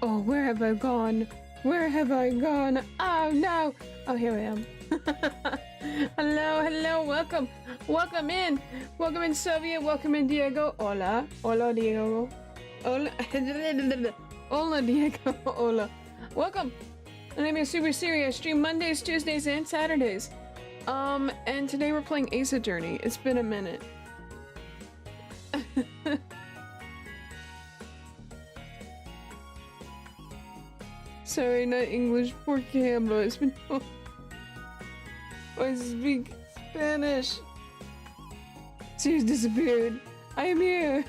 Oh, where have I gone? Where have I gone? Oh no! Oh, here I am. Hello, hello, welcome. Welcome in. Welcome in, Soviet. Welcome in, Diego. Hola. Hola, Diego. Hola. Hola, Diego. Hola. Welcome. My name is Super Siri. I stream Mondays, Tuesdays, and Saturdays. And today we're playing Ace Attorney. It's been a minute. Sorry, not English. Poor Cambo. It's been. I speak Spanish. She's disappeared. I am here.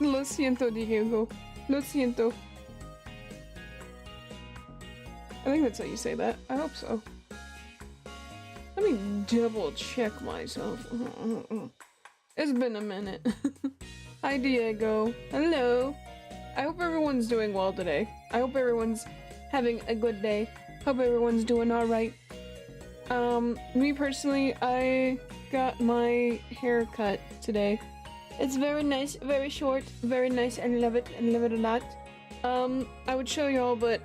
Lo siento, Diego. Lo siento. I think that's how you say that. I hope so. Let me double check myself. It's been a minute. Hi, Diego. Hello. I hope everyone's doing well today. I hope everyone's having a good day. Hope everyone's doing alright. Me personally, I got my hair cut today. It's very nice, very short, very nice. I love it a lot. I would show y'all, but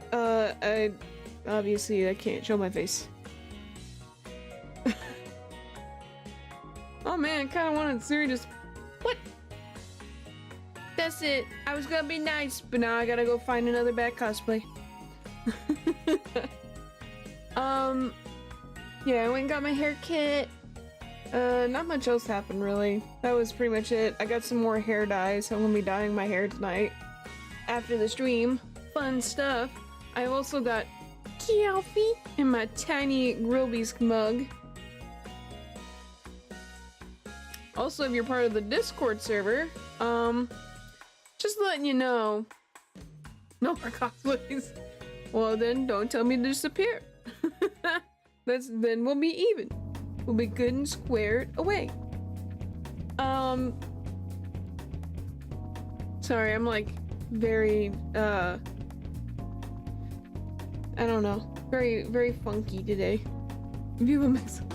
obviously I can't show my face. Oh man, I kinda wanted Siri just... What? That's it. I was gonna be nice, but now I gotta go find another bad cosplay. Yeah, I went and got my hair kit. Not much else happened really. That was pretty much it. I got some more hair dyes, so I'm gonna be dyeing my hair tonight after the stream. Fun stuff. I also got coffee in my tiny Grillby's mug. Also, if you're part of the Discord server, just letting you know, no more cosplays. Well then, don't tell me to disappear. Then we'll be even. We'll be good and squared away. Sorry, I'm like very, I don't know, very funky today. View of myself.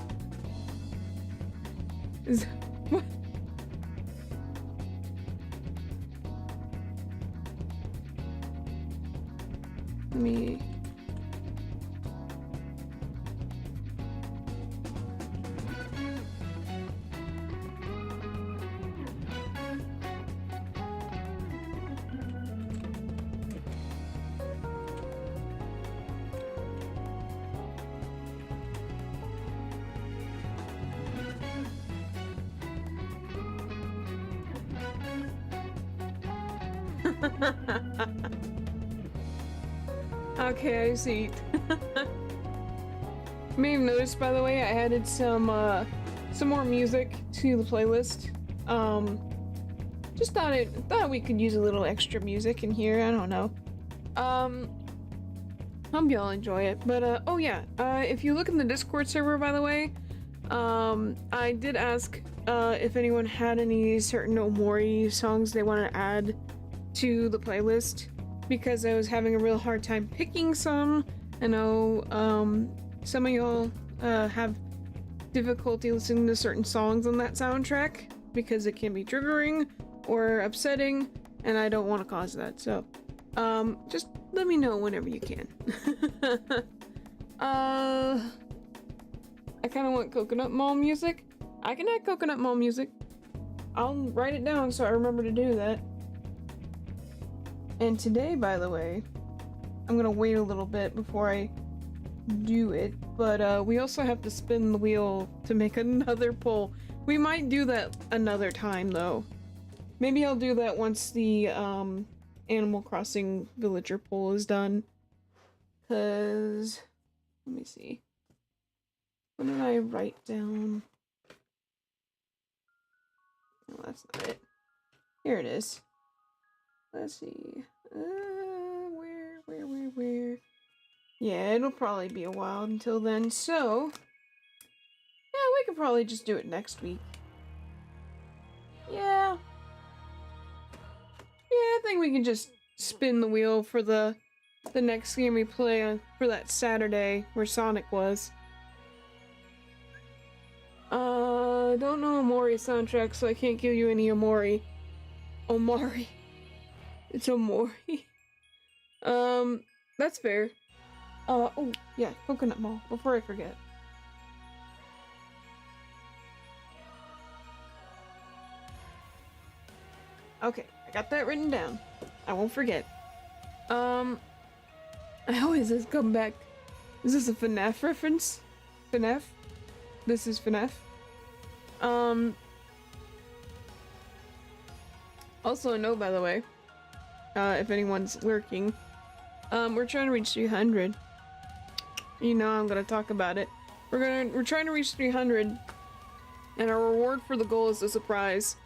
What? Let me... Okay, I see. You may have noticed, by the way, I added some more music to the playlist. Just thought we could use a little extra music in here. I don't know. Hope y'all enjoy it. But oh yeah, if you look in the Discord server, by the way, I did ask if anyone had any certain Omori songs they want to add to the playlist, because I was having a real hard time picking some. I know some of y'all have difficulty listening to certain songs on that soundtrack because it can be triggering or upsetting, and I don't want to cause that, so just let me know whenever you can. I kind of want Coconut Mall music. I can add Coconut Mall music. I'll write it down so I remember to do that. And today, by the way, I'm gonna wait a little bit before I do it, but we also have to spin the wheel to make another poll. We might do that another time, though. Maybe I'll do that once the Animal Crossing villager poll is done. Cause, let me see. What did I write down? Oh, that's not it. Here it is. Let's see. Where? Yeah, it'll probably be a while until then, so... Yeah, we could probably just do it next week. Yeah. Yeah, I think we can just spin the wheel for the next game we play on, for that Saturday where Sonic was. Don't know Omori soundtrack, so I can't give you any Omori. Omari. It's Omori. That's fair. Oh, yeah, Coconut Mall, before I forget. Okay, I got that written down. I won't forget. I always just come back. Is this a FNAF reference? FNAF? This is FNAF? Also a note, by the way, if anyone's lurking, we're trying to reach 300. You know I'm gonna talk about it. We're trying to reach 300, and our reward for the goal is a surprise.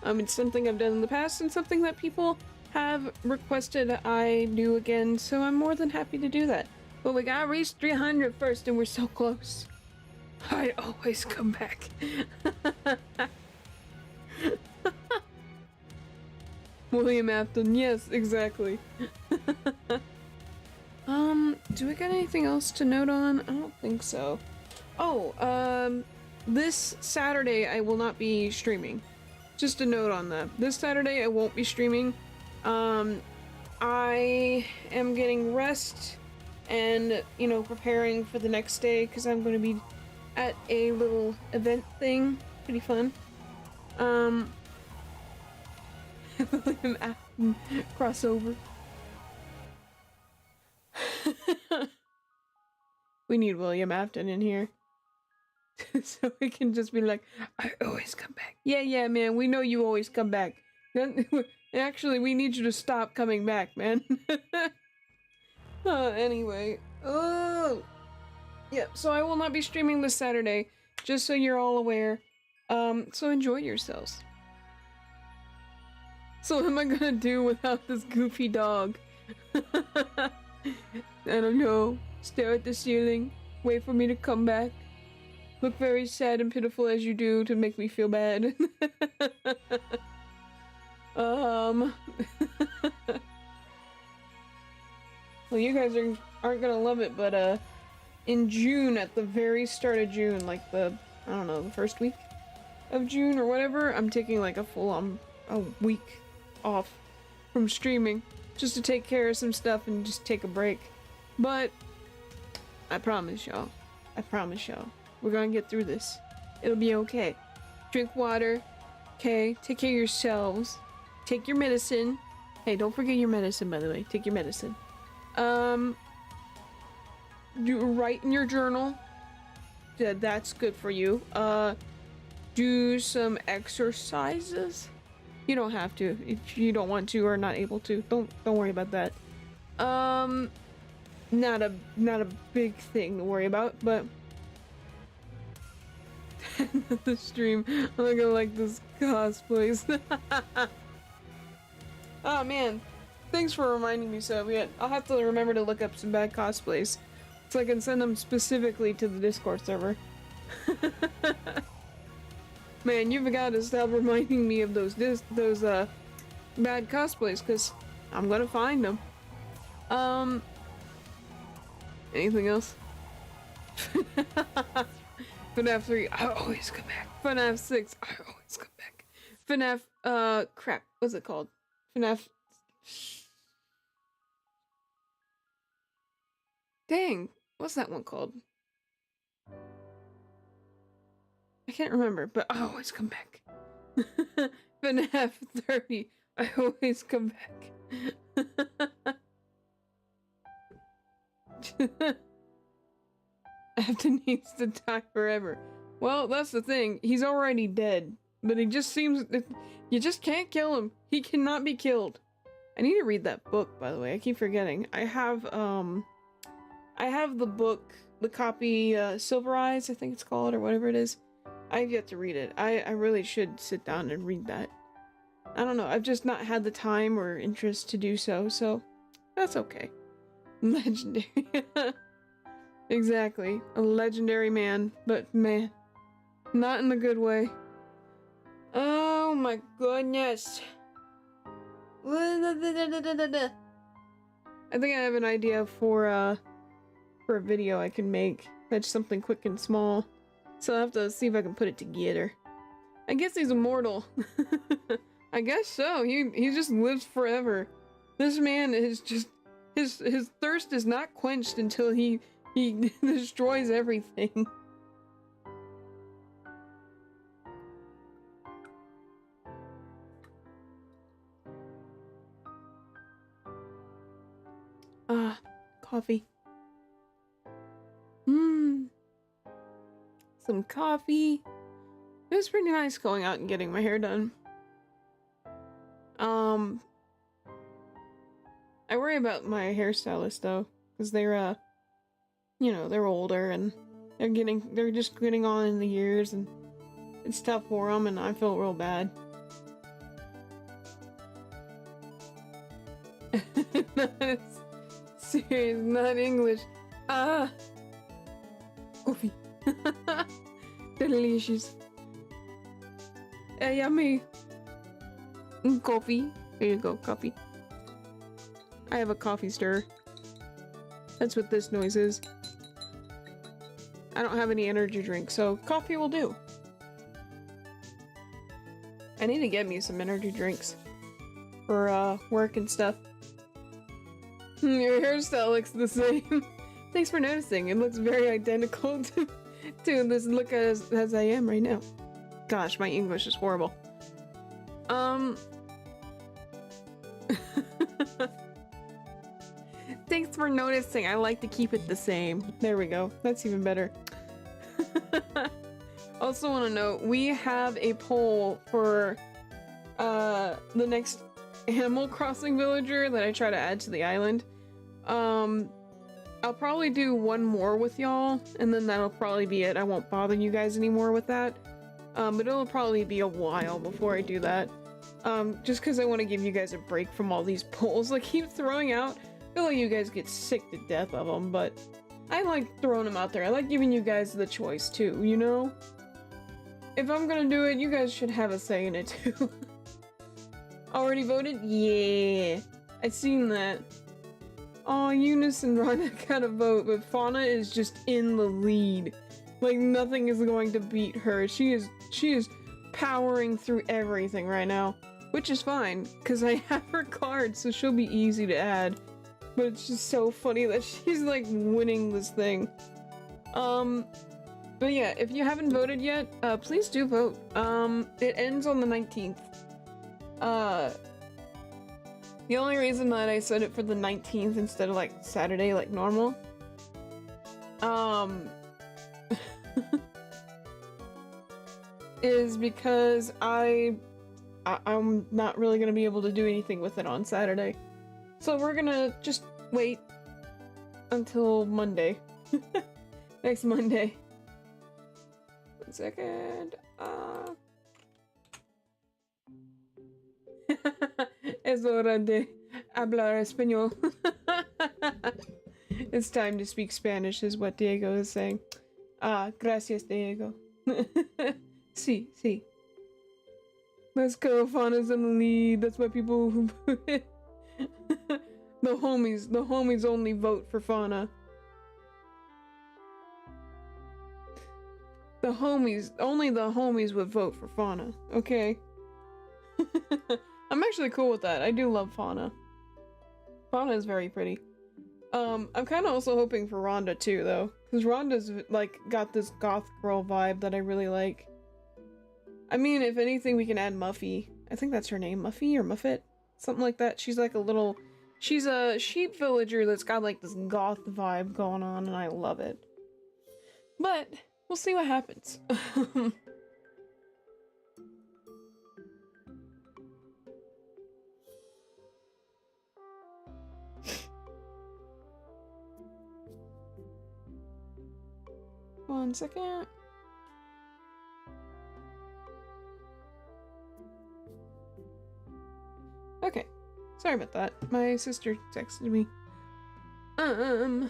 It's something I've done in the past and something that people have requested I do again, so I'm more than happy to do that. But we gotta reach 300 first, and we're so close. I always come back. William Afton, yes, exactly. Do we got anything else to note on? I don't think so. Oh, this Saturday I will not be streaming. Just a note on that. This Saturday I won't be streaming. I am getting rest and, you know, preparing for the next day because I'm going to be at a little event thing. Pretty fun. William Afton crossover. We need William Afton in here. So we can just be like, I always come back. Yeah, man, we know you always come back. Actually, we need you to stop coming back, man. Anyway. Oh! Yeah, so I will not be streaming this Saturday, just so you're all aware. So enjoy yourselves. So what am I gonna do without this goofy dog? I don't know. Stare at the ceiling. Wait for me to come back. Look very sad and pitiful as you do to make me feel bad. Well, you guys aren't gonna love it, but in June, at the very start of June, like I don't know, the first week of June or whatever, I'm taking like a a week off from streaming just to take care of some stuff and just take a break. But I promise y'all, we're gonna get through this. It'll be okay. Drink water, okay? Take care of yourselves. Take your medicine. Hey, don't forget your medicine, by the way. Take your medicine. You write in your journal. That's good for you. Do some exercises. You don't have to if you don't want to or not able to. Don't worry about that. Not a big thing to worry about, but the stream. I'm not gonna like this cosplays. Oh man, thanks for reminding me, Soviet. I'll have to remember to look up some bad cosplays so I can send them specifically to the Discord server. Man, you've got to stop reminding me of those bad cosplays, because I'm gonna find them. Anything else? FNAF 3, I always come back. FNAF 6, I always come back. FNAF, crap, what's it called? FNAF... Dang, what's that one called? I can't remember, but I always come back. FNAF 30, I always come back. Afton needs to die forever. Well, that's the thing. He's already dead. But he just seems... You just can't kill him. He cannot be killed. I need to read that book, by the way. I keep forgetting. I have the book, the copy, Silver Eyes, I think it's called, or whatever it is. I've yet to read it. I really should sit down and read that. I don't know. I've just not had the time or interest to do so, so that's okay. Legendary. Exactly. A legendary man, but man, not in a good way. Oh my goodness. I think I have an idea for a video I can make. That's something quick and small. So I'll have to see if I can put it together. I guess he's immortal. I guess so. He just lives forever. This man is just his thirst is not quenched until he destroys everything. Ah, coffee. Mmm, some coffee. It was pretty nice going out and getting my hair done. I worry about my hairstylist though, because they're you know, they're older and they're just getting on in the years and it's tough for them and I feel real bad. Not serious, not English. Ah, coffee. Delicious. Yummy. Coffee. There you go, coffee. I have a coffee stirrer. That's what this noise is. I don't have any energy drink, so coffee will do. I need to get me some energy drinks for work and stuff. Your hairstyle looks the same. Thanks for noticing. It looks very identical to this look as I am right now. Gosh, my English is horrible. Thanks for noticing. I like to keep it the same. There we go. That's even better. Also want to note, we have a poll for the next Animal Crossing villager that I try to add to the island. I'll probably do one more with y'all, and then that'll probably be it. I won't bother you guys anymore with that. But it'll probably be a while before I do that. Just because I want to give you guys a break from all these polls I keep throwing out. I feel like you guys get sick to death of them, but I like throwing them out there. I like giving you guys the choice too, you know? If I'm gonna do it, you guys should have a say in it too. Already voted? Yeah. I seen that. Oh, Eunice and Rhonda got a vote, but Fauna is just in the lead. Like, nothing is going to beat her. She is powering through everything right now. Which is fine, because I have her card, so she'll be easy to add. But it's just so funny that she's, like, winning this thing. But yeah, if you haven't voted yet, please do vote. It ends on the 19th. The only reason that I set it for the 19th instead of, like, Saturday like normal, is because I'm not really gonna be able to do anything with it on Saturday. So we're gonna just wait until Monday. Next Monday. 1 second. Es hora de hablar español. It's time to speak Spanish, is what Diego is saying. Gracias, Diego. Sí, sí. Let's go, Fauna's in the lead. That's why people who the homies only vote for Fauna. Only the homies would vote for Fauna, okay? I'm actually cool with that. I do love Fauna. Fauna is very pretty. I'm kind of also hoping for Rhonda too, though. Because Rhonda's, like, got this goth girl vibe that I really like. I mean, if anything, we can add Muffy. I think that's her name. Muffy or Muffet? Something like that. She's like a little... She's a sheep villager that's got, like, this goth vibe going on, and I love it. But, we'll see what happens. One second. Okay. Sorry about that. My sister texted me. Hold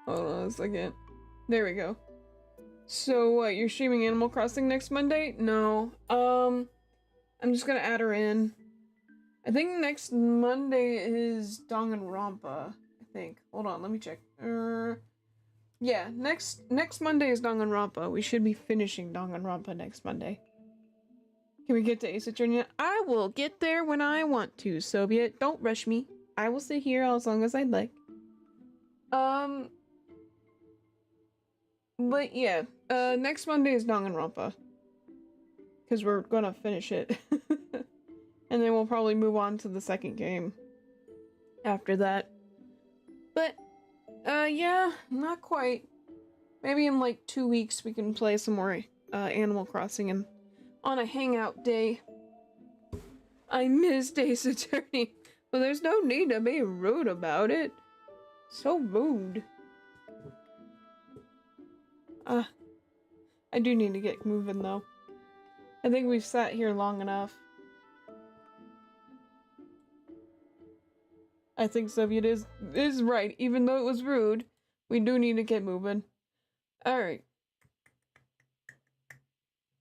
on a second. There we go. So what, you're streaming Animal Crossing next Monday? No. I'm just gonna add her in. I think next Monday is Danganronpa, I think. Hold on, let me check. Yeah, next Monday is Danganronpa. We should be finishing Danganronpa next Monday. Can we get to Ace Attorney? I will get there when I want to, Soviet. Don't rush me. I will sit here as long as I'd like. But yeah, next Monday is Danganronpa. Because we're gonna finish it. And then we'll probably move on to the second game after that. But, yeah, not quite. Maybe in like 2 weeks we can play some more Animal Crossing and on a hangout day. I missed Ace Attorney, but there's no need to be rude about it. So rude. I do need to get moving though. I think we've sat here long enough. I think Soviet is right. Even though it was rude, we do need to get moving. Alright.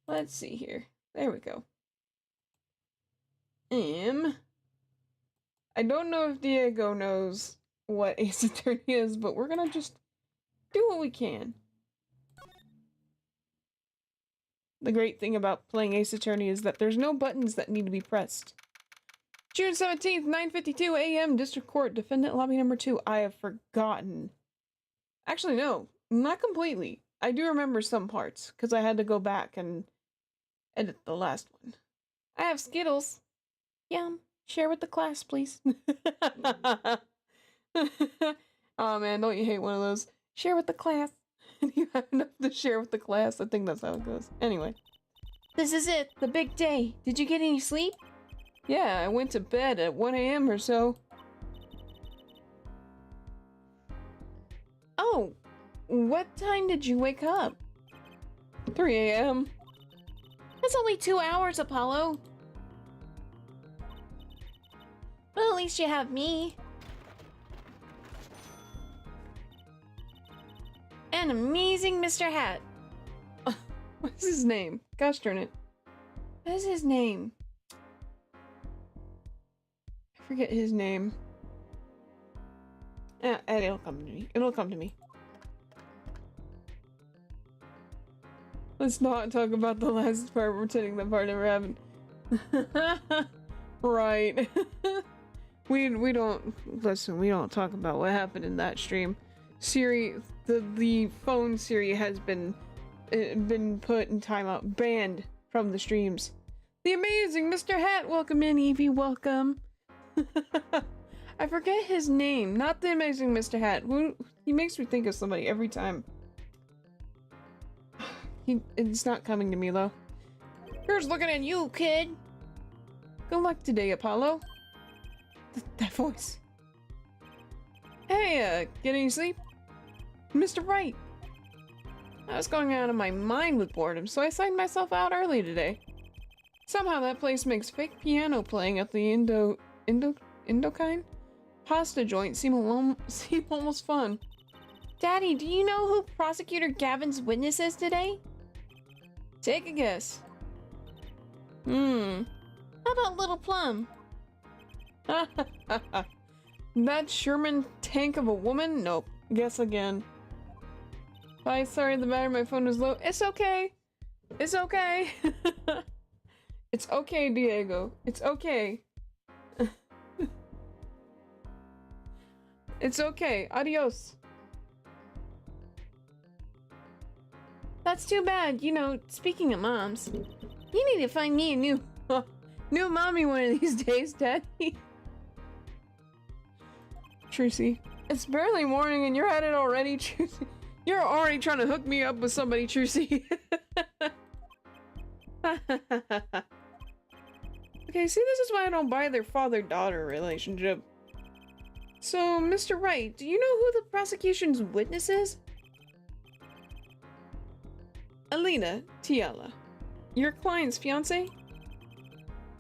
Let's see here. There we go. I don't know if Diego knows what Ace Attorney is, but we're gonna just do what we can. The great thing about playing Ace Attorney is that there's no buttons that need to be pressed. June 17th, 9:52 a.m. District Court, Defendant Lobby number 2. I have forgotten. Actually, no. Not completely. I do remember some parts, because I had to go back and edit the last one. I have Skittles. Yum. Share with the class, please. Oh man, don't you hate one of those? Share with the class. You have enough to share with the class. I think that's how it goes. Anyway. This is it, the big day. Did you get any sleep? Yeah, I went to bed at 1 a.m. or so. Oh, what time did you wake up? 3 a.m. That's only 2 hours, Apollo. Well, at least you have me. An amazing Mr. Hat. What's his name? Gosh darn it. What is his name? I forget his name. It'll come to me. It'll come to me. Let's not talk about the last part, pretending that part never happened. Right. we don't listen, we don't talk about what happened in that stream. Siri, the phone Siri has been put in timeout, banned from the streams. The amazing Mr. Hat, welcome in, Evie, welcome. I forget his name, not the amazing Mr. Hat. He makes me think of somebody every time. It's not coming to me though. Here's looking at you, kid. Good luck today, Apollo. That voice. Hey, get any sleep? Mr. Wright. I was going out of my mind with boredom, so I signed myself out early today. Somehow that place makes fake piano playing at the Indochine pasta joint seem almost fun. Daddy, do you know who Prosecutor Gavin's witness is today? Take a guess. How about Little Plum? That Sherman tank of a woman? Nope. Guess again. Bye, sorry the battery on my phone is low. It's okay. It's okay. It's okay, Diego. It's okay. It's okay. Adios. That's too bad. You know, speaking of moms, you need to find me a new mommy one of these days, Daddy. Trucy. It's barely morning and you're at it already, Trucy. You're already trying to hook me up with somebody, Trucy. Okay, see, this is why I don't buy their father-daughter relationship. So, Mr. Wright, do you know who the prosecution's witness is? Alina Tiala, your client's fiance?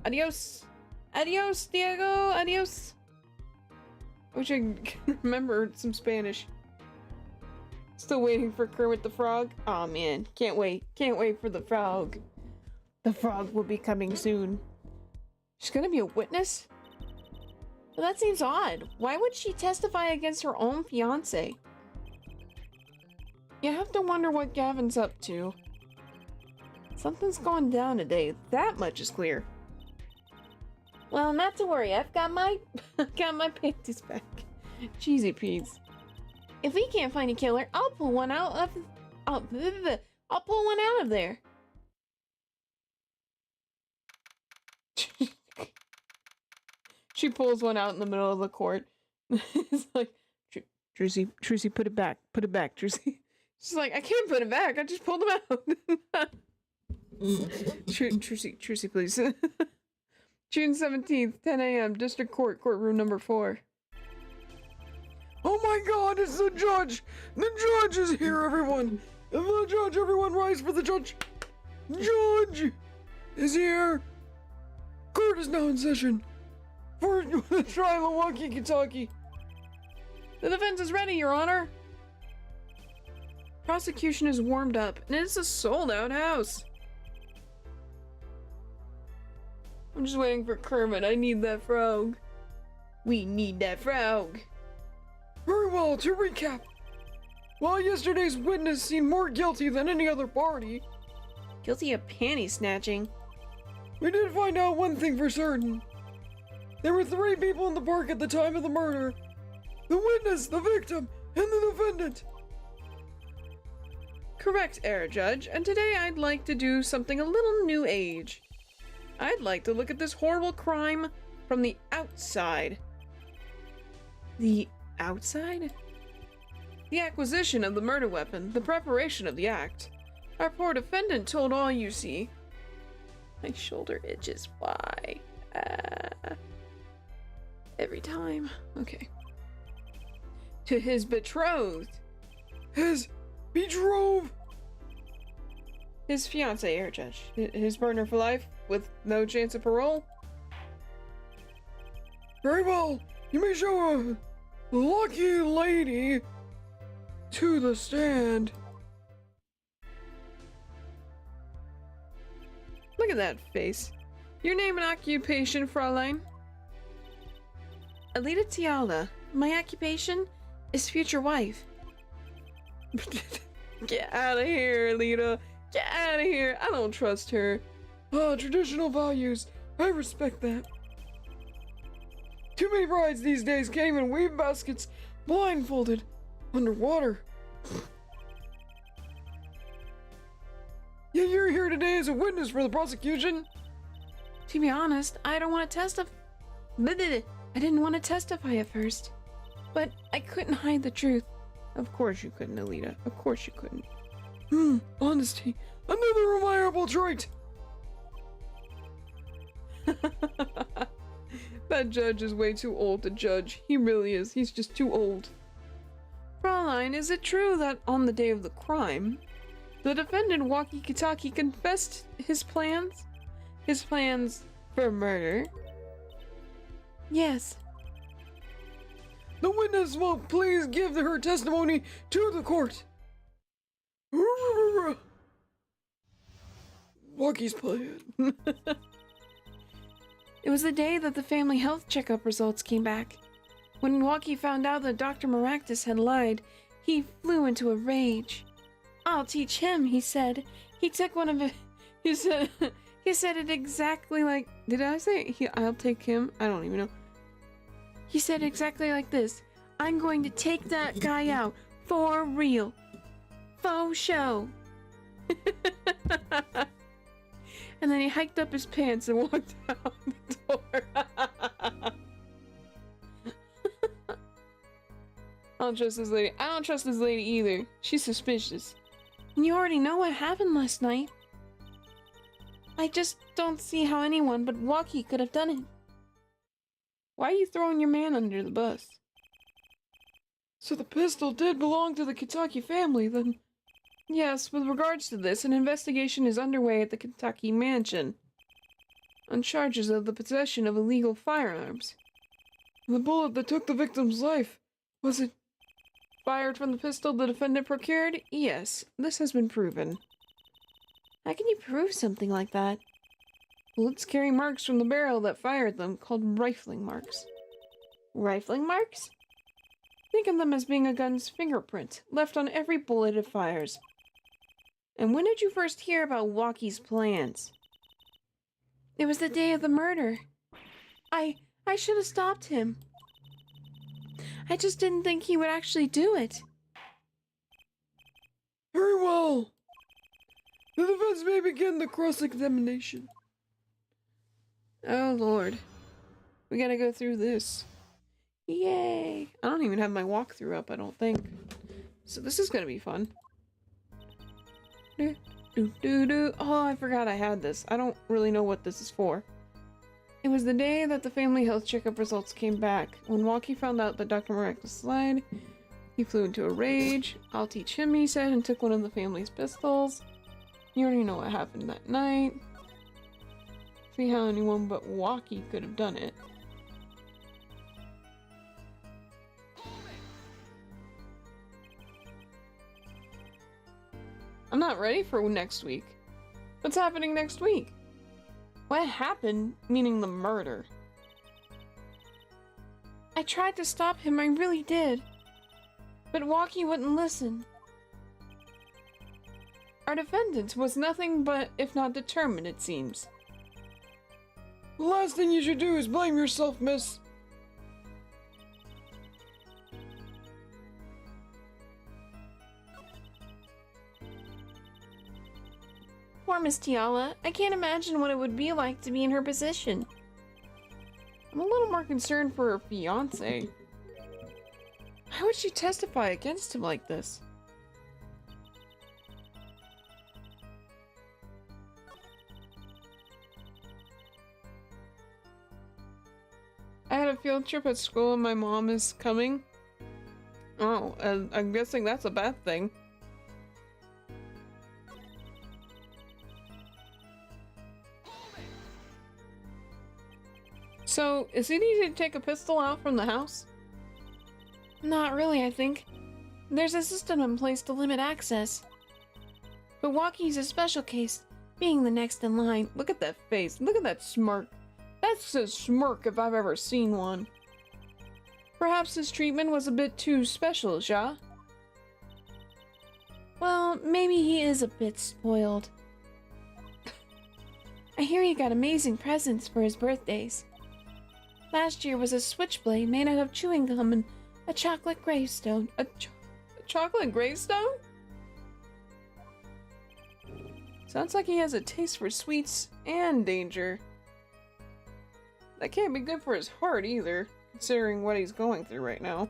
Adios. Adios, Diego. Adios. I wish I could remember some Spanish. Still waiting for Kermit the Frog? Aw, oh, man. Can't wait. Can't wait for the frog. The frog will be coming soon. She's gonna be a witness? Well, that seems odd. Why would she testify against her own fiance? You have to wonder what Gavin's up to. Something's going down today, that much is clear. Well, not to worry, I've got my panties back. Cheesy peas. If we can't find a killer, I'll pull one out of I'll pull one out of there. She pulls one out in the middle of the court. It's like, Trucy, put it back, Trucy. She's like, I can't put it back, I just pulled them out. Trucy, please. June 17th, 10 a.m., District Court, courtroom number 4. Oh my god, it's the judge! The judge is here, everyone! The judge, everyone rise for the judge! Judge is here! Court is now in session for the trial of Milwaukee, Kentucky. The defense is ready, Your Honor. Prosecution is warmed up, and it's a sold-out house. I'm just waiting for Kermit. I need that frog. We need that frog. Very well, to recap. While yesterday's witness seemed more guilty than any other party. Guilty of panty snatching. We did find out one thing for certain. There were 3 people in the park at the time of the murder. The witness, the victim, and the defendant. Correct, Air Judge, and today I'd like to do something a little new age. I'd like to look at this horrible crime from the outside. The outside? The acquisition of the murder weapon, the preparation of the act. Our poor defendant told all you see. My shoulder itches. Why? Every time. Okay. To his betrothed. His betrothed? His fiancée, Air Judge. His partner for life, with no chance of parole? Very well. You may show a lucky lady to the stand. Look at that face. Your name and occupation, Fraulein? Alita Tiala. My occupation is future wife. Get out of here, Alita. Get out of here. I don't trust her. Traditional values. I respect that. Too many brides these days can't even weave baskets blindfolded underwater. Yet you're here today as a witness for the prosecution. To be honest, I don't want to testify. I didn't want to testify at first, but I couldn't hide the truth. Of course you couldn't, Alita. Of course you couldn't. Honesty. Another admirable trait. That judge is way too old to judge. He really is. He's just too old. Fraulein, is it true that on the day of the crime, the defendant Waki Kitaki confessed his plans? His plans for murder? Yes. The witness will please give her testimony to the court. Waki's playing. It was the day that the family health checkup results came back. When Waki found out that Dr. Maractus had lied, he flew into a rage. I'll teach him, he said. He took one of it. He said it exactly like. Did I say I'll take him? I don't even know. He said exactly like this. I'm going to take that guy out for real. Faux show. And then he hiked up his pants and walked out the door. I don't trust this lady. I don't trust this lady either. She's suspicious. And you already know what happened last night. I just don't see how anyone but Waki could have done it. Why are you throwing your man under the bus? So the pistol did belong to the Kentucky family, then? Yes, with regards to this, an investigation is underway at the Kentucky mansion on charges of the possession of illegal firearms. The bullet that took the victim's life, was it fired from the pistol the defendant procured? Yes, this has been proven. How can you prove something like that? Bullets carry marks from the barrel that fired them, called rifling marks. Rifling marks? Think of them as being a gun's fingerprint, left on every bullet it fires. And when did you first hear about Walkie's plans? It was the day of the murder. I should have stopped him. I just didn't think he would actually do it. Very well. The defense may begin the cross-examination. Oh, Lord. We gotta go through this. Yay! I don't even have my walkthrough up, I don't think. So this is gonna be fun. Oh, I forgot I had this. I don't really know what this is for. It was the day that the family health checkup results came back. When Walkie found out that Dr. Miraculous lied, he flew into a rage. I'll teach him, he said, and took one of the family's pistols. You already know what happened that night. See how anyone but Walkie could have done it. I'm not ready for next week. What's happening next week? What happened? Meaning the murder. I tried to stop him, I really did. But Walkie wouldn't listen. Our defendant was nothing but, if not determined, it seems. The last thing you should do is blame yourself, miss. Poor Miss Tiala. I can't imagine what it would be like to be in her position. I'm a little more concerned for her fiancé. How would she testify against him like this? I had a field trip at school and my mom is coming. Oh, I'm guessing that's a bad thing. So, is it easy to take a pistol out from the house? Not really, I think. There's a system in place to limit access. But Walkie's a special case, being the next in line. Look at that face. Look at that smirk. That's a smirk if I've ever seen one. Perhaps his treatment was a bit too special, ja? Well, maybe he is a bit spoiled. I hear he got amazing presents for his birthdays. Last year was a switchblade made out of chewing gum and a chocolate gravestone. A chocolate gravestone? Sounds like he has a taste for sweets and danger. That can't be good for his heart either, considering what he's going through right now.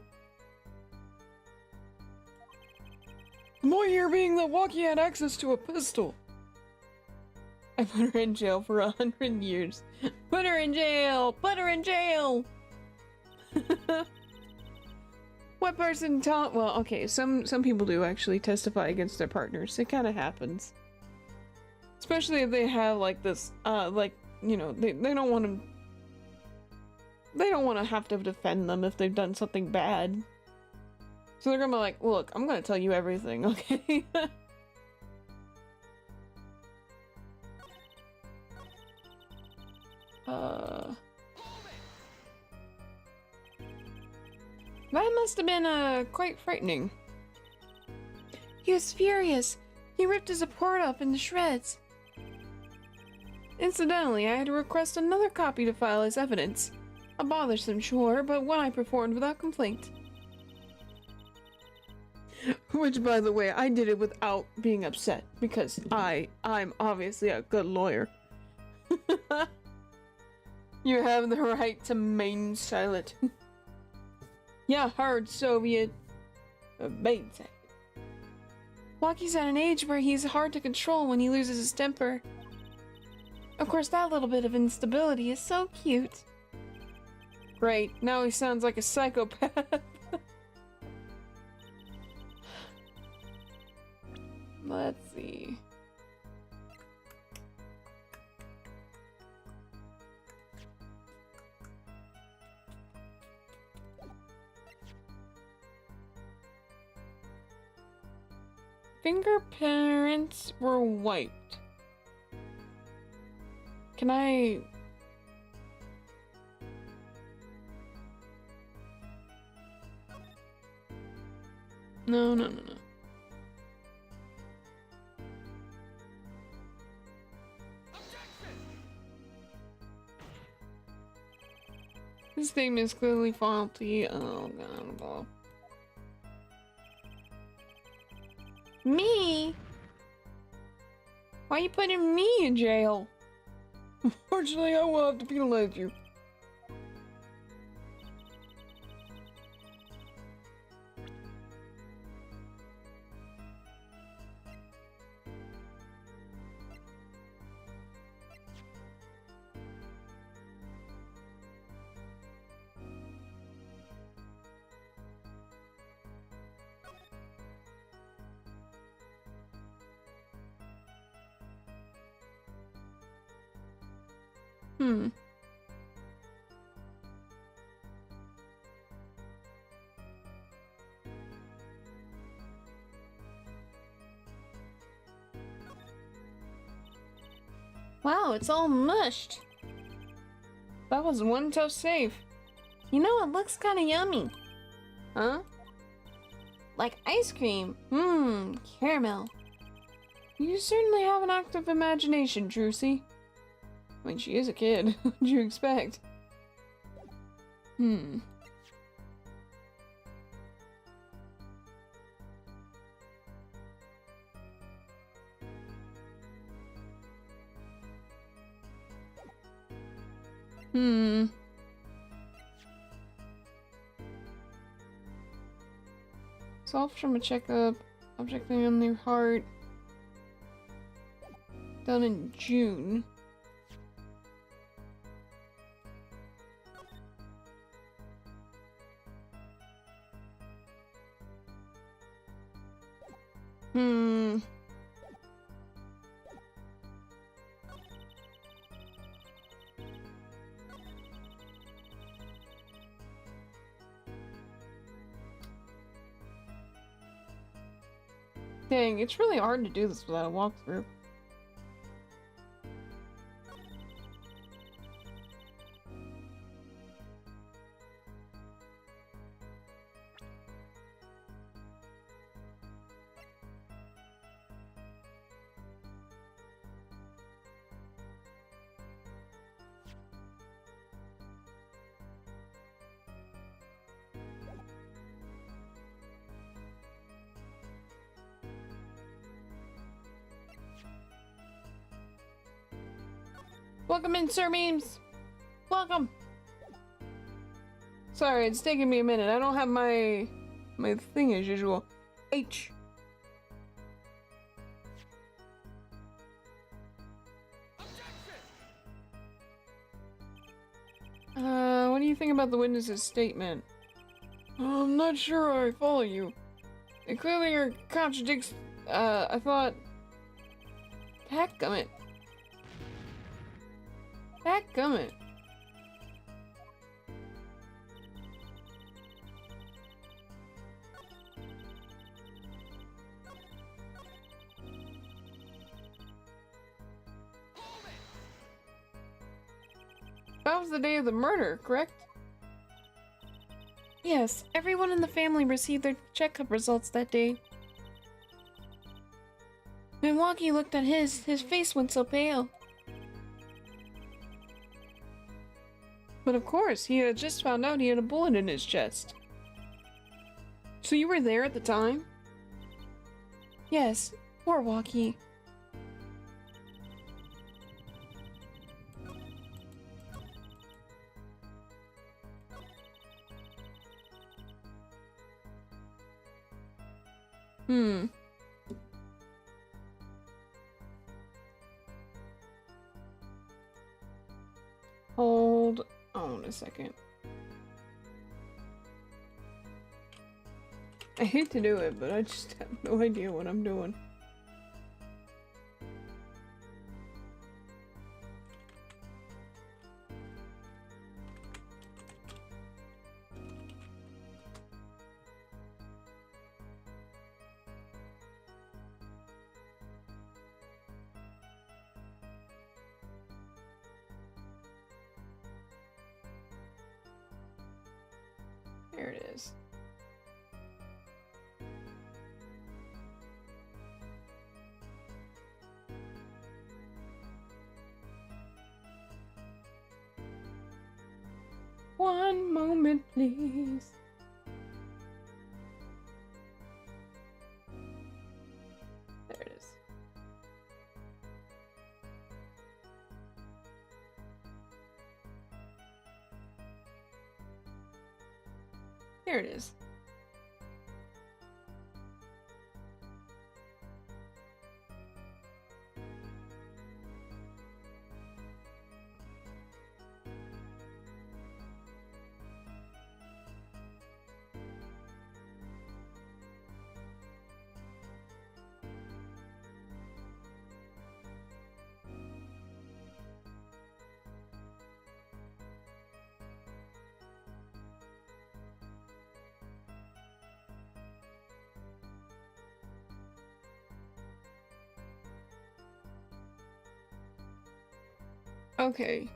The more here being that Walkie had access to a pistol. I put her in jail for 100 years. Put her in jail! Put her in jail! What person tell? Well, okay, some people do actually testify against their partners. It kind of happens, especially if they have like this, like, you know, they don't want to. They don't want to have to defend them if they've done something bad. So they're gonna be like, look, I'm gonna tell you everything, okay? That must have been, quite frightening. He was furious. He ripped his report up into shreds. Incidentally, I had to request another copy to file as evidence. A bothersome chore, but one I performed without complaint. Which, by the way, I did it without being upset, because I'm obviously a good lawyer. You have the right to remain silent. Yeah, hard Soviet. Remain silent. Walkie's at an age where he's hard to control when he loses his temper. Of course, that little bit of instability is so cute. Great, now he sounds like a psychopath. Let's see. Fingerprints were wiped. Can I... No, no, no, no. This statement is clearly faulty. Oh, God. Me? Why are you putting me in jail? Unfortunately, I will have to penalize you. Hmm. Wow, it's all mushed. That was one tough save. You know, it looks kind of yummy. Huh? Like ice cream. Mmm, caramel. You certainly have an active imagination, Trucy. I mean, she is a kid. What do you expect? Hmm. Hmm. Solved from a checkup. Object on their heart. Done in June. Hmm. Dang, it's really hard to do this without a walkthrough. Welcome in, Sir Memes! Welcome! Sorry, it's taking me a minute. I don't have my thing as usual. H. What do you think about the witness's statement? I'm not sure I follow you. It clearly contradicts, I thought... Dadgummit. Dadgummit. That was the day of the murder, correct? Yes, everyone in the family received their checkup results that day. When Wonky looked at his face went so pale. But of course, he had just found out he had a bullet in his chest. So you were there at the time? Yes, poor Wonky. Hmm. Hold on a second. I hate to do it, but I just have no idea what I'm doing. There it is. One moment, please. There it is. Here it is. Okay.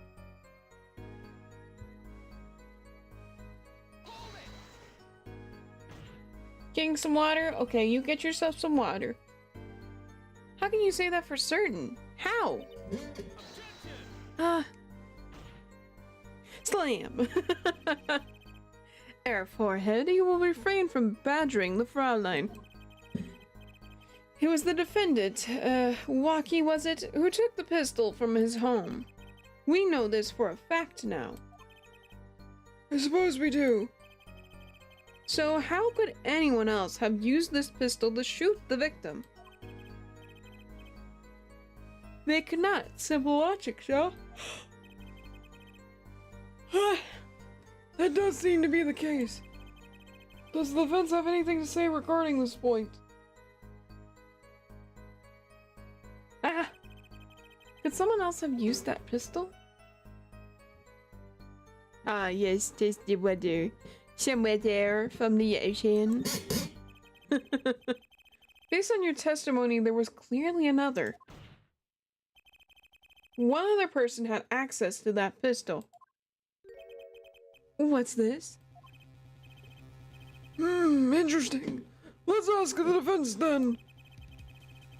Getting some water? Okay, you get yourself some water. How can you say that for certain? How? Slam! Air forehead, you will refrain from badgering the Fraulein. It was the defendant, Waki was it, who took the pistol from his home. We know this for a fact now. I suppose we do. So how could anyone else have used this pistol to shoot the victim? They could not. Simple logic, so. That does seem to be the case. Does the defense have anything to say regarding this point? Could someone else have used that pistol? Yes, just the weather. Somewhere there from the ocean. Based on your testimony, there was clearly another. One other person had access to that pistol. What's this? Interesting. Let's ask the defense then.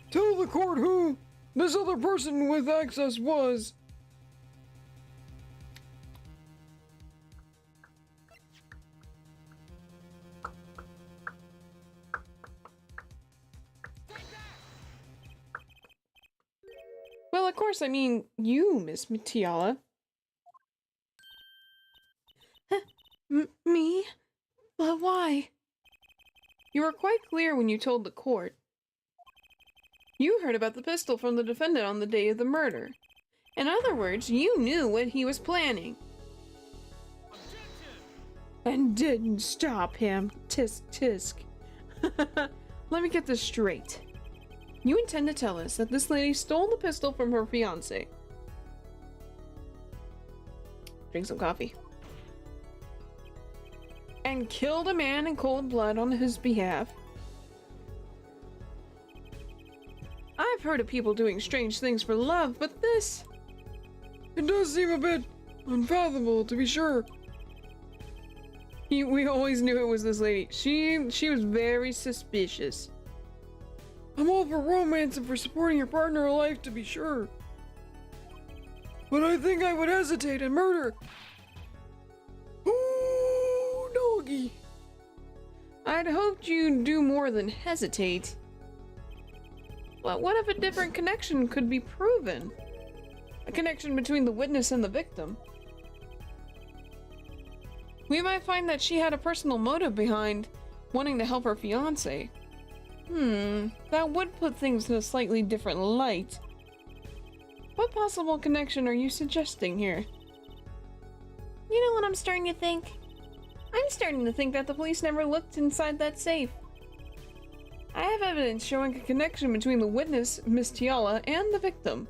Tell the court who this other person with access was. Well, of course, I mean you, Miss Tiala. Me? But why? You were quite clear when you told the court. You heard about the pistol from the defendant on the day of the murder. In other words, you knew what he was planning. And didn't stop him. Tisk tisk. Let me get this straight. You intend to tell us that this lady stole the pistol from her fiancé. Drink some coffee. And killed a man in cold blood on his behalf. I've heard of people doing strange things for love, but this... It does seem a bit unfathomable, to be sure. We always knew it was this lady. She was very suspicious. I'm all for romance and for supporting your partner in life, to be sure. But I think I would hesitate in murder. Ooh, doggy. I'd hoped you'd do more than hesitate. But what if a different connection could be proven? A connection between the witness and the victim. We might find that she had a personal motive behind wanting to help her fiancé. That would put things in a slightly different light. What possible connection are you suggesting here? You know what I'm starting to think? I'm starting to think that the police never looked inside that safe. I have evidence showing a connection between the witness, Miss Tiala, and the victim.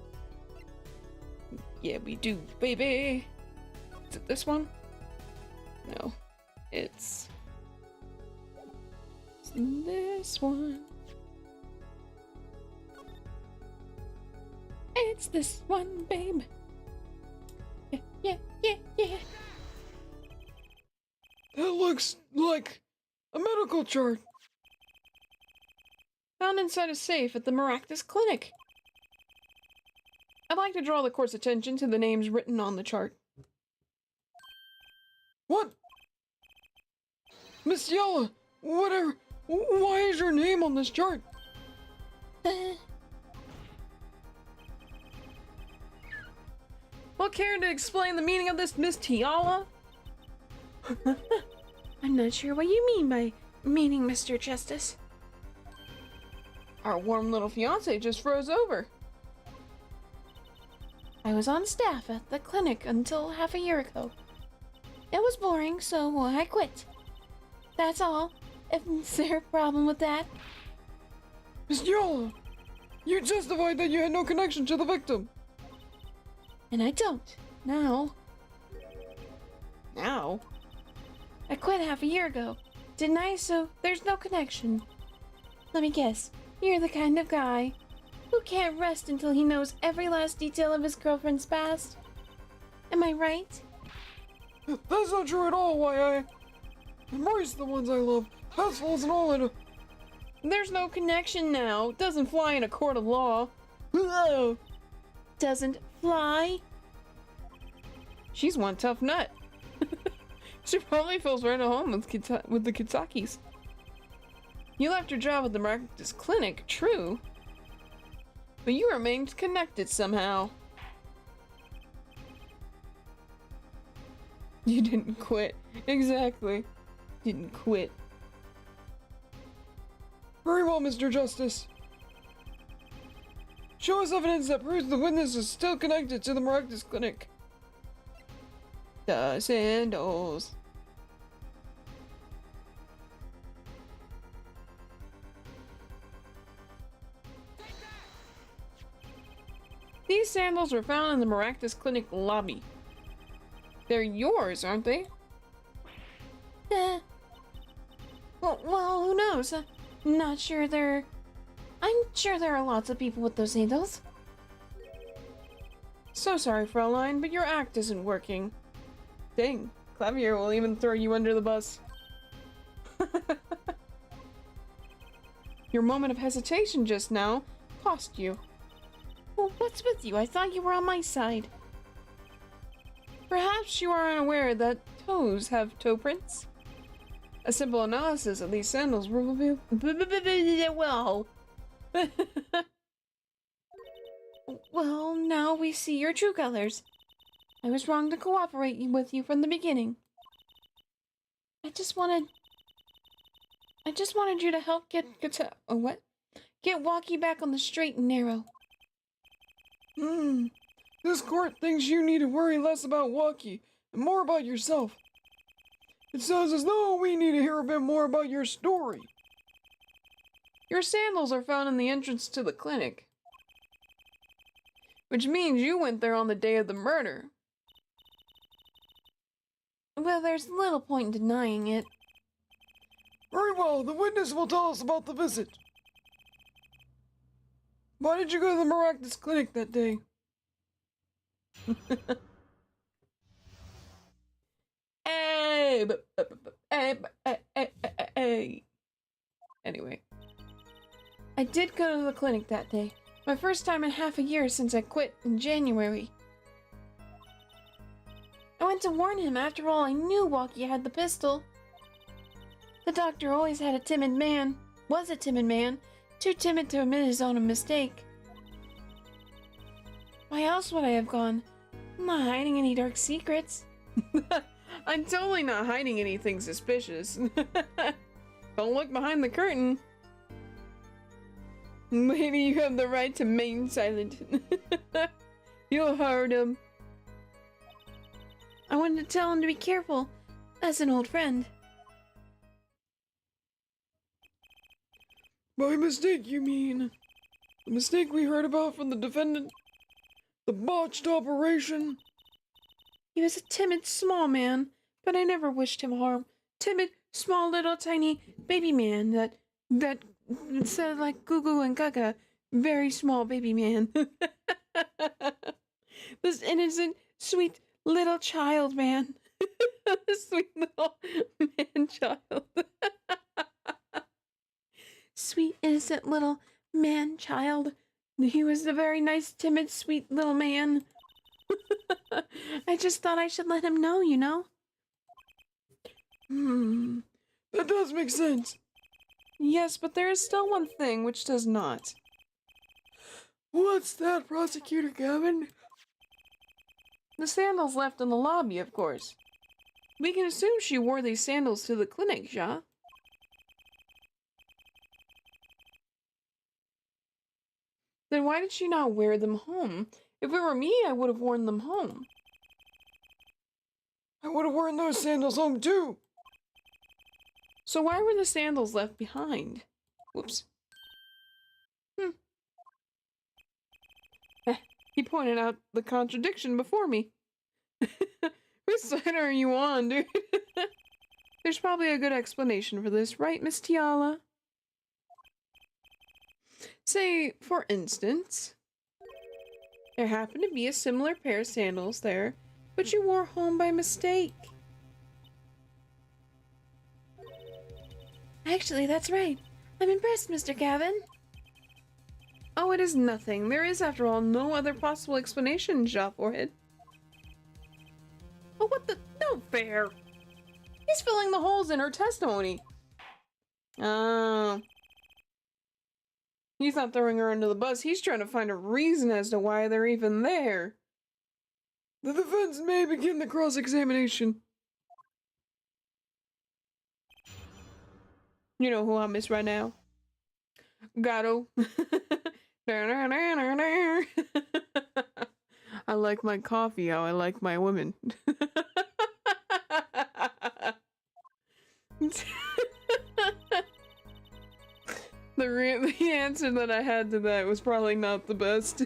Yeah, we do, baby! Is it this one? No. It's this one. It's this one, babe. Yeah, yeah, yeah, yeah. That looks like a medical chart. Found inside a safe at the Maractus Clinic. I'd like to draw the court's attention to the names written on the chart. What? Miss Yella, whatever. Why is your name on this chart? Well, care to explain the meaning of this, Miss Tiala? I'm not sure what you mean by meaning, Mr. Justice. Our warm little fiance just froze over. I was on staff at the clinic until half a year ago. It was boring, so I quit. That's all. Is there a problem with that? Miss Yola, you justified that you had no connection to the victim. And I don't. Now. Now? I quit half a year ago, didn't I? So there's no connection. Let me guess. You're the kind of guy who can't rest until he knows every last detail of his girlfriend's past. Am I right? That's not true at all. Why, I embrace the ones I love. Passfuls and all. There's no connection now. Doesn't fly in a court of law. Whoa. Doesn't fly? She's one tough nut. She probably feels right at home with the Kitsakis. You left your job at the Miraculous Clinic, true. But you remained connected somehow. You didn't quit. Exactly. Didn't quit. Very well, Mr. Justice. Show us evidence that proves the witness is still connected to the Miraculous Clinic. The sandals. These sandals were found in the Miraculous Clinic lobby. They're yours, aren't they? Well, who knows? I'm sure there are lots of people with those sandals. So sorry, Fraulein, but your act isn't working. Dang, Clavier will even throw you under the bus. Your moment of hesitation just now cost you. Well, what's with you? I thought you were on my side. Perhaps you are unaware that toes have toe prints? A simple analysis of these sandals will reveal... Well... Well, now we see your true colors. I was wrong to cooperate with you from the beginning. I just wanted you to help get Walkie back on the straight and narrow. This court thinks you need to worry less about Walkie and more about yourself. It sounds as though we need to hear a bit more about your story. Your sandals are found in the entrance to the clinic. Which means you went there on the day of the murder. Well, there's little point in denying it. Very well, the witness will tell us about the visit. Why did you go to the Miraculous Clinic that day? Hey. Anyway. I did go to the clinic that day. My first time in half a year since I quit in January. I went to warn him. After all, I knew Walkie had the pistol. The doctor always had a timid man. Was a timid man. Too timid to admit his own mistake. Why else would I have gone? I'm not hiding any dark secrets. I'm totally not hiding anything suspicious. Don't look behind the curtain. Maybe you have the right to remain silent. You heard him. I wanted to tell him to be careful, as an old friend. By mistake, you mean? The mistake we heard about from the defendant? The botched operation? He was a timid, small man, but I never wished him harm. Timid, small, little, tiny baby man that said like goo goo and gaga. Very small baby man. This innocent, sweet little child man. Sweet little man child. Sweet, innocent little man child. He was a very nice, timid, sweet little man. I just thought I should let him know, you know? Hmm, that does make sense. Yes, but there is still one thing which does not. What's that, Prosecutor Gavin? The sandals left in the lobby, of course. We can assume she wore these sandals to the clinic, ja? Then why did she not wear them home? If it were me, I would have worn them home. I would have worn those sandals home too. So why were the sandals left behind? Whoops. He pointed out the contradiction before me. Whose side are you on, dude? There's probably a good explanation for this, right, Miss Tiala? Say, for instance, there happened to be a similar pair of sandals there, but you wore home by mistake. Actually, that's right. I'm impressed, Mr. Gavin. Oh, it is nothing. There is, after all, no other possible explanation, Ja Forehead. Oh, what the? No fair. He's filling the holes in her testimony. Oh. He's not throwing her under the bus. He's trying to find a reason as to why they're even there. The defense may begin the cross-examination. You know who I miss right now? Gato. I like my coffee how I like my women. The answer that I had to that was probably not the best.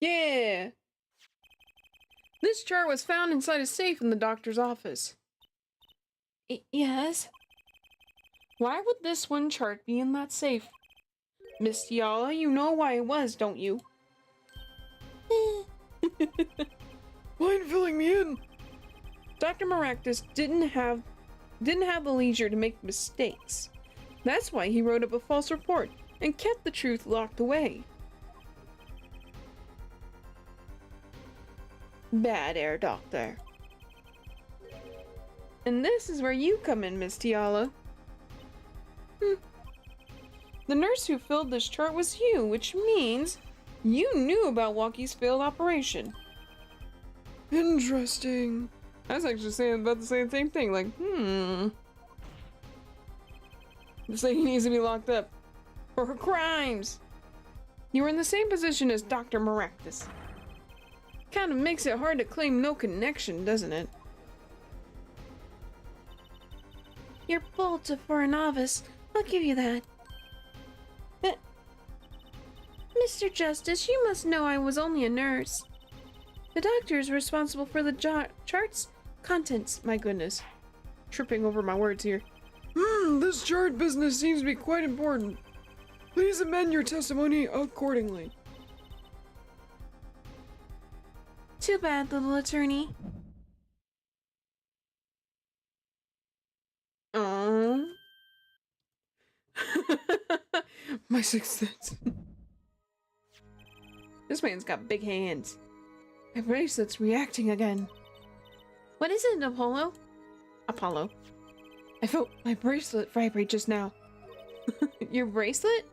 Yeah! This chart was found inside a safe in the doctor's office. Yes? Why would this one chart be in that safe? Miss Tiala, you know why it was, don't you? Mind filling me in? Dr. Maractus didn't have the leisure to make mistakes. That's why he wrote up a false report and kept the truth locked away. Bad air, Doctor. And this is where you come in, Miss Tiala. The nurse who filled this chart was you, which means you knew about Walkie's failed operation. Interesting. I was actually saying about the same thing, like, Just like he needs to be locked up for her crimes. You were in the same position as Dr. Maractus. Kind of makes it hard to claim no connection, doesn't it? You're bold for a novice. I'll give you that. Mr. Justice, you must know I was only a nurse. The doctor is responsible for the chart's contents. My goodness. Tripping over my words here. This chart business seems to be quite important. Please amend your testimony accordingly. Too bad, little attorney. Oh. My sixth sense. This man's got big hands. My bracelet's reacting again. What is it, Apollo? Apollo. I felt my bracelet vibrate just now. Your bracelet?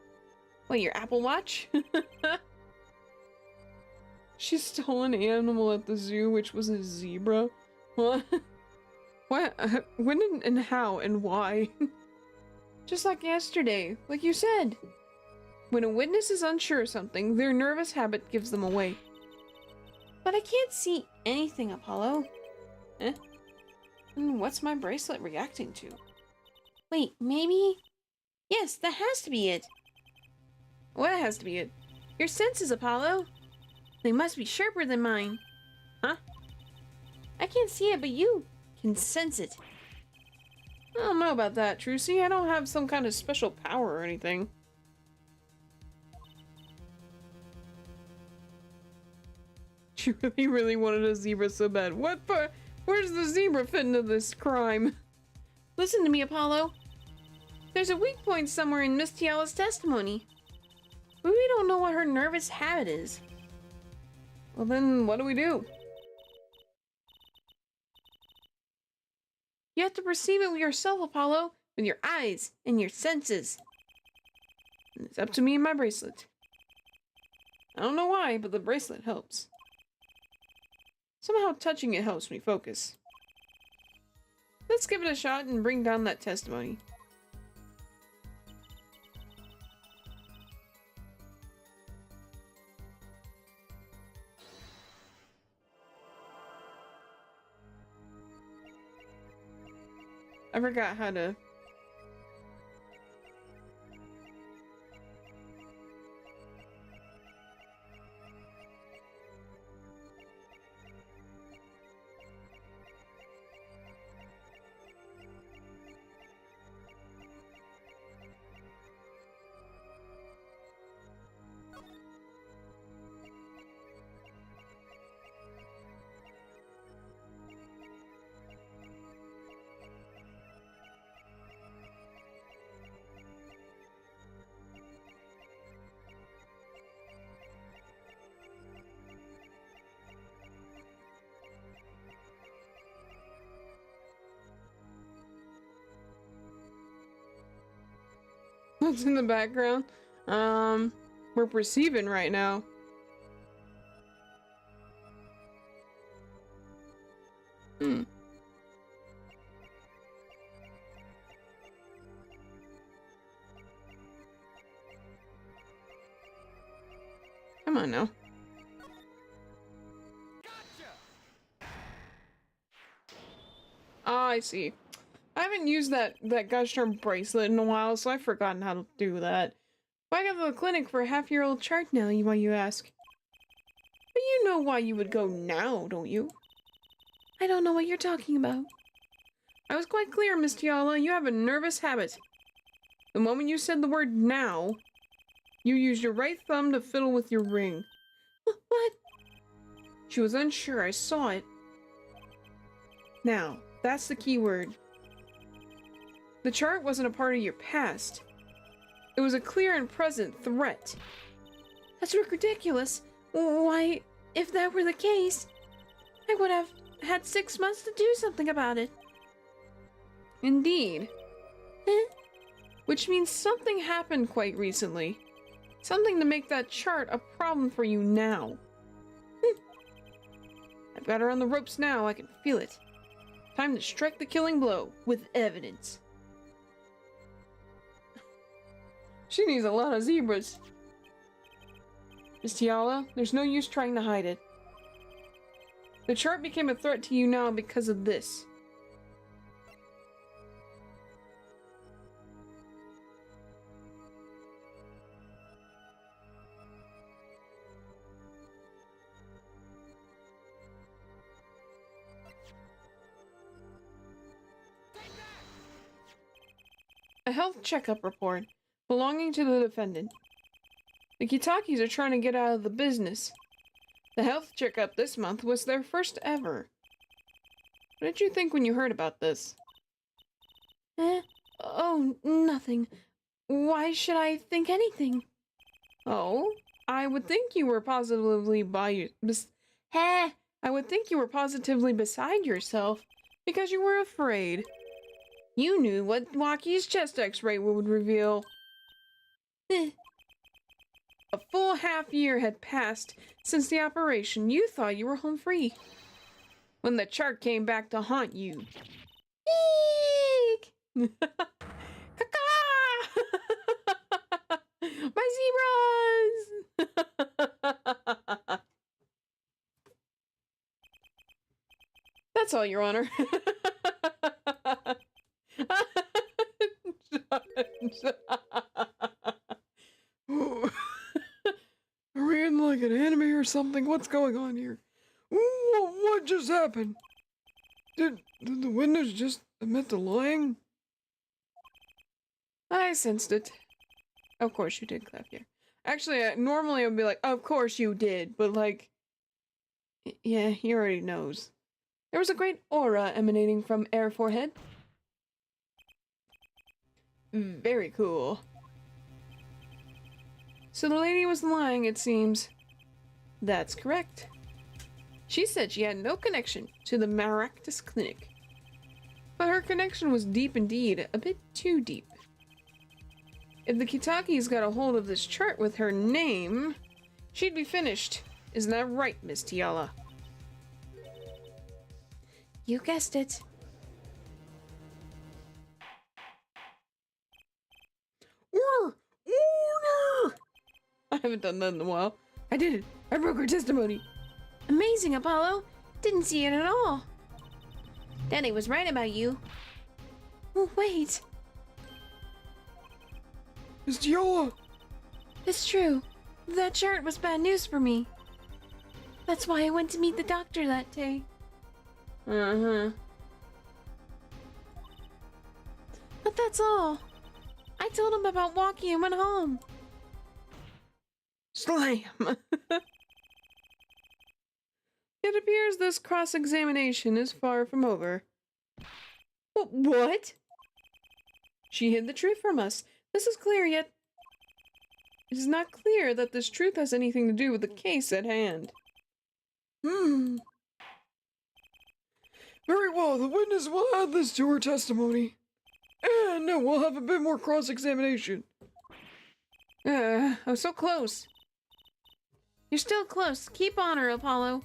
What, your Apple Watch? She stole an animal at the zoo, which was a zebra. What? What? When and how and why? Just like yesterday, like you said. When a witness is unsure of something, their nervous habit gives them away. But I can't see anything, Apollo. Eh? What's my bracelet reacting to? Wait, maybe? Yes, that has to be it. What has to be it? Your senses, Apollo. They must be sharper than mine. Huh? I can't see it, but you can sense it. I don't know about that, Trucy. I don't have some kind of special power or anything. She really wanted a zebra so bad. What part? Where's the zebra fit into this crime? Listen to me, Apollo. There's a weak point somewhere in Miss Tiala's testimony. But we don't know what her nervous habit is. Well then, what do we do? You have to perceive it yourself, Apollo, with your eyes and your senses. And it's up to me and my bracelet. I don't know why, but the bracelet helps. Somehow touching it helps me focus. Let's give it a shot and bring down that testimony. I forgot how to... What's in the background? We're perceiving right now. Hmm. Come on now. Ah, I see. I haven't used that gosh darn bracelet in a while, so I've forgotten how to do that. Why go to the clinic for a half-year-old chart now, why you ask? But you know why you would go now, don't you? I don't know what you're talking about. I was quite clear, Miss Tiala. You have a nervous habit. The moment you said the word now, you used your right thumb to fiddle with your ring. What? She was unsure. I saw it. Now, that's the key word. The chart wasn't a part of your past. It was a clear and present threat. That's ridiculous. Why, if that were the case, I would have had 6 months to do something about it. Indeed. Which means something happened quite recently. Something to make that chart a problem for you now. I've got her on the ropes now. I can feel it. Time to strike the killing blow with evidence. She needs a lot of zebras. Miss Tiala, there's no use trying to hide it. The chart became a threat to you now because of this. A health checkup report belonging to the defendant. The Kitakis are trying to get out of the business. The health checkup this month was their first ever. What did you think when you heard about this? Oh, nothing. Why should I think anything? Oh, I would think you were positively I would think you were positively beside yourself because you were afraid. You knew what Waki's chest x-ray would reveal. A full half year had passed since the operation. You thought you were home free. When the chart came back to haunt you. Eek! Caca! That's all, Your Honor. Are we in like an anime or something? What's going on here? What just happened? Did the windows just admit to lying? I sensed it. Of course you did, Clapia. Actually, normally I would be like, of course you did, but like, yeah, he already knows. There was a great aura emanating from Air Forehead. Very cool. So the lady was lying, it seems. That's correct. She said she had no connection to the Maractus Clinic. But her connection was deep indeed, a bit too deep. If the Kitakis got a hold of this chart with her name, she'd be finished. Isn't that right, Miss Tiala? You guessed it. Order! Order! I haven't done that in a while. I did it. I broke her testimony. Amazing, Apollo. Didn't see it at all. Danny was right about you. Oh, wait. Miss Tiala! It's true. That chart was bad news for me. That's why I went to meet the doctor that day. Uh-huh. But that's all. I told him about walking and went home. Slam! It appears this cross-examination is far from over. What? She hid the truth from us. This is clear, yet it is not clear that this truth has anything to do with the case at hand. Very well, the witness will add this to her testimony. And we'll have a bit more cross-examination. I was so close. You're still close. Keep on her, Apollo.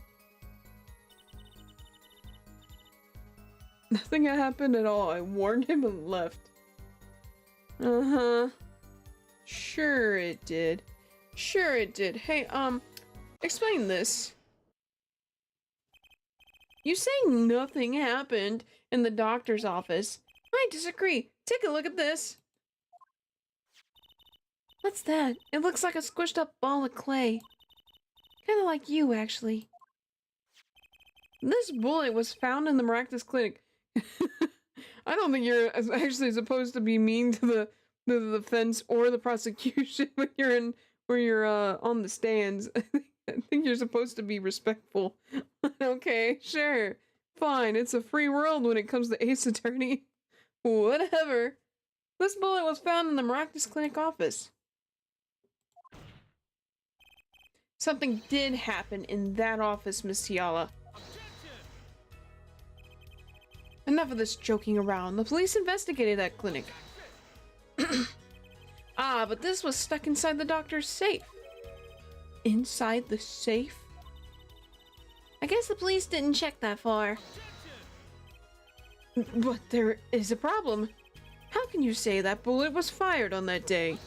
Nothing happened at all. I warned him and left. Uh-huh. Sure it did. Sure it did. Hey, explain this. You saying nothing happened in the doctor's office? I disagree. Take a look at this. What's that? It looks like a squished up ball of clay. Kinda like you, actually. This bullet was found in the Maractus Clinic. I don't think you're actually supposed to be mean to the defense or the prosecution when you're on the stands. I think you're supposed to be respectful. Okay, sure. Fine, it's a free world when it comes to Ace Attorney. Whatever. This bullet was found in the Maractus Clinic office. Something did happen in that office, Miss Tiala. Enough of this joking around. The police investigated that clinic. But this was stuck inside the doctor's safe. Inside the safe? I guess the police didn't check that far. But there is a problem. How can you say that bullet was fired on that day?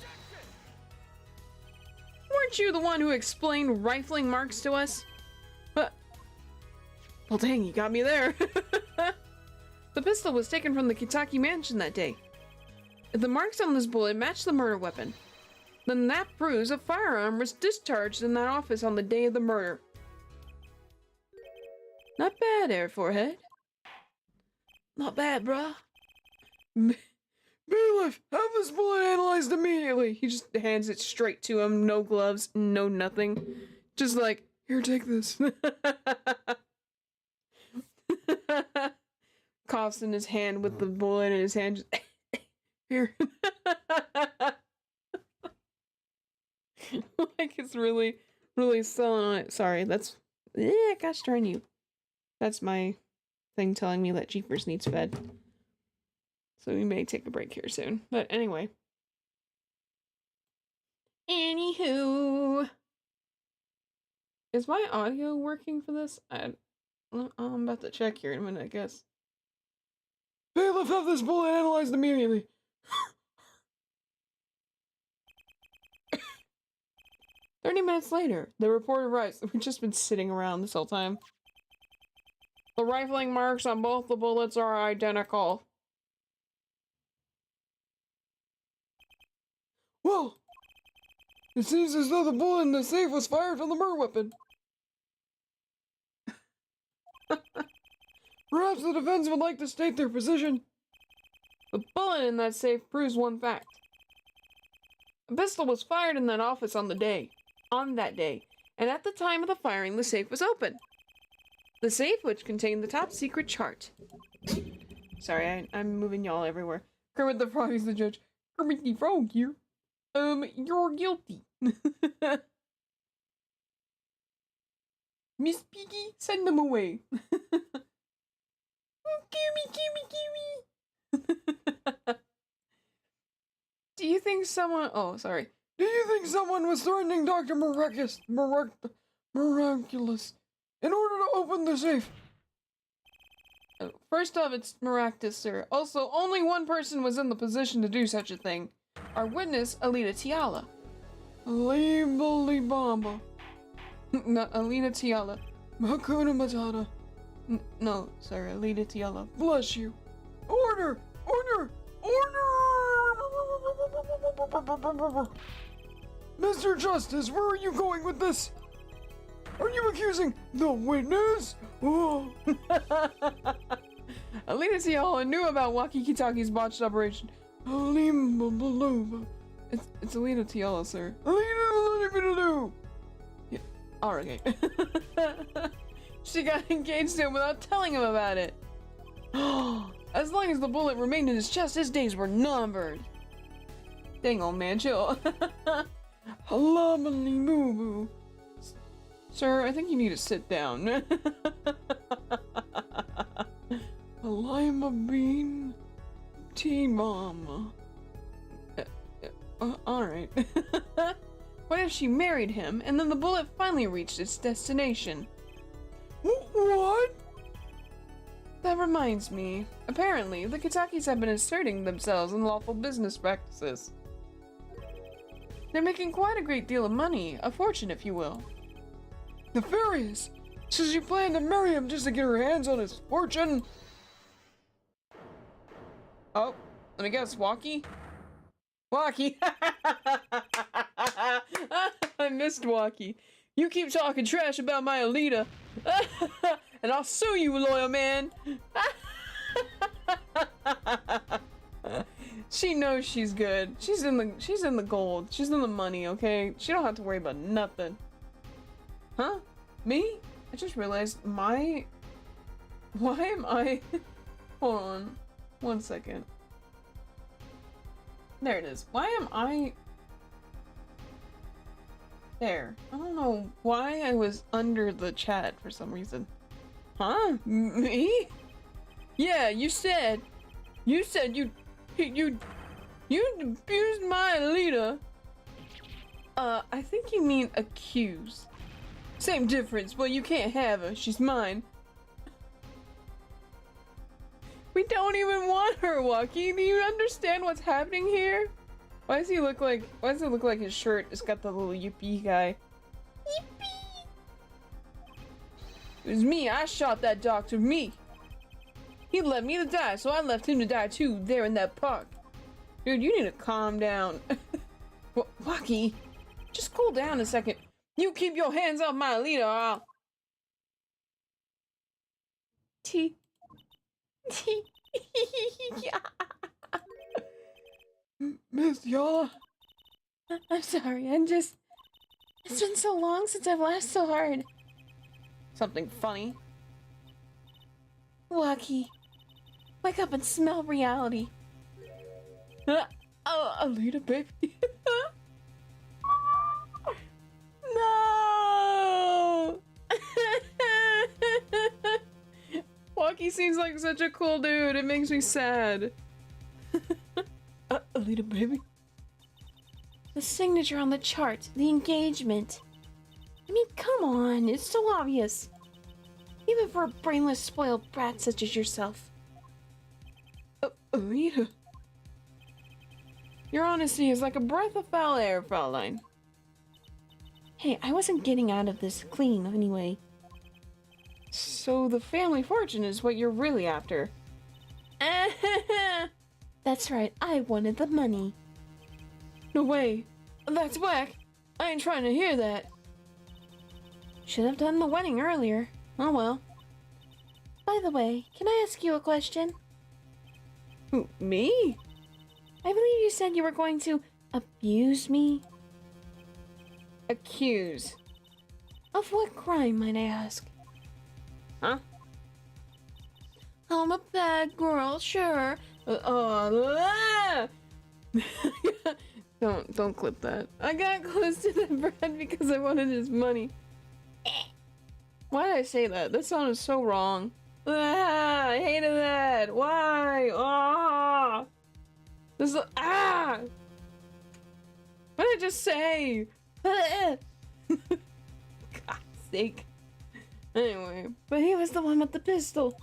Weren't you the one who explained rifling marks to us? Well, dang, you got me there. The pistol was taken from the Kitaki mansion that day. If the marks on this bullet match the murder weapon, then that proves a firearm was discharged in that office on the day of the murder. Not bad, Air Forehead. Not bad, bruh. Bailiff, have this bullet analyzed immediately. He just hands it straight to him. No gloves, no nothing. Just like, here, take this. Coughs in his hand with the bullet in his hand. Just here. Like it's really, really selling on it. Sorry, that's... gosh darn you. That's my thing telling me that Jeepers needs fed. So we may take a break here soon. But anyway. Anywho. Is my audio working for this? I'm about to check here in a minute, I guess. Bailiff, have this bullet analyzed immediately. 30 minutes later, the report arrives. We've just been sitting around this whole time. The rifling marks on both the bullets are identical. Well, it seems as though the bullet in the safe was fired from the murder weapon. Perhaps the defense would like to state their position. The bullet in that safe proves one fact. A pistol was fired in that office on that day, and at the time of the firing, the safe was open. The safe, which contained the top secret chart. Sorry, I'm moving y'all everywhere. Kermit the Frog is the judge. Kermit the Frog here. You're guilty. Miss Piggy, send them away. Gimme. Do you think someone... Oh, sorry. Do you think someone was threatening Dr. Miraculous in order to open the safe? First off, it's miraculous, sir. Also, only one person was in the position to do such a thing. Our witness, Alita Tiala. Bamba. No, Alita Tiala. Hakuna Matata. No, sir, Alita Tiala. Bless you. Order! Order! Order! Mr. Justice, where are you going with this? Are you accusing the witness? Oh. Alita Tiala knew about Waki-Kitaki's botched operation. It's Alita Tiala, sir. Alita, yeah, alright. She got engaged to him without telling him about it. As long as the bullet remained in his chest, his days were numbered. Dang, old man, chill. Sir, I think you need to sit down. Lima bean tea mama. Alright. What if she married him and then the bullet finally reached its destination? What? That reminds me. Apparently, the Kitakis have been asserting themselves in lawful business practices. They're making quite a great deal of money, a fortune if you will. Nefarious! So she planned to marry him just to get her hands on his fortune? Oh, let me guess, Walkie? Walkie! I missed Walkie. You keep talking trash about my Alita, and I'll sue you, loyal man! She knows she's good. She's in the gold. She's in the money, okay? She don't have to worry about nothing. Huh? Me? I just realized why am I... Hold on. 1 second. There it is. Why am I... There. I don't know why I was under the chat for some reason. Huh? Me? Yeah, you said you abused my Alita. I think you mean accuse. Same difference. Well, you can't have her. She's mine. We don't even want her, Walkie. Do you understand what's happening here? Why does it look like his shirt has got the little yippee guy? Yippee! It was me. I shot that doctor. Me. He left me to die, so I left him to die too, there in that park. Dude, you need to calm down. Walkie, just cool down a second. You keep your hands off my Alita, or I'll... Miss Yala? I'm sorry, it's been so long since I've laughed so hard. Something funny? Lucky. Wake up and smell reality. Oh, Alita, baby. No! Walkie seems like such a cool dude. It makes me sad. Alita, baby. The signature on the chart. The engagement. I mean, come on. It's so obvious. Even for a brainless, spoiled brat such as yourself. Alita. Your honesty is like a breath of foul air, Fraulein. Hey, I wasn't getting out of this clean anyway. So the family fortune is what you're really after. That's right, I wanted the money. No way. That's whack. I ain't trying to hear that. Should have done the wedding earlier. Oh well. By the way, can I ask you a question? Who, me? I believe you said you were going to abuse me. Accuse. Of what crime, might I ask? Huh? I'm a bad girl, sure. Don't clip that. I got close to the bread because I wanted his money. Why did I say that? That sounded so wrong. I hated that. Why? This is What did I just say? God's sake. Anyway, but he was the one with the pistol.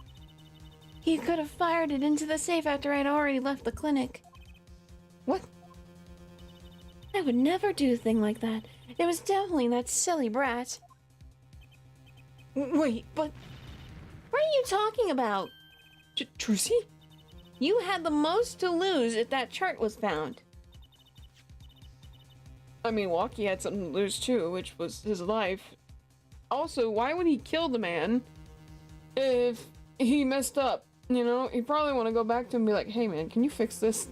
He could have fired it into the safe after I'd already left the clinic. What? I would never do a thing like that. It was definitely that silly brat. Wait, but... What are you talking about? Trucy? You had the most to lose if that chart was found. I mean, Walkie had something to lose too, which was his life. Also, why would he kill the man if he messed up? You know, he probably want to go back to him and be like, hey man, can you fix this?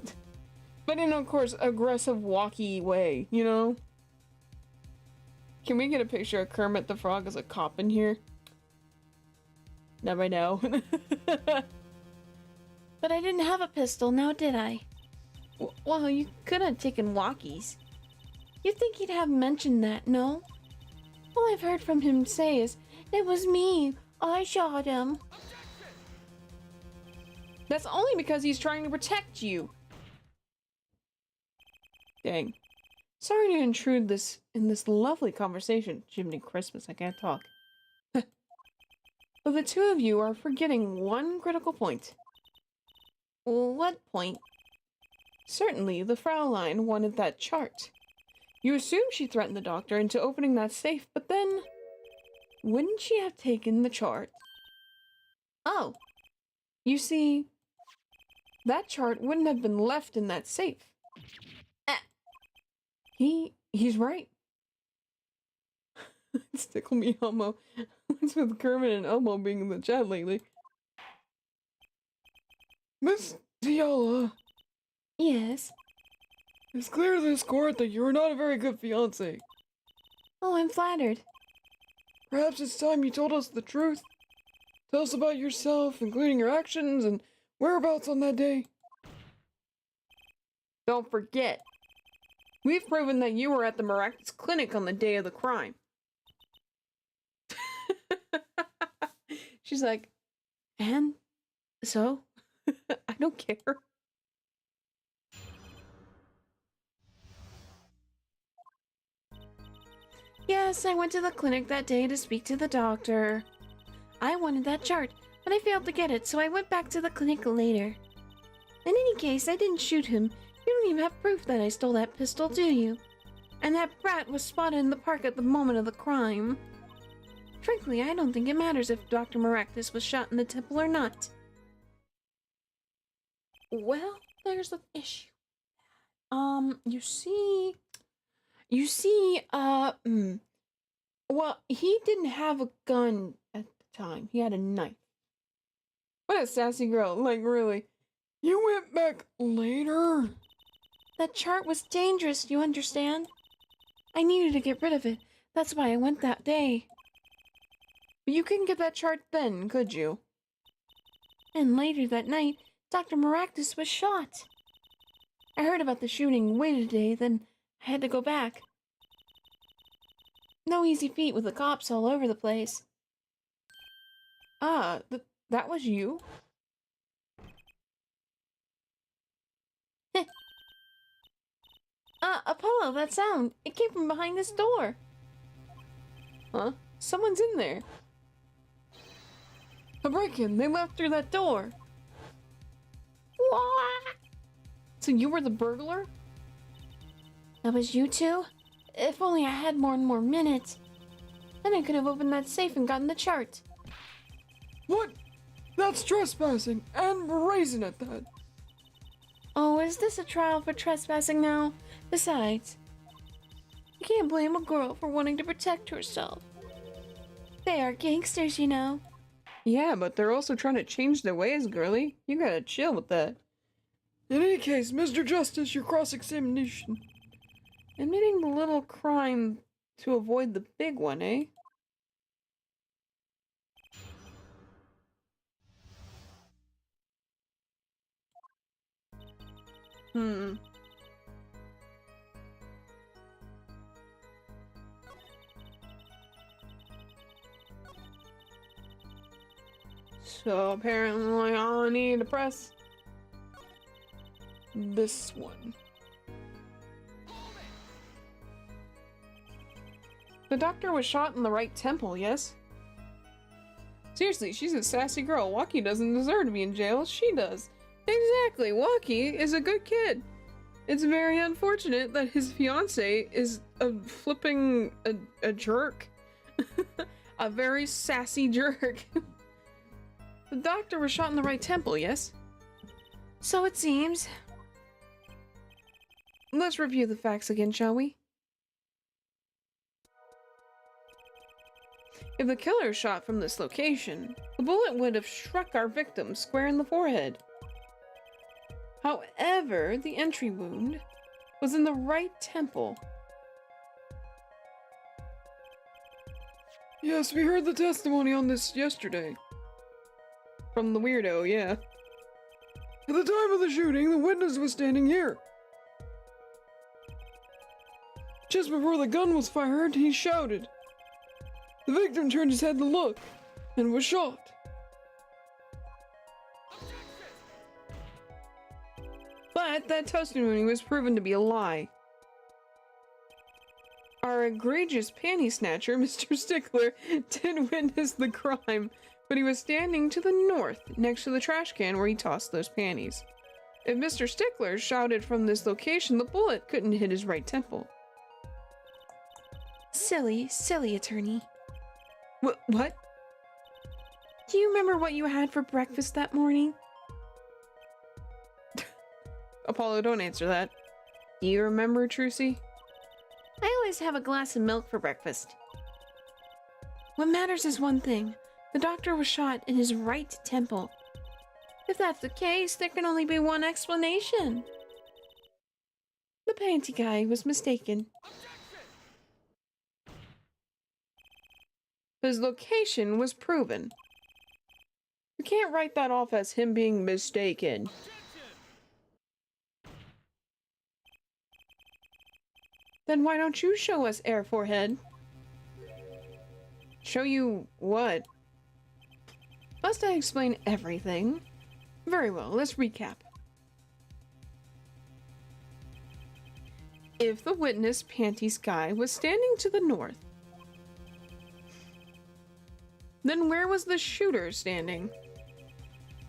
But in, of course, aggressive Walkie way, you know? Can we get a picture of Kermit the Frog as a cop in here? Never know. But I didn't have a pistol, now did I? Well, you could have taken Walkies. You'd think he'd have mentioned that, no? All I've heard from him say is, it was me, I shot him. That's only because he's trying to protect you. Dang. Sorry to intrude in this lovely conversation. Jiminy Christmas, I can't talk. But the two of you are forgetting one critical point. What point? Certainly, the Fraulein wanted that chart. You assume she threatened the doctor into opening that safe, but then... wouldn't she have taken the chart? Oh. You see, that chart wouldn't have been left in that safe. He's right. It's Tickle Me Elmo. What's with Kermit and Elmo being in the chat lately? Miss Viola. Yes? It's clear to this court that you are not a very good fiancé. Oh, I'm flattered. Perhaps it's time you told us the truth. Tell us about yourself, including your actions and whereabouts on that day. Don't forget, we've proven that you were at the Miraculous Clinic on the day of the crime. She's like, and so? I don't care. Yes, I went to the clinic that day to speak to the doctor. I wanted that chart, but I failed to get it, so I went back to the clinic later. In any case, I didn't shoot him. You don't even have proof that I stole that pistol, do you? And that brat was spotted in the park at the moment of the crime. Frankly, I don't think it matters if Dr. Maractus was shot in the temple or not. Well, there's an issue. You see, well, he didn't have a gun at the time. He had a knife. What a sassy girl, like really. You went back later? That chart was dangerous, you understand? I needed to get rid of it. That's why I went that day. But you couldn't get that chart then, could you? And later that night, Dr. Maractus was shot. I heard about the shooting, waited a day, then I had to go back. No easy feat with the cops all over the place. Ah, that was you? Apollo, that sound. It came from behind this door. Huh? Someone's in there. A break-in. They left through that door. What? So you were the burglar? That was you too? If only I had more and more minutes. Then I could have opened that safe and gotten the chart. What? That's trespassing, and brazen at that. Oh, is this a trial for trespassing now? Besides, you can't blame a girl for wanting to protect herself. They are gangsters, you know. Yeah, but they're also trying to change their ways, girly. You gotta chill with that. In any case, Mr. Justice, your cross-examination. Admitting the little crime to avoid the big one, eh? Hmm. So apparently I'll need to press this one. The doctor was shot in the right temple, yes? Seriously, she's a sassy girl. Waki doesn't deserve to be in jail. She does. Exactly. Waki is a good kid. It's very unfortunate that his fiance is a jerk. A very sassy jerk. The doctor was shot in the right temple, yes? So it seems. Let's review the facts again, shall we? If the killer shot from this location, the bullet would have struck our victim square in the forehead. However, the entry wound was in the right temple. Yes, we heard the testimony on this yesterday. From the weirdo, yeah. At the time of the shooting, the witness was standing here. Just before the gun was fired, he shouted. The victim turned his head to look, and was shot. But that testimony was proven to be a lie. Our egregious panty snatcher, Mr. Stickler, did witness the crime, but he was standing to the north, next to the trash can where he tossed those panties. If Mr. Stickler shouted from this location, the bullet couldn't hit his right temple. Silly, silly attorney. What? Do you remember what you had for breakfast that morning? Apollo, don't answer that. Do you remember, Trucy? I always have a glass of milk for breakfast. What matters is one thing. The doctor was shot in his right temple. If that's the case, there can only be one explanation. The panty guy was mistaken. His location was proven. You can't write that off as him being mistaken. Then why don't you show us, Air Forehead? Show you what? Must I explain everything? Very well, let's recap. If the witness panties guy was standing to the north, then where was the shooter standing?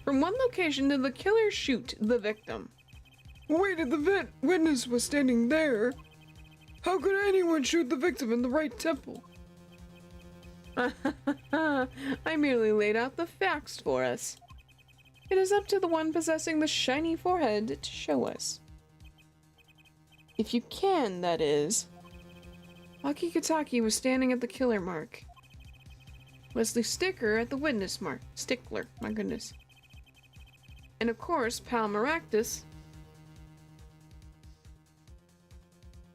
From what location did the killer shoot the victim? Wait, if the witness was standing there, how could anyone shoot the victim in the right temple? I merely laid out the facts for us. It is up to the one possessing the shiny forehead to show us. If you can, that is. Aki Kataki was standing at the killer mark. Wesley Sticker at the witness mark. Stickler, my goodness. And of course, Pal Maractus.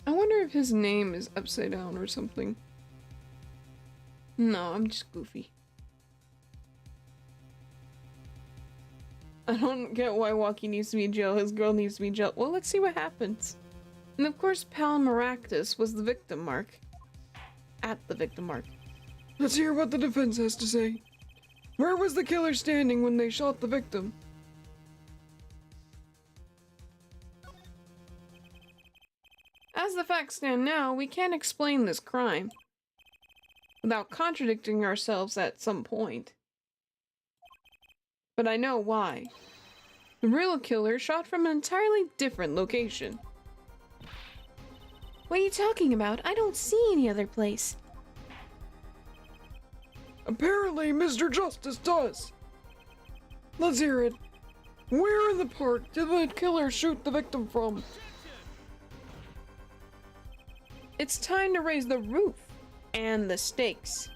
I wonder if his name is upside down or something. No, I'm just goofy. I don't get why Waki needs to be in jail, his girl needs to be in jail. Well, let's see what happens. And of course, Pal Maractus was the victim mark. At the victim mark. Let's hear what the defense has to say. Where was the killer standing when they shot the victim? As the facts stand now, we can't explain this crime without contradicting ourselves at some point. But I know why. The real killer shot from an entirely different location. What are you talking about? I don't see any other place. Apparently, Mr. Justice does. Let's hear it. Where in the park did the killer shoot the victim from? It's time to raise the roof and the stakes.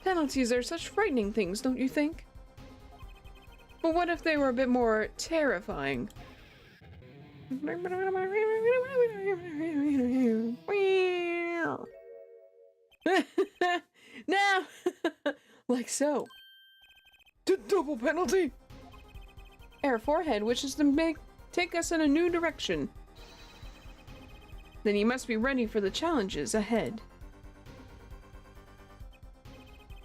Penalties are such frightening things, don't you think? But what if they were a bit more terrifying? Now, like so. Double penalty. Our forehead wishes to take us in a new direction. Then you must be ready for the challenges ahead.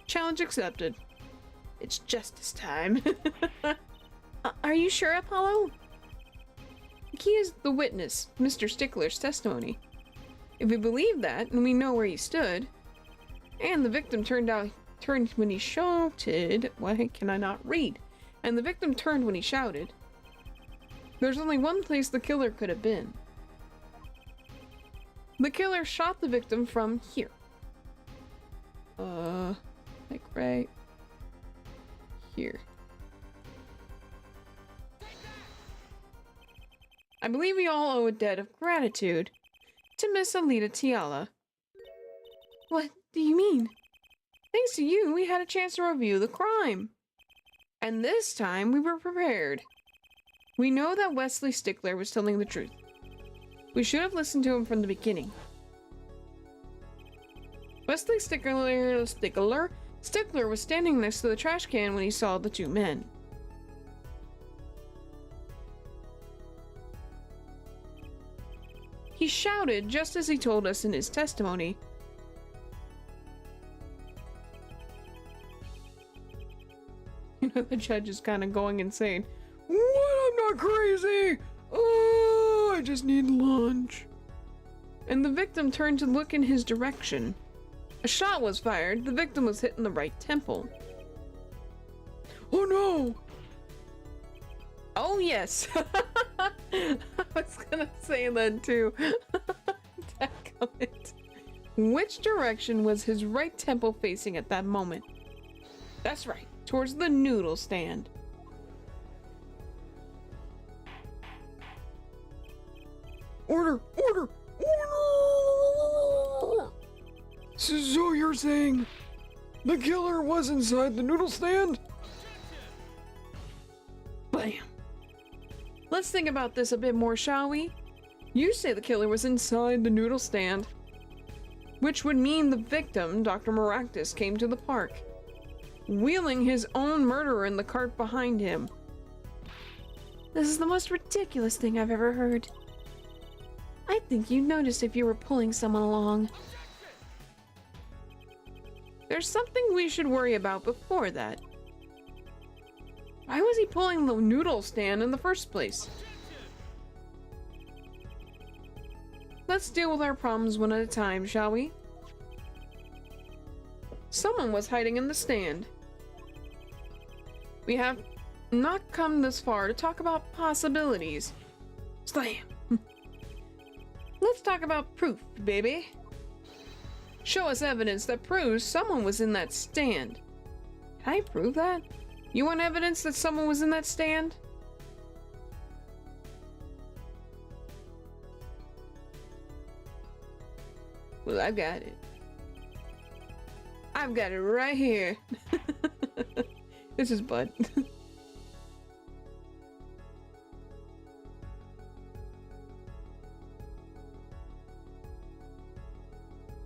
Challenge accepted. It's justice time. Are you sure, Apollo? The key is the witness, Mr. Stickler's testimony. If we believe that, and we know where he stood, and the victim turned when he shouted. Why can I not read? And the victim turned when he shouted. There's only one place the killer could have been. The killer shot the victim from here. Like right here. I believe we all owe a debt of gratitude to Miss Alita Tiala. What do you mean? Thanks to you, we had a chance to review the crime. And this time, we were prepared. We know that Wesley Stickler was telling the truth. We should have listened to him from the beginning. Wesley Stickler was standing next to the trash can when he saw the two men. He shouted just as he told us in his testimony. You know, the judge is kind of going insane. What? I'm not crazy! Oh, I just need lunch. And the victim turned to look in his direction. A shot was fired. The victim was hit in the right temple. Oh no! Oh yes! I was gonna say that too. It. Which direction was his right temple facing at that moment? That's right, towards the noodle stand. Order! Order! Order! So you're saying the killer was inside the noodle stand? Bam! Let's think about this a bit more, shall we? You say the killer was inside the noodle stand, which would mean the victim, Dr. Maractus, came to the park, wheeling his own murderer in the cart behind him. This is the most ridiculous thing I've ever heard. I'd think you'd notice if you were pulling someone along. There's something we should worry about before that. Why was he pulling the noodle stand in the first place? Let's deal with our problems one at a time, shall we? Someone was hiding in the stand. We have not come this far to talk about possibilities. Slam! Let's talk about proof, baby. Show us evidence that proves someone was in that stand. Can I prove that? You want evidence that someone was in that stand? Well, I've got it. I've got it right here. This is Bud.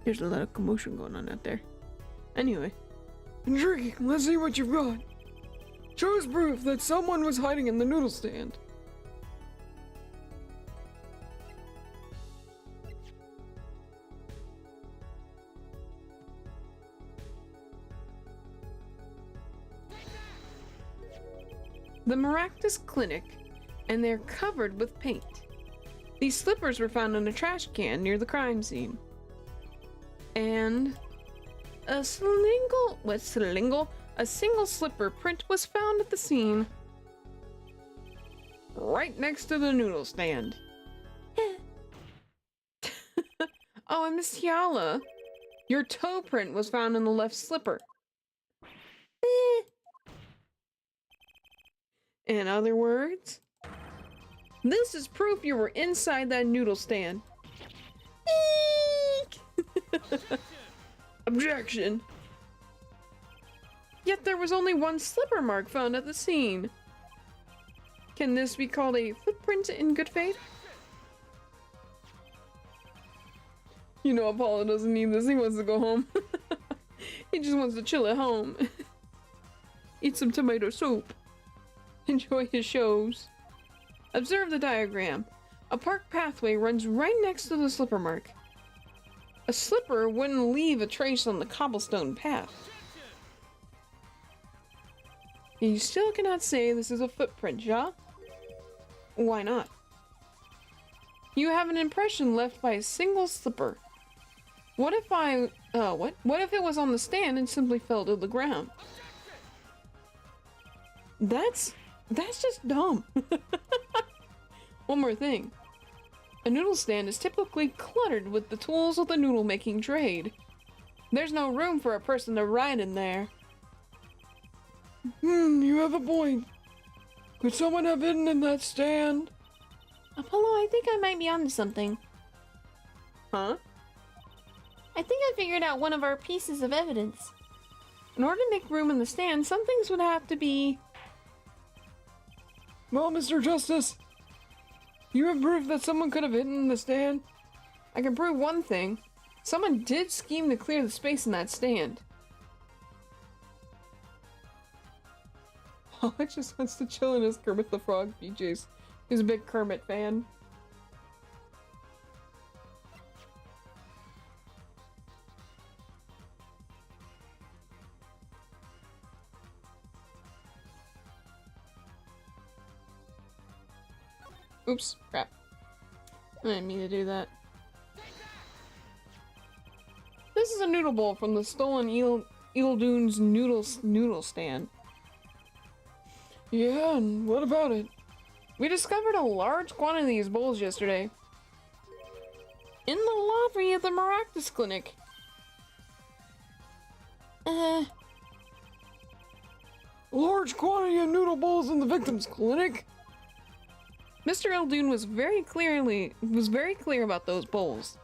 There's a lot of commotion going on out there. Anyway. Tricky, let's see what you've got. Show us proof that someone was hiding in the noodle stand. The Maractus Clinic, and they're covered with paint. These slippers were found in a trash can near the crime scene. And a single slipper print was found at the scene, right next to the noodle stand. Oh, and Miss Tiala, Your toe print was found in the left slipper. In other words, this is proof you were inside that noodle stand. Objection. Yet there was only one slipper mark found at the scene. Can this be called a footprint in good faith? You know Apollo doesn't need this, he wants to go home. He just wants to chill at home. Eat some tomato soup. Enjoy his shows. Observe the diagram. A park pathway runs right next to the slipper mark. A slipper wouldn't leave a trace on the cobblestone path. You still cannot say this is a footprint, ja? Why not? You have an impression left by a single slipper. What if what if it was on the stand and simply fell to the ground? That's just dumb. One more thing. A noodle stand is typically cluttered with the tools of the noodle making trade. There's no room for a person to ride in there. You have a point. Could someone have hidden in that stand? Apollo, I think I might be onto something. Huh? I think I figured out one of our pieces of evidence. In order to make room in the stand, some things would have to be... Well, Mr. Justice, you have proof that someone could have hidden in the stand? I can prove one thing. Someone did scheme to clear the space in that stand. Alex just wants to chill in his Kermit the Frog PJs. He's a big Kermit fan. Oops, crap. I didn't mean to do that. This is a noodle bowl from the stolen Eeldoon's noodle stand. Yeah, and what about it? We discovered a large quantity of these bowls yesterday. In the lobby of the Maractus Clinic. A large quantity of noodle bowls in the victim's clinic? Mr. Eeldoon was very clear about those bowls.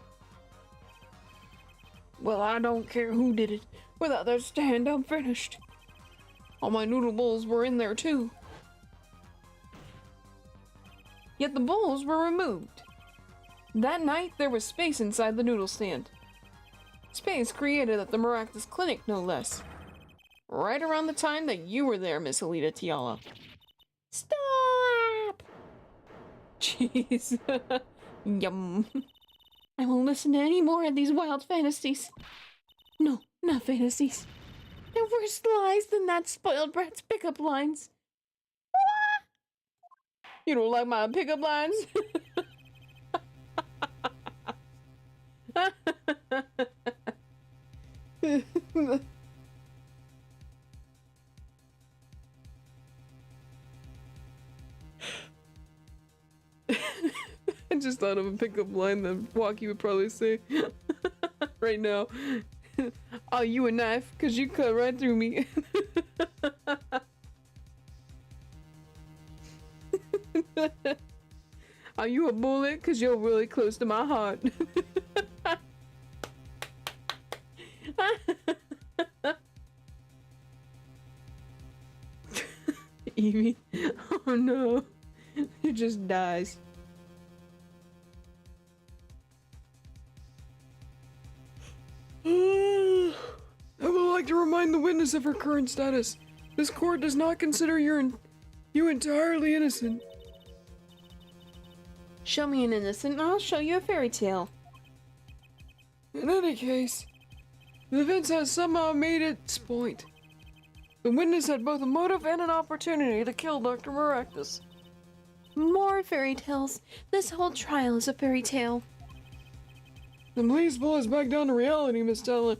Well, I don't care who did it. Without their stand, I'm finished. All my noodle bowls were in there too. Yet the bowls were removed. That night, there was space inside the noodle stand. Space created at the Maractus Clinic, no less. Right around the time that you were there, Miss Alita Tiala. Stop! Jeez. Yum. I won't listen to any more of these wild fantasies. No, not fantasies. They're worse lies than that spoiled brat's pickup lines. You don't like my pickup lines? I just thought of a pickup line that Walkie would probably say right now. Are you a knife? 'Cause you cut right through me. Are you a bullet? 'Cause you're really close to my heart. Evie. Oh no. He just dies. I would like to remind the witness of her current status. This court does not consider you entirely innocent. Show me an innocent and I'll show you a fairy tale. In any case, the events has somehow made its point. The witness had both a motive and an opportunity to kill Dr. Maractus. More fairy tales. This whole trial is a fairy tale. Then please pull us back down to reality, Miss Tiala.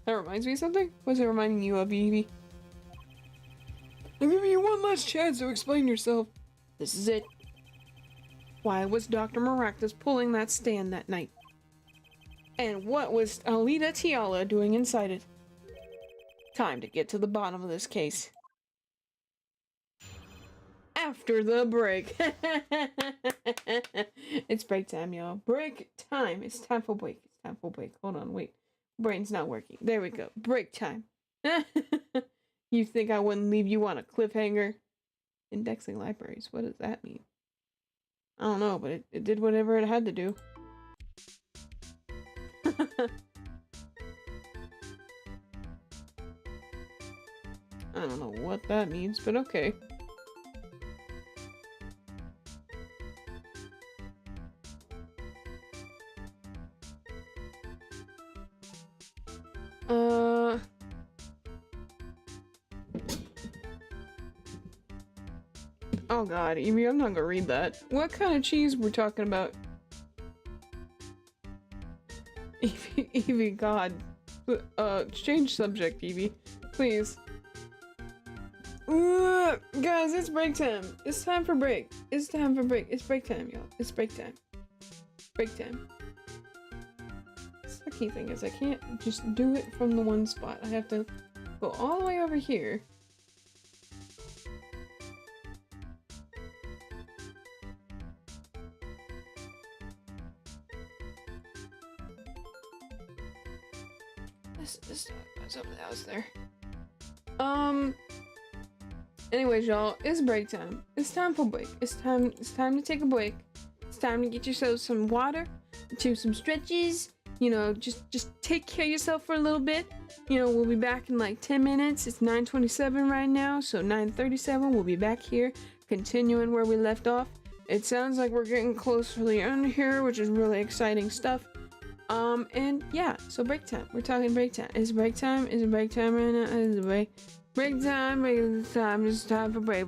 That reminds me of something? What's it reminding you of, Evie? I'm giving you one last chance to explain yourself. This is it. Why was Dr. Maractus pulling that stand that night? And what was Alita Tiala doing inside it? Time to get to the bottom of this case. After the break. It's break time, y'all. Break time. It's time for break. It's time for break. Hold on, wait. Brain's not working. There we go. Break time. You think I wouldn't leave you on a cliffhanger? Indexing libraries. What does that mean? I don't know, but it did whatever it had to do. I don't know what that means, but okay. Oh god, Evie, I'm not gonna read that. What kind of cheese we're talking about? Evie, god. Change subject, Evie. Please. Guys, it's break time. It's time for break. It's time for break. It's break time, y'all. It's break time. Break time. The key thing is I can't just do it from the one spot. I have to go all the way over here. This was over that was there. Anyways, y'all, it's break time. It's time for break. It's time to take a break. It's time to get yourself some water, do some stretches, you know, just take care of yourself for a little bit. You know, we'll be back in like 10 minutes. It's 9:27 right now, so 9:37 we'll be back here, continuing where we left off. It sounds like we're getting close to the end here, which is really exciting stuff. And yeah, so break time. We're talking break time. Is it break time? Is it break time right now? Is it break time? Break time. It's time for break.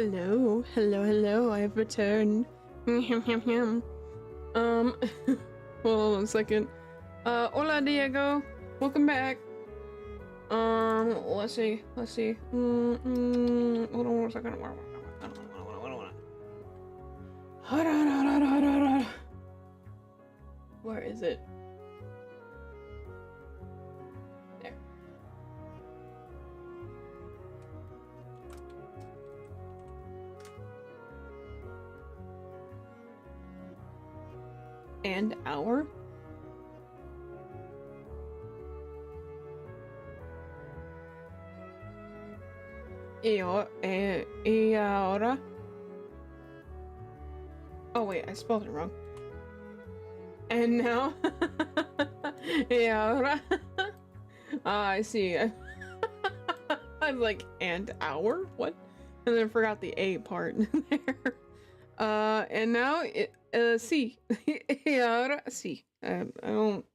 Hello, hello, hello, I have returned. Hold on a second. Hola Diego, welcome back. Let's see. Hold on one second. Where is it? There. And hour? Ahora. Oh wait, I spelled it wrong. And now? Ahora. Ah, I see. I was like, and hour? What? And then I forgot the A part there. And now it sí. Ahora sí. I don't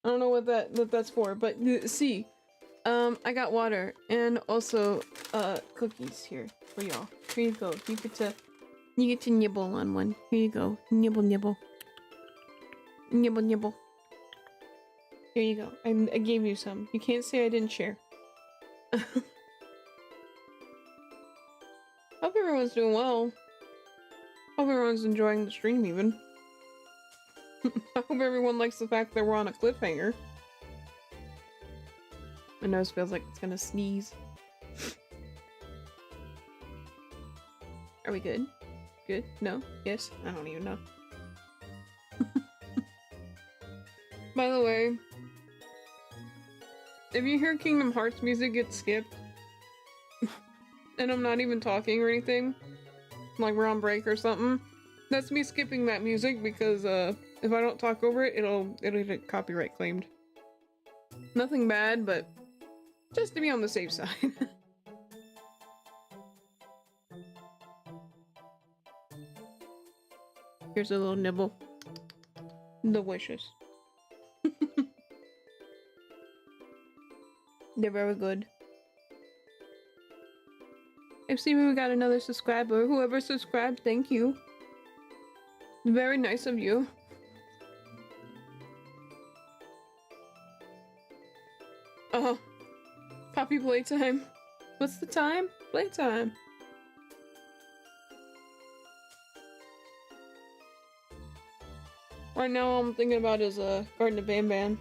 know what that's for, but sí. I got water and also cookies here for y'all. Here you go. You get to nibble on one. Here you go. Nibble, nibble. Nibble, nibble. Here you go. I gave you some. You can't say I didn't share. Hope everyone's doing well. Hope everyone's enjoying the stream even. I hope everyone likes the fact that we're on a cliffhanger. My nose feels like it's gonna sneeze. Are we good? Good? No? Yes? I don't even know. By the way, if you hear Kingdom Hearts music get skipped, and I'm not even talking or anything, like we're on break or something, that's me skipping that music because if I don't talk over it, it'll get copyright claimed. Nothing bad, but just to be on the safe side. Here's a little nibble. Delicious. They're very good. I've seen we got another subscriber. Whoever subscribed, thank you. Very nice of you. Oh, puppy playtime. What's the time? Playtime. Right now all I'm thinking about is Garden of Banban.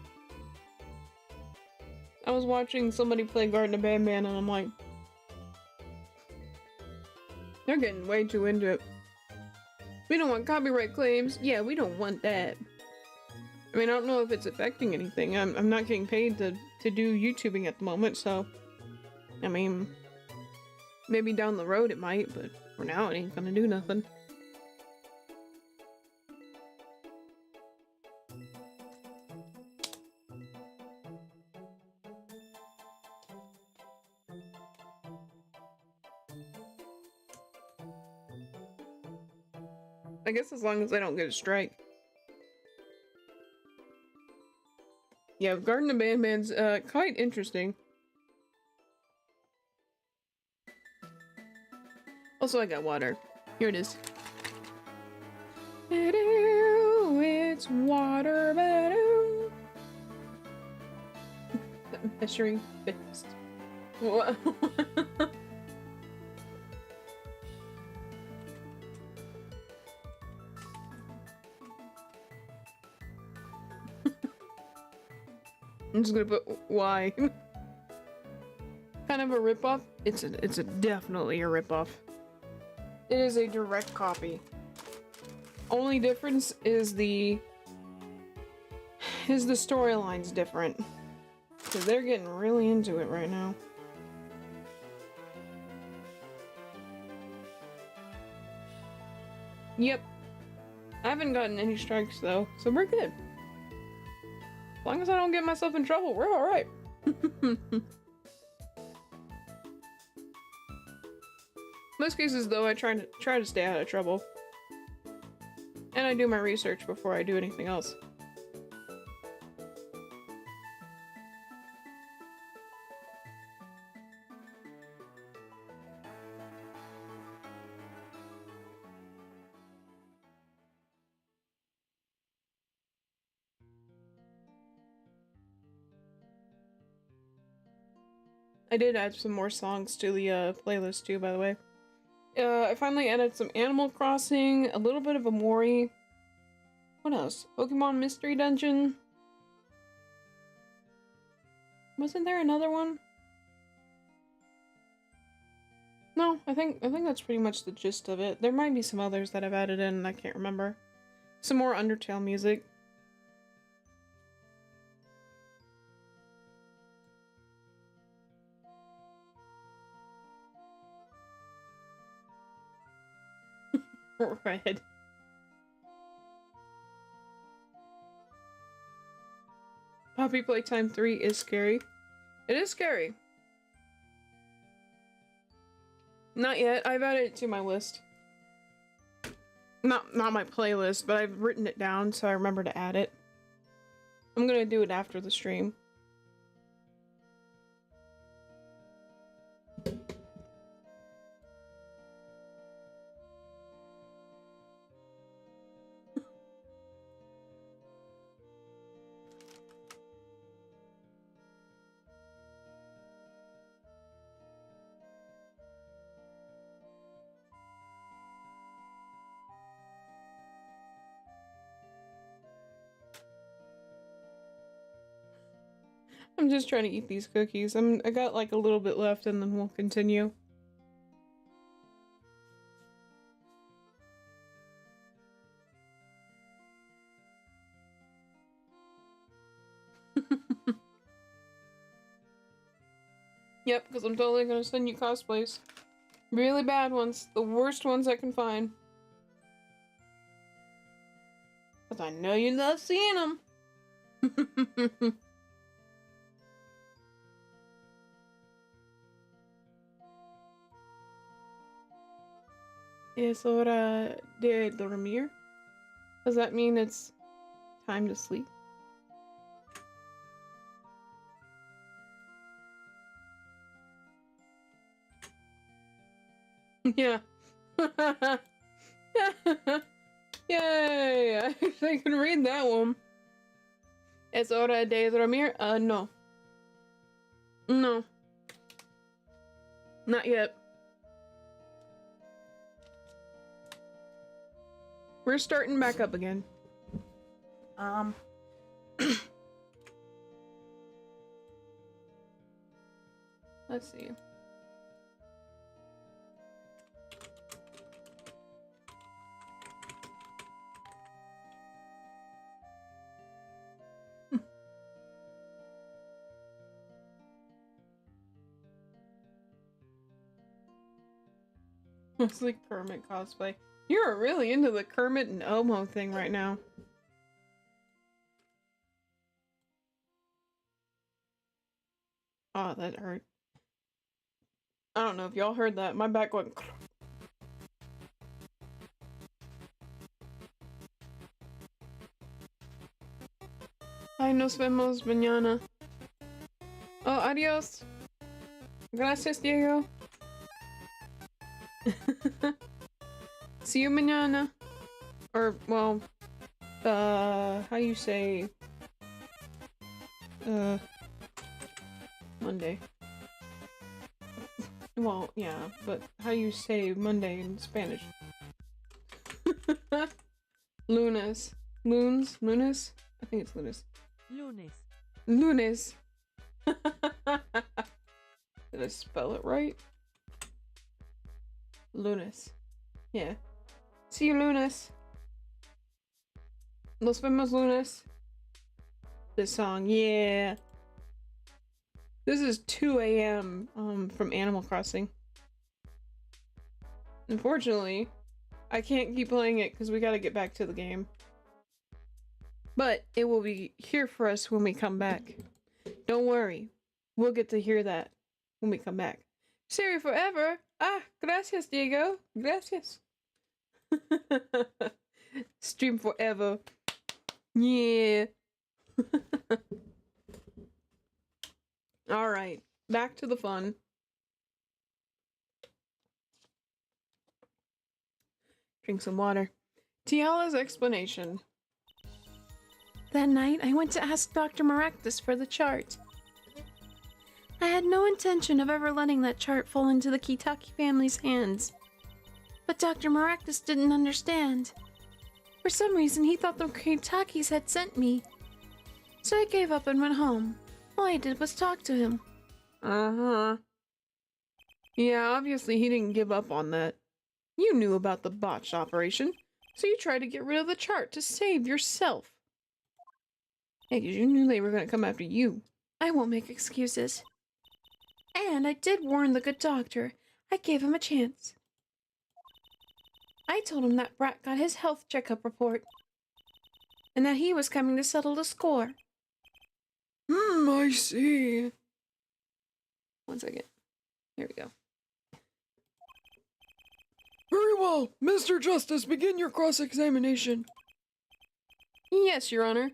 I was watching somebody play Garden of Banban and I'm like, they're getting way too into it. We don't want copyright claims. Yeah, we don't want that. I mean, I don't know if it's affecting anything. I'm not getting paid to do YouTubing at the moment, so I mean, maybe down the road it might, but for now it ain't gonna do nothing. I guess as long as I don't get a strike. Yeah, Garden of Banban's quite interesting. Also, I got water. Here it is. It's water, but measuring fist. What? I'm just gonna put why. Kind of a ripoff. It's a definitely a ripoff. It is a direct copy. Only difference is the storyline's different. Because they're getting really into it right now. Yep. I haven't gotten any strikes though, so we're good. As long as I don't get myself in trouble, we're alright. Most cases though, I try to stay out of trouble. And I do my research before I do anything else. I did add some more songs to the playlist too, by the way. I finally added some Animal Crossing, a little bit of Amori. What else? Pokemon Mystery Dungeon. Wasn't there another one? No, I think that's pretty much the gist of it. There might be some others that I've added in and I can't remember. Some more Undertale music. Red. Poppy Playtime 3 is scary. It is scary. Not yet. I've added it to my list. Not my playlist, but I've written it down so I remember to add it. I'm gonna do it after the stream. I'm just trying to eat these cookies. I got like a little bit left and then we'll continue. Yep, because I'm totally gonna send you cosplays. Really bad ones. The worst ones I can find. Because I know you love seeing them. Es hora de dormir? Does that mean it's time to sleep? Yeah. Yay! I can read that one. Es hora de dormir? No. No. Not yet. We're starting back up again. Let's see. Mostly Kermit cosplay. You're really into the Kermit and Elmo thing right now. Oh, that hurt. I don't know if y'all heard that. My back went... Ay, nos vemos mañana. Oh, adios. Gracias, Diego. See you mañana. Or, well, how you say, Monday. Well, yeah, but how you say Monday in Spanish? Lunes. Lunes? Lunes? I think it's lunes. Lunes. Lunes. Did I spell it right? Lunes. Yeah. See you lunes. Nos vemos lunes. This song, yeah. This is 2 a.m. From Animal Crossing. Unfortunately, I can't keep playing it because we gotta get back to the game. But it will be here for us when we come back. Don't worry. We'll get to hear that when we come back. Siri forever! Ah, gracias, Diego. Gracias. Stream forever. Yeah. Alright, back to the fun. Drink some water. Tiala's explanation. That night, I went to ask Dr. Maractus for the chart. I had no intention of ever letting that chart fall into the Kitaki family's hands. But Dr. Maractus didn't understand. For some reason, he thought the Kitakis had sent me. So I gave up and went home. All I did was talk to him. Uh-huh. Yeah, obviously he didn't give up on that. You knew about the botched operation, so you tried to get rid of the chart to save yourself. Hey, 'cause you knew they were gonna come after you. I won't make excuses. And I did warn the good doctor. I gave him a chance. I told him that Brat got his health checkup report, and that he was coming to settle the score. I see. 1 second. Here we go. Very well, Mr. Justice, begin your cross-examination. Yes, Your Honor.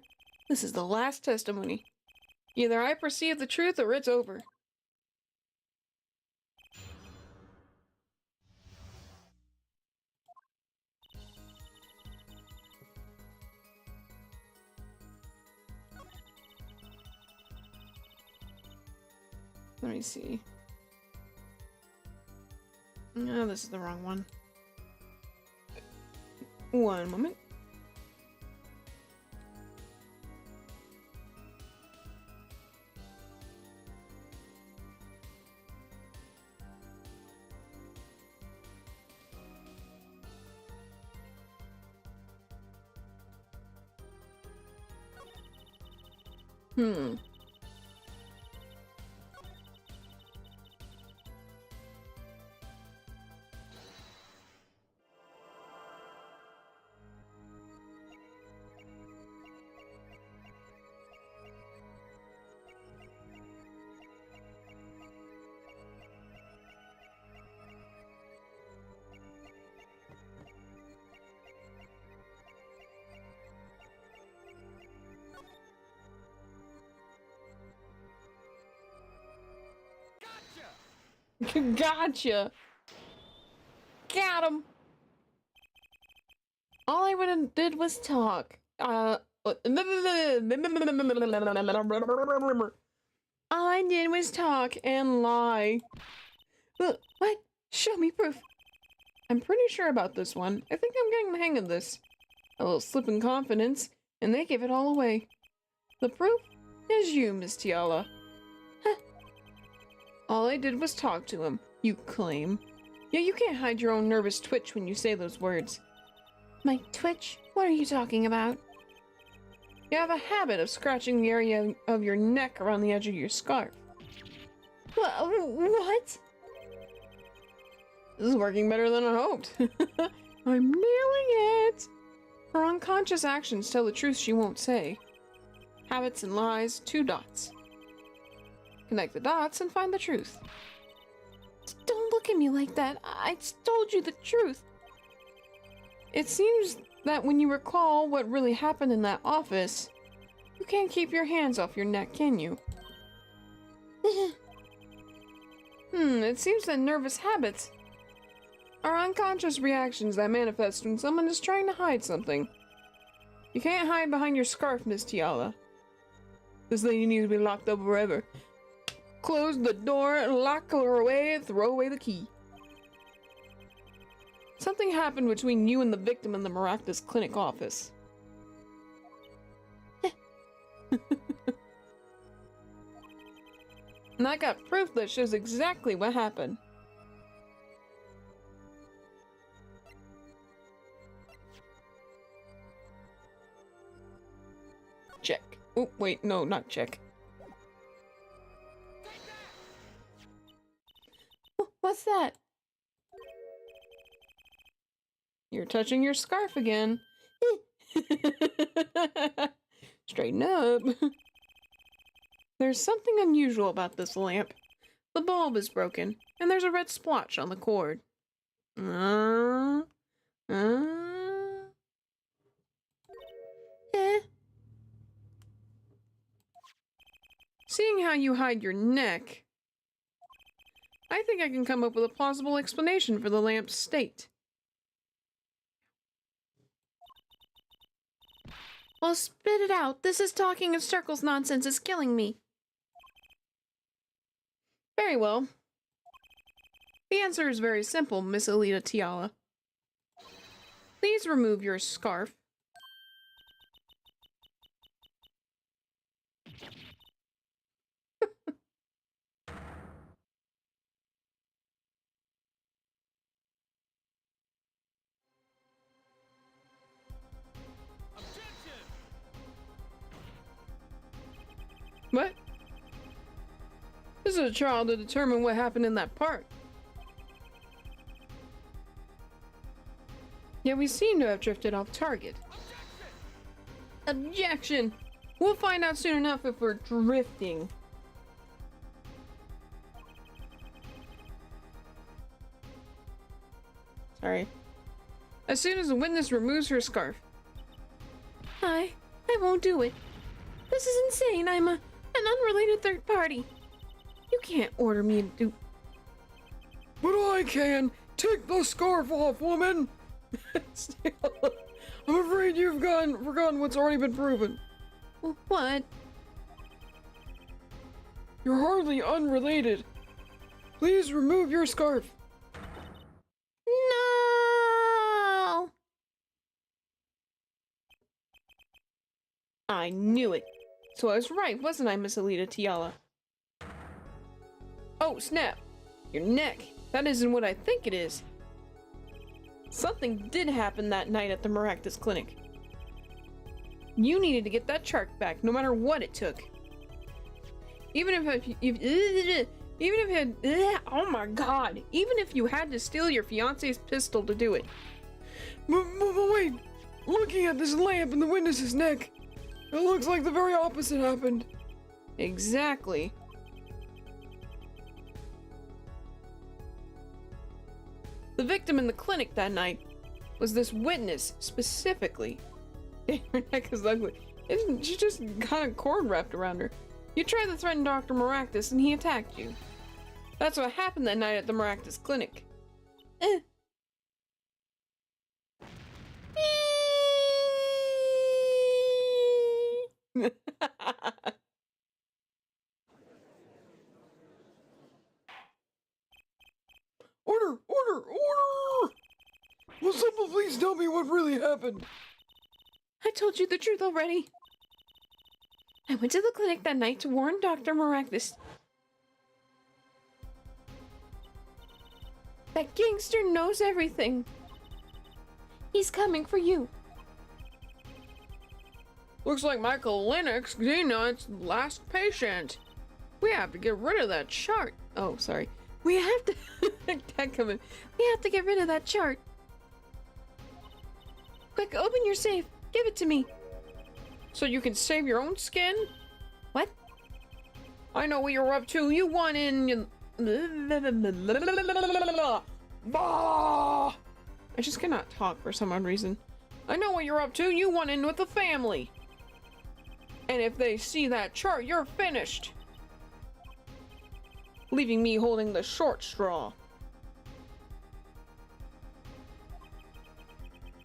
This is the last testimony. Either I perceive the truth or it's over. Let me see. No, this is the wrong one. One moment. Hmm. Gotcha! Got him! All I did was talk. All I did was talk and lie. What? Show me proof. I'm pretty sure about this one. I think I'm getting the hang of this. A little slip in confidence, and they gave it all away. The proof is you, Miss Tiala. All I did was talk to him, you claim. Yeah, you can't hide your own nervous twitch when you say those words. My twitch? What are you talking about? You have a habit of scratching the area of your neck around the edge of your scarf. What? This is working better than I hoped. I'm nailing it! Her unconscious actions tell the truth she won't say. Habits and lies, 2 dots. Connect the dots and find the truth. Don't look at me like that. I told you the truth. It seems that when you recall what really happened in that office, you can't keep your hands off your neck, can you? It seems that nervous habits are unconscious reactions that manifest when someone is trying to hide something. You can't hide behind your scarf, Miss Tiala. This lady needs to be locked up forever. Close the door, lock her away, throw away the key. Something happened between you and the victim in the Maractus Clinic office. And I got proof that shows exactly what happened. Check. Oh, wait, no, not check. What's that? You're touching your scarf again. Straighten up. There's something unusual about this lamp. The bulb is broken, and there's a red splotch on the cord. Seeing how you hide your neck, I think I can come up with a plausible explanation for the lamp's state. Well, spit it out. This is talking in circles nonsense. It's killing me. Very well. The answer is very simple, Miss Alita Tiala. Please remove your scarf. What? This is a trial to determine what happened in that park. Yet we seem to have drifted off target. Objection! We'll find out soon enough if we're drifting. Sorry. As soon as the witness removes her scarf. I won't do it. This is insane. I'm an unrelated third party. You can't order me to do... But I can! Take the scarf off, woman! I'm afraid you've forgotten what's already been proven. What? You're hardly unrelated. Please remove your scarf. No! I knew it. So I was right, wasn't I, Miss Alita Tiala? Oh, snap. Your neck. That isn't what I think it is. Something did happen that night at the Maractus Clinic. You needed to get that chart back, no matter what it took. Even if oh my god, even if you had to steal your fiance's pistol to do it. Wait, looking at this lamp in the witness's neck, it looks like the very opposite happened. Exactly. The victim in the clinic that night was this witness specifically. Her neck is ugly. She just got a cord wrapped around her. You tried to threaten Dr. Maractus and he attacked you. That's what happened that night at the Maractus Clinic. Order! Order! Order! Will someone please tell me what really happened? I told you the truth already. I went to the clinic that night to warn Dr. Maractus. That gangster knows everything. He's coming for you. Looks like Michael Lennox, Xenon's last patient. We have to get rid of that chart. Oh, sorry. We have to... Dad, come in. We have to get rid of that chart. Quick, open your safe. Give it to me. So you can save your own skin? What? I know what you're up to. You want in... I just cannot talk for some odd reason. I know what you're up to. You want in with the family. And if they see that chart, you're finished. Leaving me holding the short straw.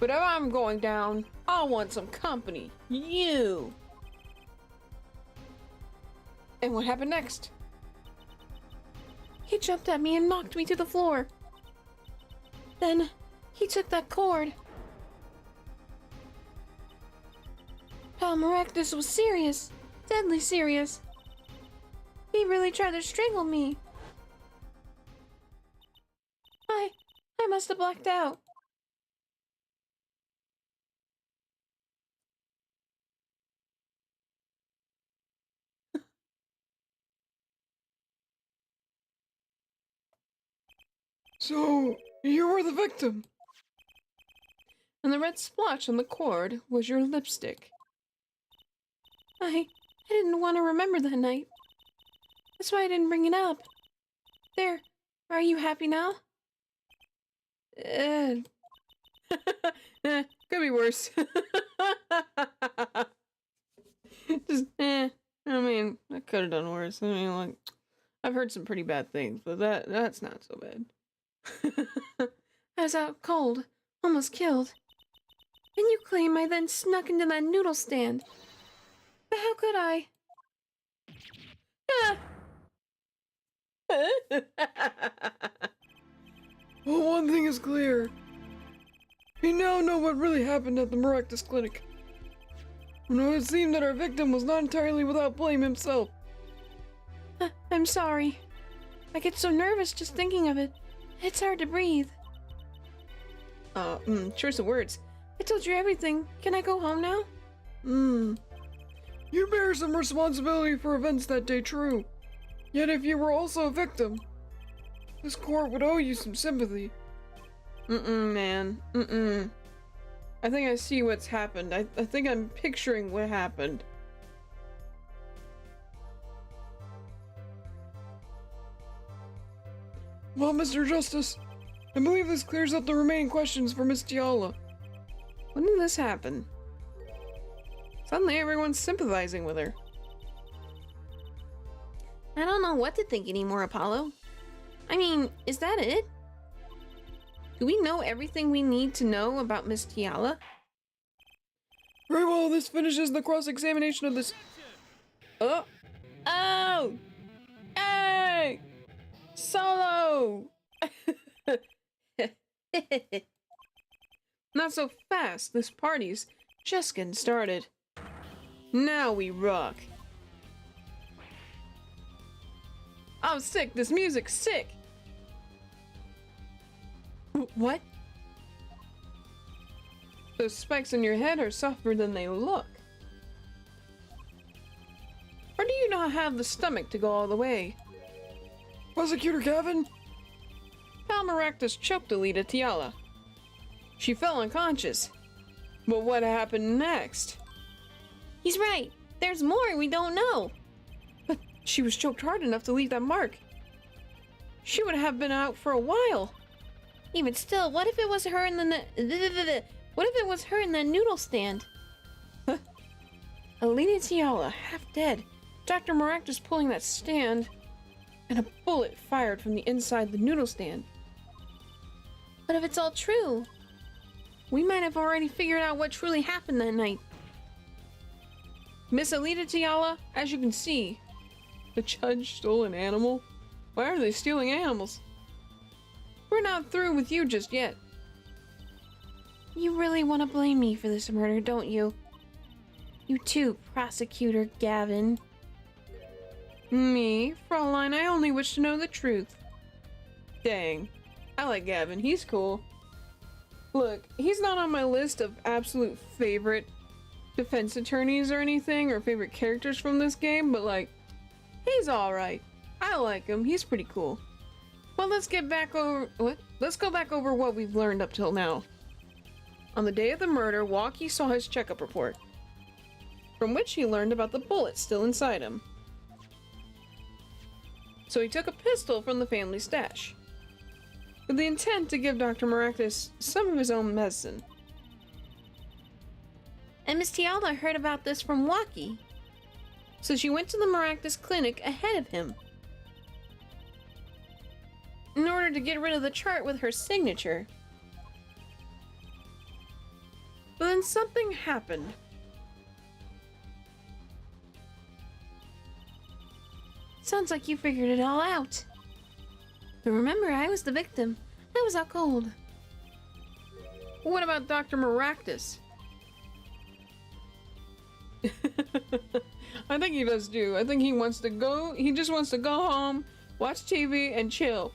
But if I'm going down, I want some company. You. And what happened next? He jumped at me and knocked me to the floor. Then, he took that cord. Pal Maractus was serious. Deadly serious. He really tried to strangle me. I must have blacked out. So, you were the victim. And the red splotch on the cord was your lipstick. I didn't want to remember that night. That's why I didn't bring it up. There, are you happy now? Could be worse. Just, I mean, I could have done worse. I mean, like, I've heard some pretty bad things, but that's not so bad. I was out cold, almost killed. And you claim I then snuck into that noodle stand. But how could I? Well, one thing is clear. We now know what really happened at the Maractus Clinic. It would seem that our victim was not entirely without blame himself. I'm sorry. I get so nervous just thinking of it. It's hard to breathe. Choice of words. I told you everything. Can I go home now? You bear some responsibility for events that day, true. Yet if you were also a victim, this court would owe you some sympathy. Man. I think I see what's happened. I think I'm picturing what happened. Well, Mr. Justice, I believe this clears up the remaining questions for Miss Tiala. When did this happen? Suddenly everyone's sympathizing with her. I don't know what to think anymore, Apollo. I mean, is that it? Do we know everything we need to know about Miss Tiala? Very well, this finishes the cross-examination of this... Oh! Hey! Solo! Not so fast, this party's just getting started. Now we rock. I'm sick, this music's sick! What? Those spikes in your head are softer than they look. Or do you not have the stomach to go all the way? Prosecutor Gavin? Maractus choked Alita Tiala. She fell unconscious. But what happened next? He's right. There's more we don't know. But she was choked hard enough to leave that mark. She would have been out for a while. Even still, what if it was her in the what if it was her in the noodle stand? Alita Tiala, half dead. Dr. Maractus pulling that stand, and a bullet fired from the inside the noodle stand. What if it's all true? We might have already figured out what truly happened that night. Miss Alita Tiala, as you can see, the judge stole an animal. Why are they stealing animals? We're not through with you just yet. You really want to blame me for this murder, don't you? You too, Prosecutor Gavin. Me, Fraulein, I only wish to know the truth. Dang. I like Gavin, he's cool. Look, he's not on my list of absolute favorite defense attorneys or anything, or favorite characters from this game, but like, he's alright. I like him, he's pretty cool. Well, let's get back over- what? Let's go back over what we've learned up till now. On the day of the murder, Walkie saw his checkup report, from which he learned about the bullet still inside him. So he took a pistol from the family stash, with the intent to give Dr. Maractus some of his own medicine. And Miss Tiala heard about this from Walkie. So she went to the Maractus clinic ahead of him, in order to get rid of the chart with her signature. But then something happened. Sounds like you figured it all out. But remember, I was the victim. I was out cold. What about Dr. Maractus? I think he does too. I think he just wants to go home, watch TV, and chill.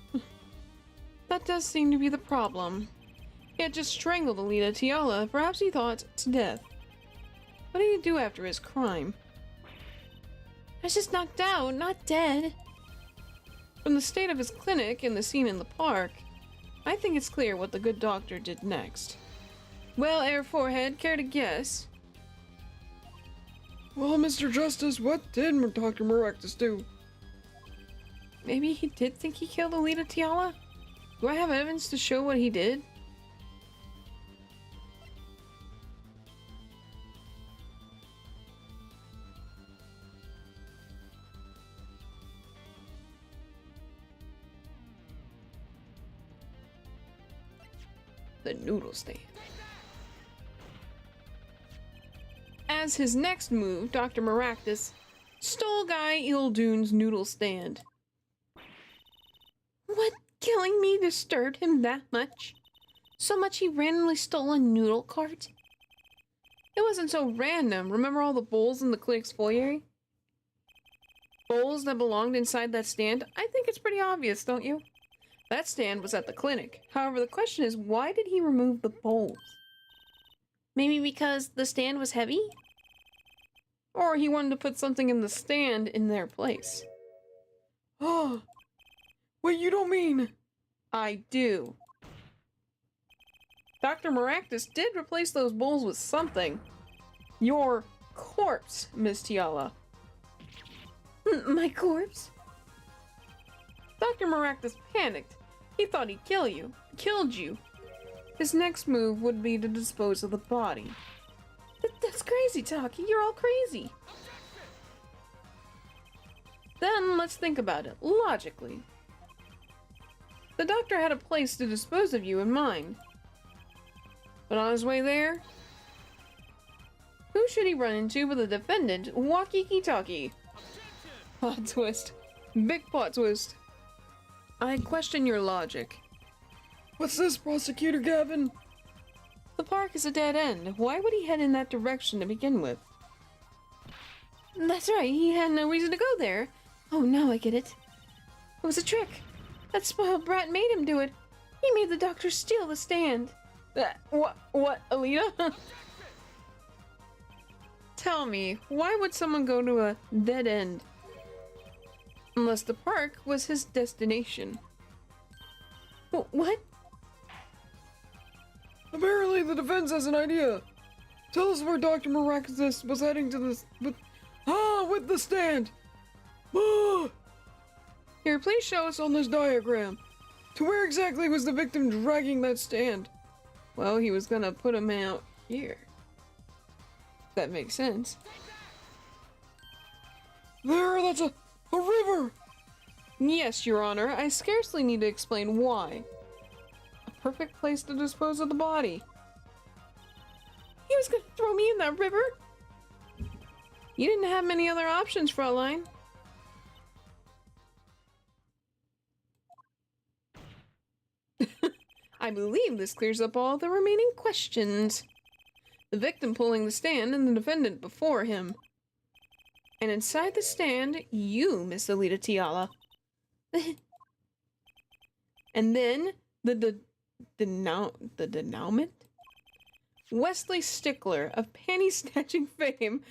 That does seem to be the problem. He had just strangled Alita Tiala, perhaps he thought, to death. What did he do after his crime? I was just knocked out, not dead. From the state of his clinic and the scene in the park, I think it's clear what the good doctor did next. Well, Air Forehead, care to guess? Well, Mr. Justice, what did Dr. Maractus do? Maybe he did think he killed Alita Tiala? Do I have evidence to show what he did? The noodle stand. As his next move, Dr. Maractus stole Guy Ildune's noodle stand. What? Killing me disturbed him that much? So much he randomly stole a noodle cart? It wasn't so random. Remember all the bowls in the clinic's foyer? Bowls that belonged inside that stand? I think it's pretty obvious, don't you? That stand was at the clinic. However, the question is, why did he remove the bowls? Maybe because the stand was heavy? Or he wanted to put something in the stand in their place. Oh, wait, you don't mean... I do. Dr. Maractus did replace those bowls with something. Your corpse, Miss Tiala. My corpse? Dr. Maractus panicked. He thought he'd killed you. His next move would be to dispose of the body. That's crazy, Taki. You're all crazy. Then let's think about it, logically. The doctor had a place to dispose of you in mind. But on his way there, who should he run into but the defendant, Wakiki-Taki? Plot twist. Big plot twist. I question your logic. What's this, Prosecutor Gavin? The park is a dead end. Why would he head in that direction to begin with? That's right, he had no reason to go there. Oh, now I get it. It was a trick. That spoiled brat made him do it. He made the doctor steal the stand. What, Alita? Tell me, why would someone go to a dead end? Unless the park was his destination. What? Apparently the defense has an idea. Tell us where Dr. Maractus was heading to this with the stand. Here, please show us on this diagram. To where exactly was the victim dragging that stand? Well, he was gonna put him out here. That makes sense. There, that's a river! Yes, Your Honor, I scarcely need to explain why. A perfect place to dispose of the body. He was gonna throw me in that river? You didn't have many other options, Fraulein. I believe this clears up all the remaining questions. The victim pulling the stand and the defendant before him. And inside the stand, you, Miss Alita Tiala. And then, the denouement? Wesley Stickler, of panty-snatching fame.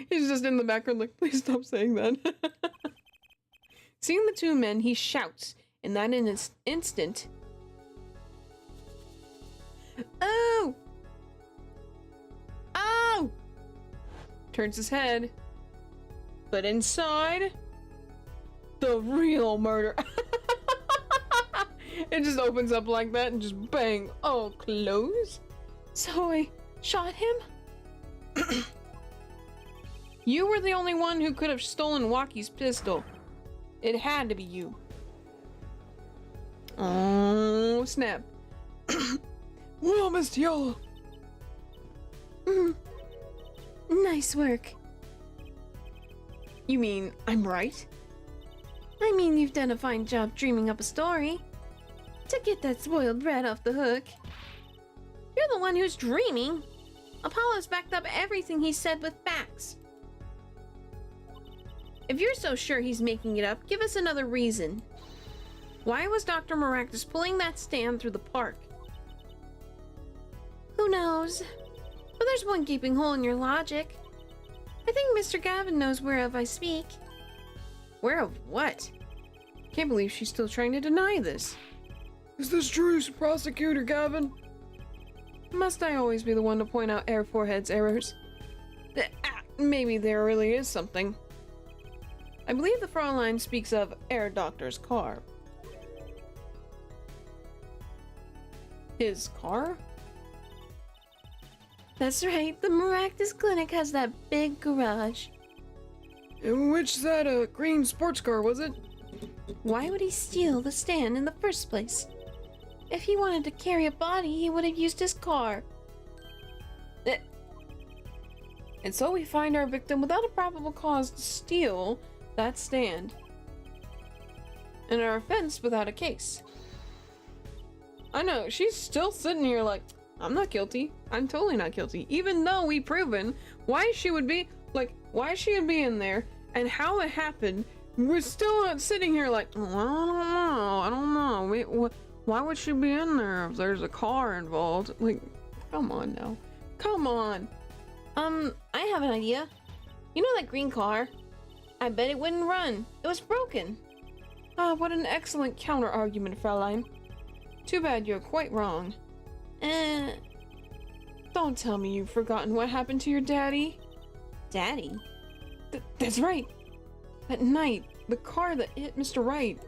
He's just in the background like, please stop saying that. Seeing the two men, he shouts. In that instant... Oh! Oh! Turns his head. But inside... the real murder. It just opens up like that and just bang. Oh, close. So I shot him? You were the only one who could have stolen Waki's pistol. It had to be you. Oh, snap. Well, Miss Tiala. Nice work. You mean I'm right? I mean, you've done a fine job dreaming up a story. To get that spoiled brat off the hook. You're the one who's dreaming. Apollo's backed up everything he said with facts. If you're so sure he's making it up, give us another reason. Why was Dr. Maractus pulling that stand through the park? Who knows? But there's one gaping hole in your logic. I think Mr. Gavin knows whereof I speak. Where of what? Can't believe she's still trying to deny this. Is this true, Prosecutor Gavin? Must I always be the one to point out Air Forehead's errors? Maybe there really is something. I believe the Fraulein speaks of Air Doctor's car. His car? That's right, the Maractus Clinic has that big garage. In which that green sports car, was it? Why would he steal the stand in the first place? If he wanted to carry a body, he would have used his car. And so we find our victim without a probable cause to steal that stand. and are fenced without a case. I know, she's still sitting here like, I'm not guilty. I'm totally not guilty. Even though we've proven why she would be, like, why she would be in there and how it happened, we're still not sitting here like, oh, I don't know. Wait, why would she be in there if there's a car involved? Like, come on now. Come on. I have an idea. You know that green car? I bet it wouldn't run. It was broken. Ah, what an excellent counter-argument, Fraulein. Too bad you're quite wrong. Don't tell me you've forgotten what happened to your daddy. Daddy? That's right. That night, the car that hit Mr. Wright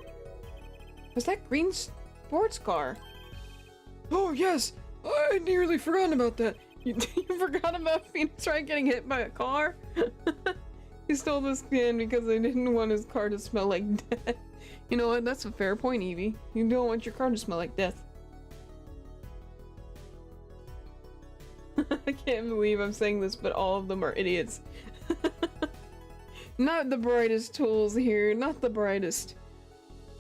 was that green sports car. Oh, yes. I'd nearly forgotten about that. You forgot about Phoenix Wright getting hit by a car? He stole the skin because they didn't want his car to smell like death. You know what? That's a fair point, Evie. You don't want your car to smell like death. I can't believe I'm saying this, but all of them are idiots. Not the brightest tools here, not the brightest.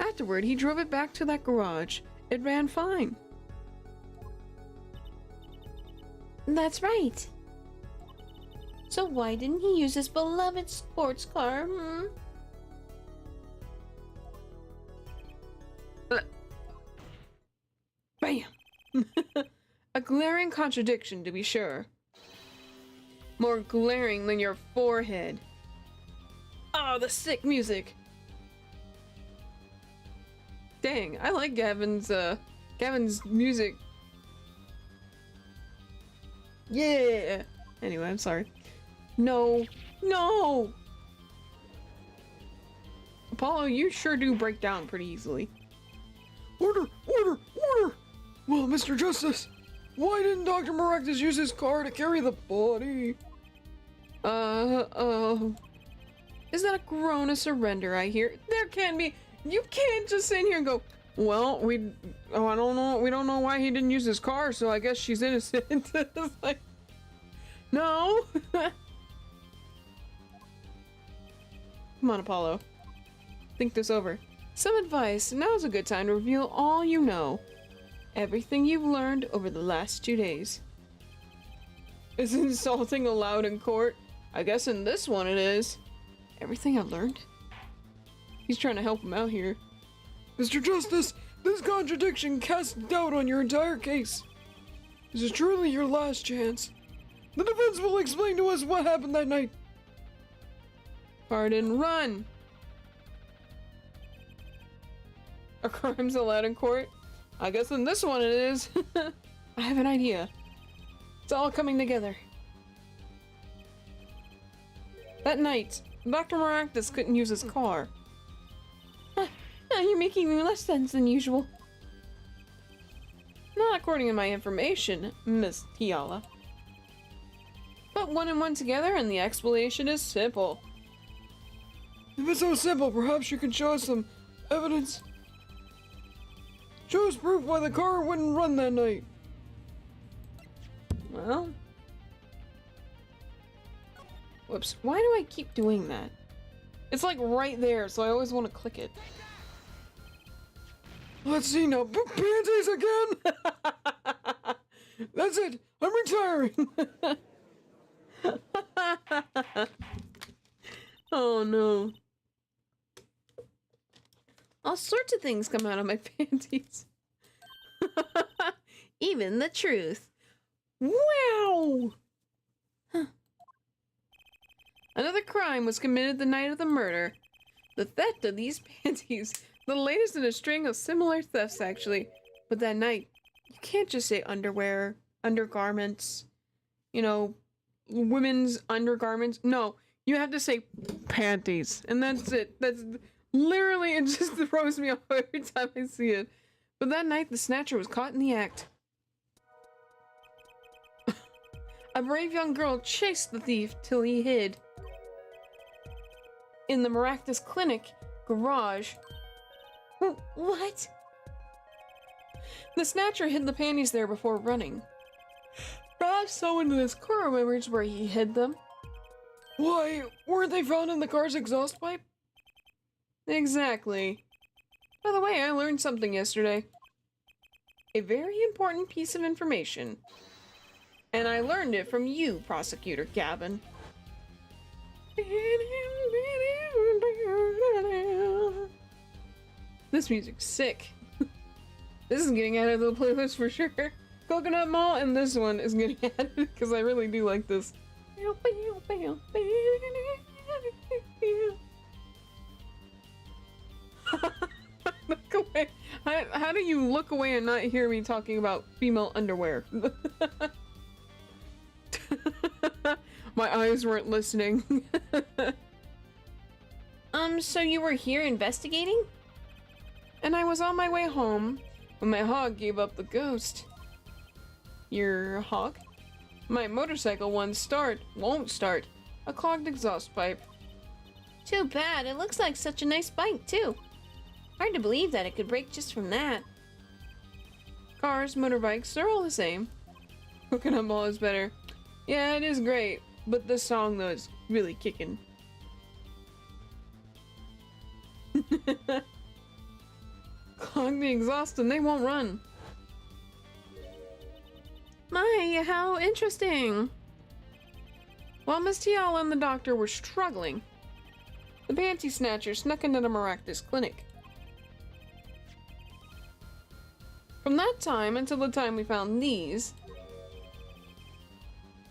Afterward, he drove it back to that garage. It ran fine. That's right. So why didn't he use his beloved sports car, Bam! A glaring contradiction, to be sure. More glaring than your forehead. Oh, the sick music. Dang, I like Gavin's music. Yeah! Anyway, I'm sorry. No! No! Apollo, you sure do break down pretty easily. Order! Order! Order! Well, Mr. Justice, why didn't Dr. Maractus use his car to carry the body? Is that a groan of surrender I hear? There can be. You can't just sit here and go, well, I don't know. We don't know why he didn't use his car, so I guess she's innocent. It's like, no. Come on, Apollo. Think this over. Some advice. Now's a good time to reveal all you know. Everything you've learned over the last 2 days. Is insulting allowed in court? I guess in this one it is. Everything I've learned? He's trying to help him out here. Mr. Justice, this contradiction casts doubt on your entire case. This is truly your last chance. The defense will explain to us what happened that night. Pardon, run! Are crimes allowed in court? I guess in this one it is. I have an idea. It's all coming together. That night, Dr. Maractus couldn't use his car. Now you're making less sense than usual. Not according to my information, Miss Tiala. Put one and one together and the explanation is simple. If it's so simple, perhaps you can show us some evidence. Show us proof why the car wouldn't run that night. Well... Whoops, why do I keep doing that? It's like right there, so I always want to click it. Let's see now. Panties again! That's it! I'm retiring! Oh no. All sorts of things come out of my panties. Even the truth. Wow! Huh. Another crime was committed the night of the murder. The theft of these panties. The latest in a string of similar thefts, actually. But that night, you can't just say underwear, undergarments, you know, women's undergarments. No, you have to say panties. And that's it. That's literally, it just throws me off every time I see it. But that night, the snatcher was caught in the act. A brave young girl chased the thief till he hid in the Maractus Clinic garage. What? The snatcher hid the panties there before running. Perhaps someone in his car remembers where he hid them. Why, weren't they found in the car's exhaust pipe? Exactly. By the way, I learned something yesterday. A very important piece of information. And I learned it from you, Prosecutor Gavin. This music's sick. This is getting added to the playlist for sure. Coconut Mall and this one is getting added because I really do like this. Look away. How do you look away and not hear me talking about female underwear? My eyes weren't listening. So you were here investigating? And I was on my way home when my hog gave up the ghost. Your hog? My motorcycle won't start. A clogged exhaust pipe. Too bad. It looks like such a nice bike, too. Hard to believe that it could break just from that. Cars, motorbikes, they're all the same. Coconut Ball is better. Yeah, it is great, but this song, though, is really kicking. Clog the exhaust and they won't run. My, how interesting. While Miss Tiala and the doctor were struggling, the Panty Snatcher snuck into the Maractus clinic. From that time until the time we found these,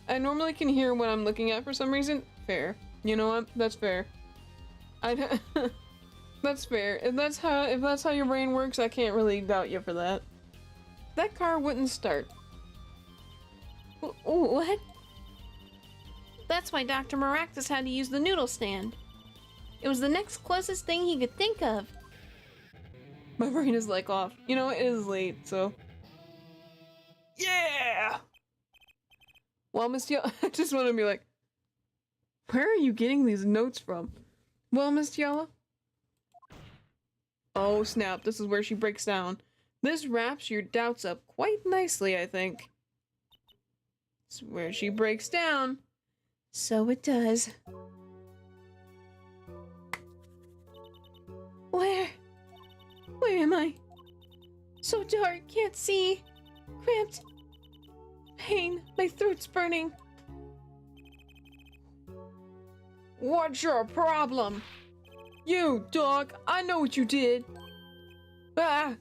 I normally can hear what I'm looking at for some reason. Fair. You know what? That's fair. That's fair. If that's how your brain works, I can't really doubt you for that. That car wouldn't start. What? That's why Dr. Maractus had to use the noodle stand. It was the next closest thing he could think of. My brain is like off. You know, it is late, so. Yeah! Well, Miss Tiala, I just want to be like, where are you getting these notes from? Well, Miss Tiala? Oh, snap. This is where she breaks down. This wraps your doubts up quite nicely, I think. This is where she breaks down. So it does. Where am I? So dark, can't see. Cramped. Pain, my throat's burning. What's your problem? You, dog, I know what you did. Ah!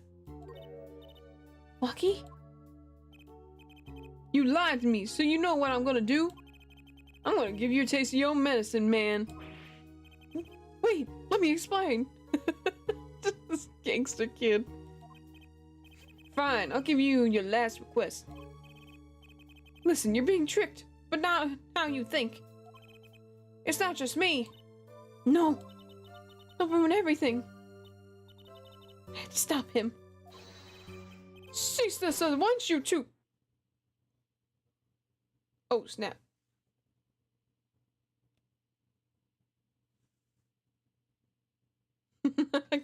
Walkie? You lied to me, so you know what I'm gonna do? I'm gonna give you a taste of your medicine, man. Wait, let me explain. This gangster kid. Fine, I'll give you your last request. Listen, you're being tricked, but not how you think. It's not just me. No. He'll ruin everything. I had to stop him. Cease this at once, you two. Oh, snap.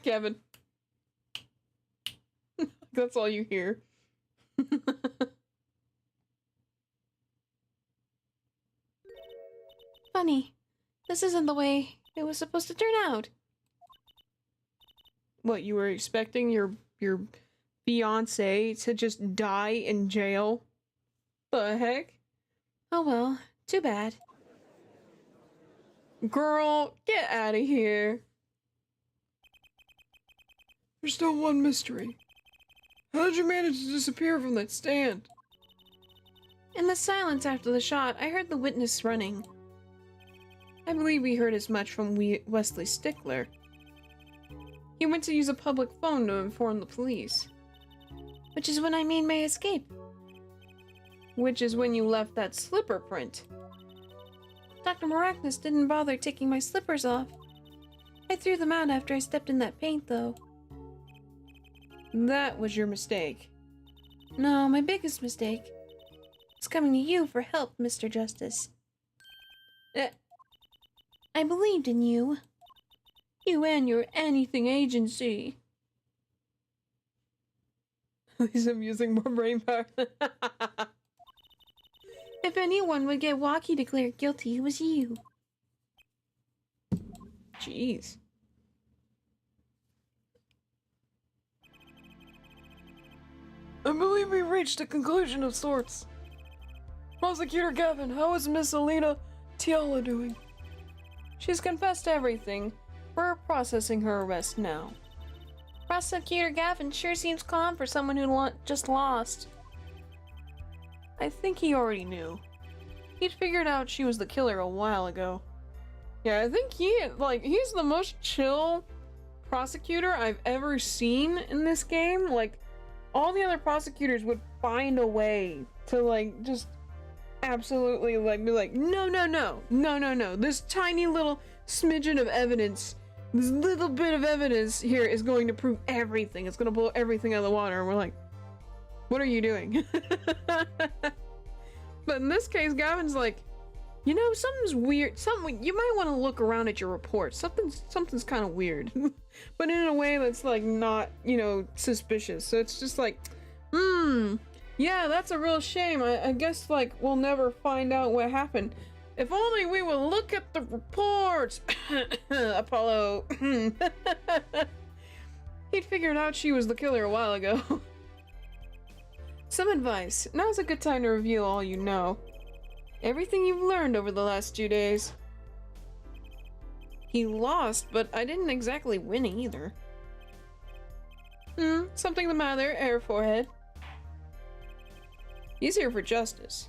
Kevin. That's all you hear. Funny. This isn't the way it was supposed to turn out. What, you were expecting your fiance to just die in jail? The heck? Oh well, too bad. Girl, get out of here. There's still one mystery. How did you manage to disappear from that stand? In the silence after the shot, I heard the witness running. I believe we heard as much from Wesley Stickler. He went to use a public phone to inform the police. Which is when I made my escape. Which is when you left that slipper print. Dr. Maractus didn't bother taking my slippers off. I threw them out after I stepped in that paint, though. That was your mistake. No, my biggest mistake was coming to you for help, Mr. Justice. I believed in you. You and your anything agency. At least I'm using more brain power. If anyone would get Walkie declared guilty, it was you. Jeez. I believe we reached a conclusion of sorts. Prosecutor Gavin, how is Miss Alina Tiala doing? She's confessed everything. We're processing her arrest now. Prosecutor Gavin sure seems calm for someone who just lost. I think he already knew. He'd figured out she was the killer a while ago. Yeah, I think he's the most chill prosecutor I've ever seen in this game. Like, all the other prosecutors would find a way to, like, just absolutely, like, be like, no. This tiny little smidgen of evidence, this little bit of evidence here is going to prove everything. It's going to blow everything out of the water. And we're like, what are you doing? But in this case, Gavin's like, you know, something's weird. Something, you might want to look around at your report. Something's kind of weird. But in a way that's, like, not, you know, suspicious. So it's just like, yeah, that's a real shame. I guess, like, we'll never find out what happened. If only we would look at the reports. Apollo. He'd figured out she was the killer a while ago. Some advice. Now's a good time to reveal all you know. Everything you've learned over the last 2 days. He lost, but I didn't exactly win either. Something the matter, Air Forehead? He's here for justice.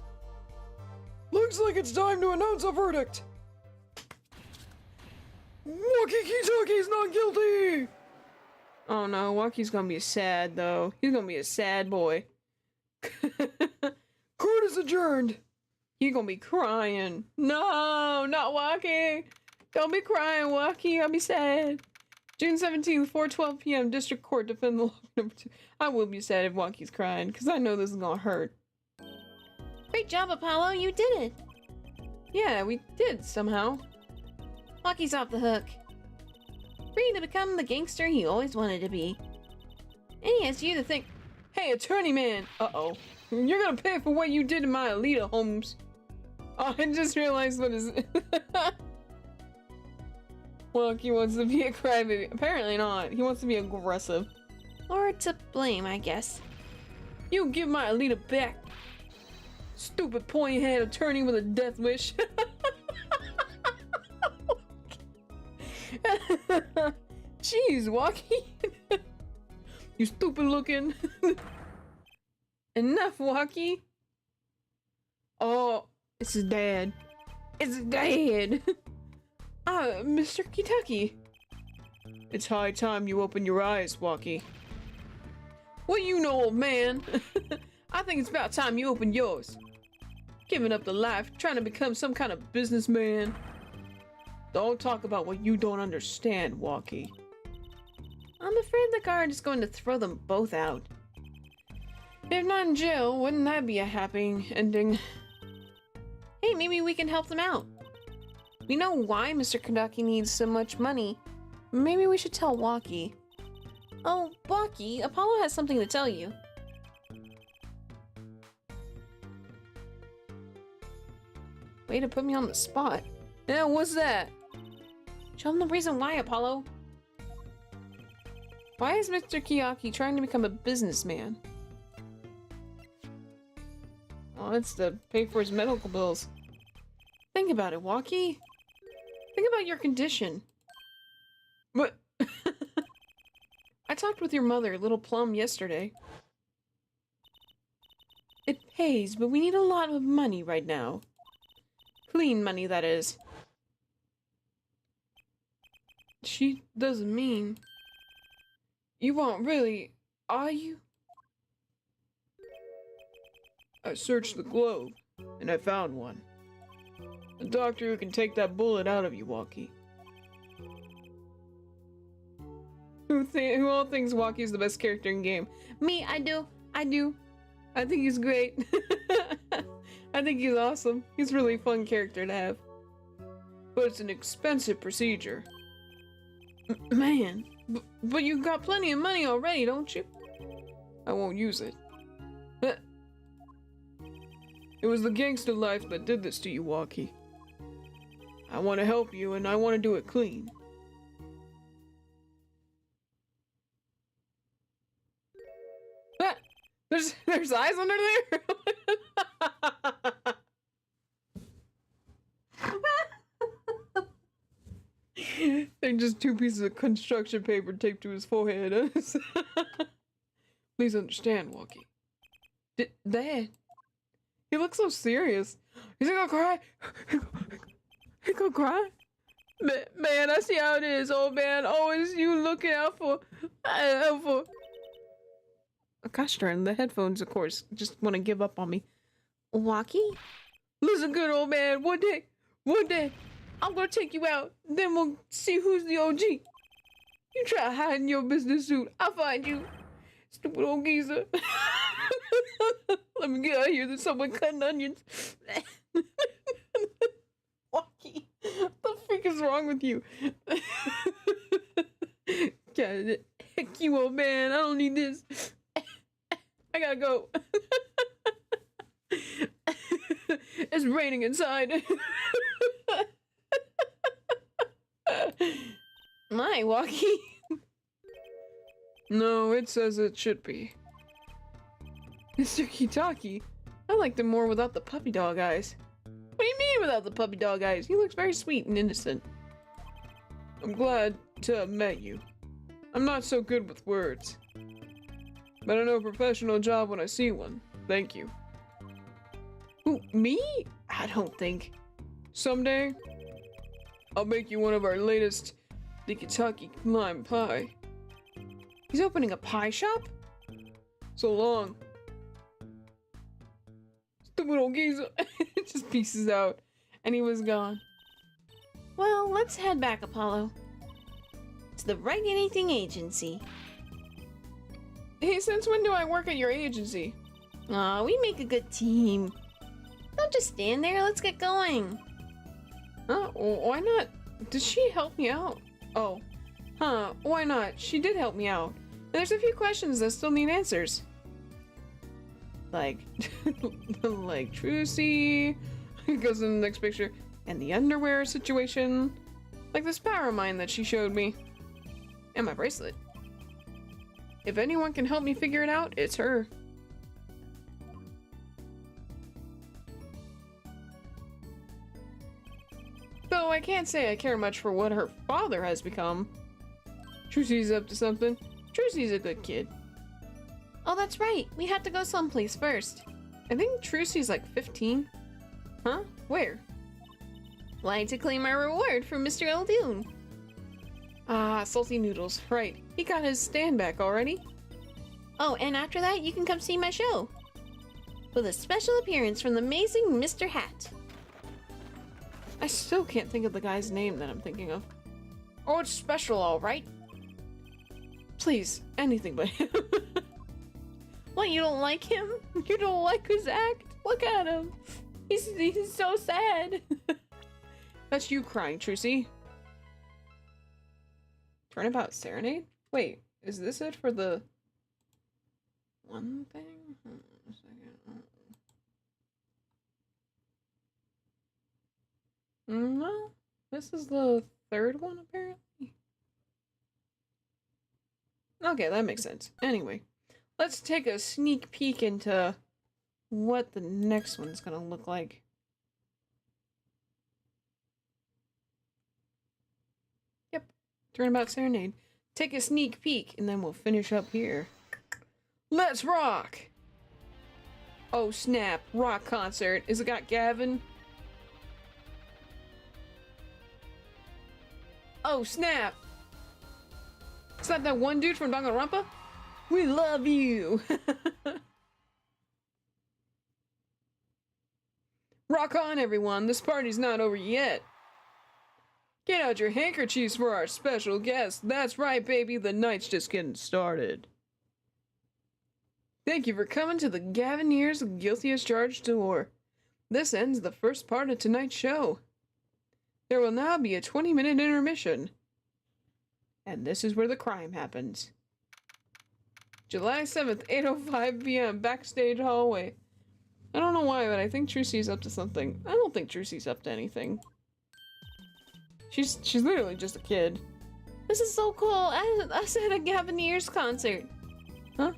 Looks like it's time to announce a verdict. Waki-Kitaki's not guilty! Oh no, Waki's gonna be sad though. He's gonna be a sad boy. Court is adjourned. He's gonna be crying. No, not Waki. Don't be crying, Waki. I'll be sad. June 17th, 4:12 p.m. District Court defend the law number 2. I will be sad if Waki's crying, because I know this is gonna hurt. Great job, Apollo. You did it. Yeah, we did somehow. Waki's off the hook. Free to become the gangster he always wanted to be. And he has you to think, hey, attorney man! Uh-oh. You're gonna pay for what you did to my Alita homes. Oh, I just realized what is... Waki wants to be a crybaby. Apparently not. He wants to be aggressive. Or to blame, I guess. You give my Alita back. Stupid pointy-head attorney with a death wish. Jeez, Waki. You stupid looking. Enough, Waki. Oh, it's his dad. It's his dad. Mr. Kitaki. It's high time you open your eyes, Waki. What you know, old man? I think it's about time you open yours. Giving up the life, trying to become some kind of businessman. Don't talk about what you don't understand, Waki. I'm afraid the guard is going to throw them both out. If not in jail, wouldn't that be a happy ending? Hey, maybe we can help them out. We know why Mr. Kodaki needs so much money. Maybe we should tell Waki. Oh, Waki, Apollo has something to tell you. Way to put me on the spot. Yeah, what's that? Show him the reason why, Apollo. Why is Mr. Kiyaki trying to become a businessman? Oh, it's to pay for his medical bills. Think about it, Waki. Think about your condition. What? I talked with your mother, Little Plum, yesterday. It pays, but we need a lot of money right now. Clean money, that is. She doesn't mean... You won't really, are you? I searched the globe, and I found one. A doctor who can take that bullet out of you, Waki. Who all thinks Waki's the best character in game? Me, I do. I think he's great. I think he's awesome. He's a really fun character to have. But it's an expensive procedure. Man, but you've got plenty of money already, don't you? I won't use it. It was the gangster life that did this to you, Waki. I want to help you, and I want to do it clean. There's eyes under there? They're just two pieces of construction paper taped to his forehead. Please understand, Walkie. Dad. He looks so serious. Is he gonna cry? He gonna cry? Man, I see how it is, old man. Always you looking out for... Oh, gosh darn, the headphones, of course, just want to give up on me. Walkie? Listen good, old man. One day, I'm gonna take you out. Then we'll see who's the OG. You try hiding your business suit. I'll find you. Stupid old geezer. Let me get out of here. There's someone cutting onions. Walkie, what the freak is wrong with you? God, heck you, old man. I don't need this. I gotta go. It's raining inside. My Walkie. No, it says it should be. Mr. Kitaki. I liked him more without the puppy dog eyes. What do you mean without the puppy dog eyes? He looks very sweet and innocent. I'm glad to have met you. I'm not so good with words, but I know a professional job when I see one. Thank you. Who, me? I don't think. Someday, I'll make you one of our latest the Kentucky lime pie. He's opening a pie shop? So long. Stupid old geezer. Just pieces out. And he was gone. Well, let's head back, Apollo. To the Write Anything agency. Hey, since when do I work at your agency? Aw, we make a good team. Don't just stand there, let's get going. Huh? Why not? Did she help me out? Oh. Huh, why not? She did help me out. There's a few questions that still need answers. Like, like Trucy, goes in the next picture, and the underwear situation, like this power mine that she showed me, and my bracelet. If anyone can help me figure it out, it's her. Though I can't say I care much for what her father has become. Trucy's up to something. Trucy's a good kid. Oh, that's right. We have to go someplace first. I think Trucy's like 15. Huh? Where? Like to claim our reward from Mr. Eldoon. Ah, salty noodles. Right. He got his stand back already. Oh, and after that, you can come see my show. With a special appearance from the amazing Mr. Hat. I still can't think of the guy's name that I'm thinking of. Oh, it's special, all right. Please, anything but him. What, you don't like him? You don't like his act? Look at him. He's so sad. That's you crying, Trucy. Turnabout Serenade? Wait, is this it for the one thing? Hold on a second. No, this is the third one apparently. Okay, that makes sense. Anyway, let's take a sneak peek into what the next one's gonna look like. Yep, Turnabout Serenade. Take a sneak peek, and then we'll finish up here. Let's rock! Oh snap, rock concert. Is it got Gavin? Oh snap! Is that one dude from Danganronpa? We love you! Rock on, everyone! This party's not over yet! Get out your handkerchiefs for our special guest! That's right, baby! The night's just getting started! Thank you for coming to the Gavineers Guilty as Charged tour. This ends the first part of tonight's show. There will now be a 20-minute intermission. And this is where the crime happens. July 7th, 8:05 p.m. Backstage hallway. I don't know why, but I think Trucy's up to something. I don't think Trucy's up to anything. She's literally just a kid. This is so cool. I said a Gavineers concert. Huh?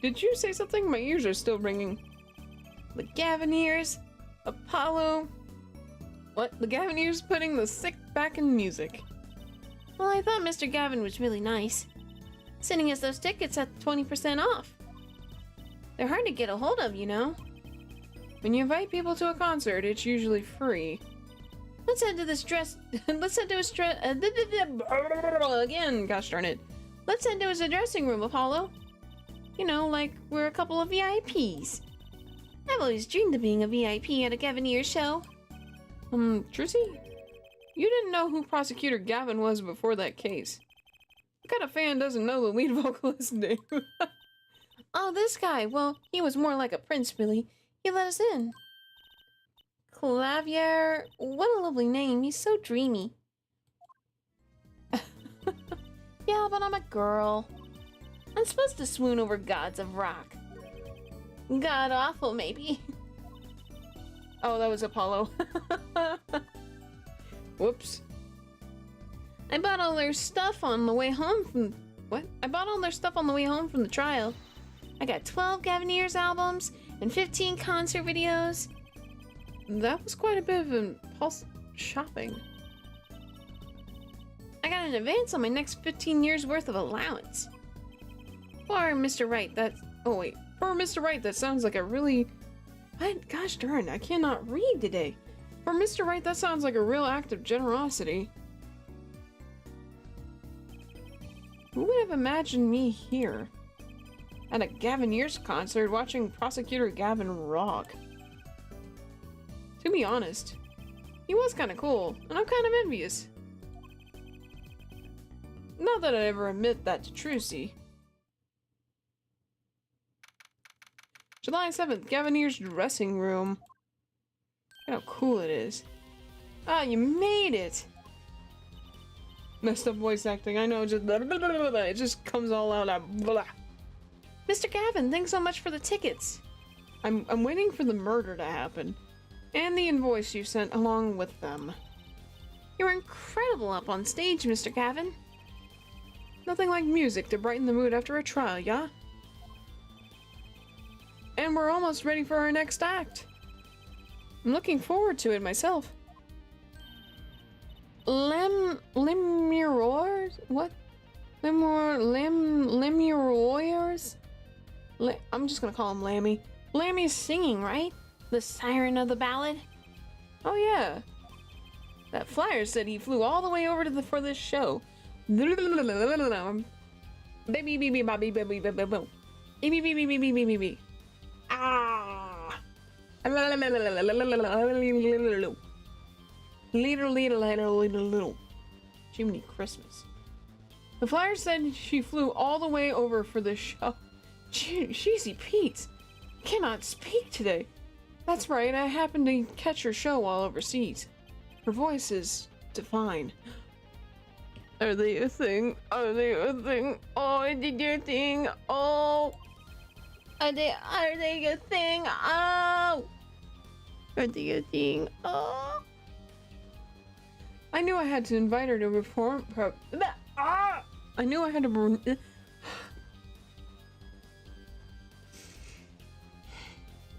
Did you say something? My ears are still ringing. The Gavineers, Apollo. What? The Gavineers putting the sick back in music. Well, I thought Mr. Gavin was really nice, sending us those tickets at 20% off. They're hard to get a hold of, you know. When you invite people to a concert, it's usually free. Let's head to this dress. Let's head to his dress. Again, gosh darn it. Let's head to his dressing room, Apollo. You know, like we're a couple of VIPs. I've always dreamed of being a VIP at a Gavineer show. Trissy? You didn't know who Prosecutor Gavin was before that case. What kind of fan doesn't know the lead vocalist's name? Oh, this guy. Well, he was more like a prince, really. He let us in. Clavier. What a lovely name. He's so dreamy. Yeah, but I'm a girl. I'm supposed to swoon over gods of rock. God awful, maybe. Oh, that was Apollo. Whoops. I bought all their stuff on the way home from... What? I bought all their stuff on the way home from the trial. I got 12 Gavineers albums and 15 concert videos. That was quite a bit of impulse shopping. I got an advance on my next 15 years worth of allowance. For Mr. Wright, that... Oh, wait. For Mr. Wright, that sounds like a really... What? Gosh darn, I cannot read today. For Mr. Wright, that sounds like a real act of generosity. Who would have imagined me here? At a Gavineers concert watching Prosecutor Gavin rock. To be honest, he was kind of cool, and I'm kind of envious. Not that I'd ever admit that to Trucy. July 7th, Gavineers dressing room. Look how cool it is. Ah, you made it! Messed up voice acting, I know, just it just comes all out. Blah. Mr. Gavin, thanks so much for the tickets. I'm waiting for the murder to happen. And the invoice you sent along with them. You were incredible up on stage, Mr. Gavin. Nothing like music to brighten the mood after a trial, yeah? And we're almost ready for our next act. I'm looking forward to it myself. Lemurors? What? Lemurors? I'm just gonna call him Lammy. Lammy's singing, right? The siren of the ballad? Oh yeah. That flyer said he flew all the way over to for this show. Baby baby baby baby baby. Ah. Little. Jiminy Christmas. The flyer said she flew all the way over for this show. Cheesy Pete. Cannot speak today. That's right, I happened to catch her show while overseas. Her voice is divine. Are they a thing? Are they a thing? Oh, did your thing? Oh. Are they a thing? Oh. Are they a thing? Oh. I knew I had to invite her to perform. I knew I had to.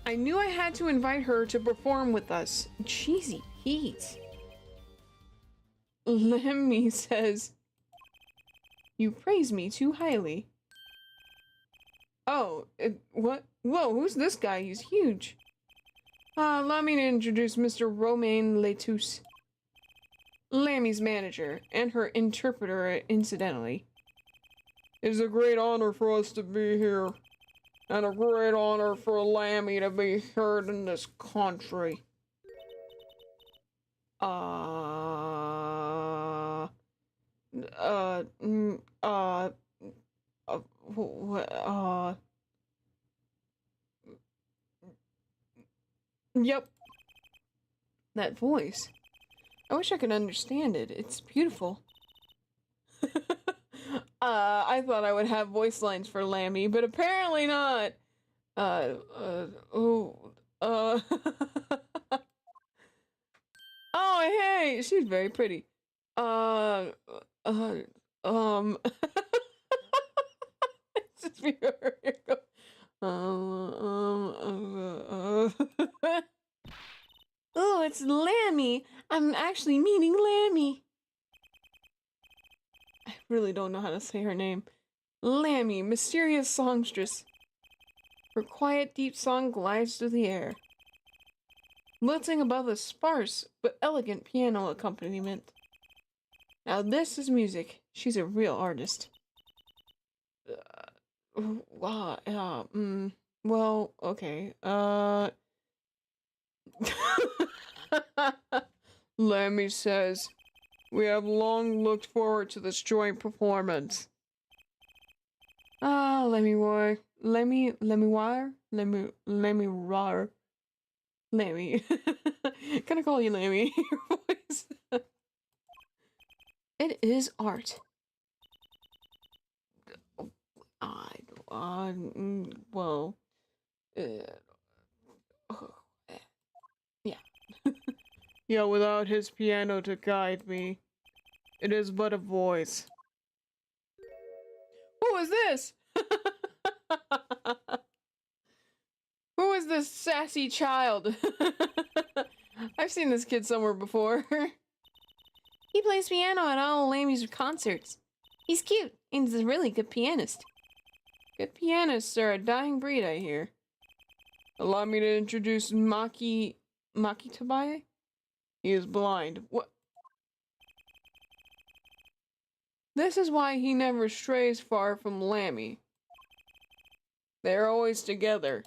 I knew I had to invite her to perform with us. Cheesy Pete. Lemmy says, "You praise me too highly." Oh, what? Whoa, who's this guy? He's huge. Allow me to introduce Mr. Romain Letus. Lammy's manager, and her interpreter, incidentally. It is a great honor for us to be here, and a great honor for Lammy to be heard in this country. Yep. That voice. I wish I could understand it. It's beautiful. I thought I would have voice lines for Lammy, but apparently not. Oh, hey, she's very pretty. It's just here we go. Oh, it's Lammy. I'm actually meaning Lammy. I really don't know how to say her name. Lammy, mysterious songstress. Her quiet, deep song glides through the air, lilting above a sparse but elegant piano accompaniment. Now this is music. She's a real artist. Wow. Well, okay. Lemmy says, we have long looked forward to this joint performance. Ah, Lemmy Roy. Lemmy Wire? Lemmy Rar. Lemmy. Can I call you Lemmy? Your voice. It is art. Well, yeah. Yeah, without his piano to guide me, it is but a voice. Who is this? Who is this sassy child? I've seen this kid somewhere before. He plays piano at all Lammy's concerts. He's cute and he's a really good pianist. Good pianists are a dying breed, I hear. Allow me to introduce Maki Tabaye? He is blind. What? This is why he never strays far from Lammy. They're always together.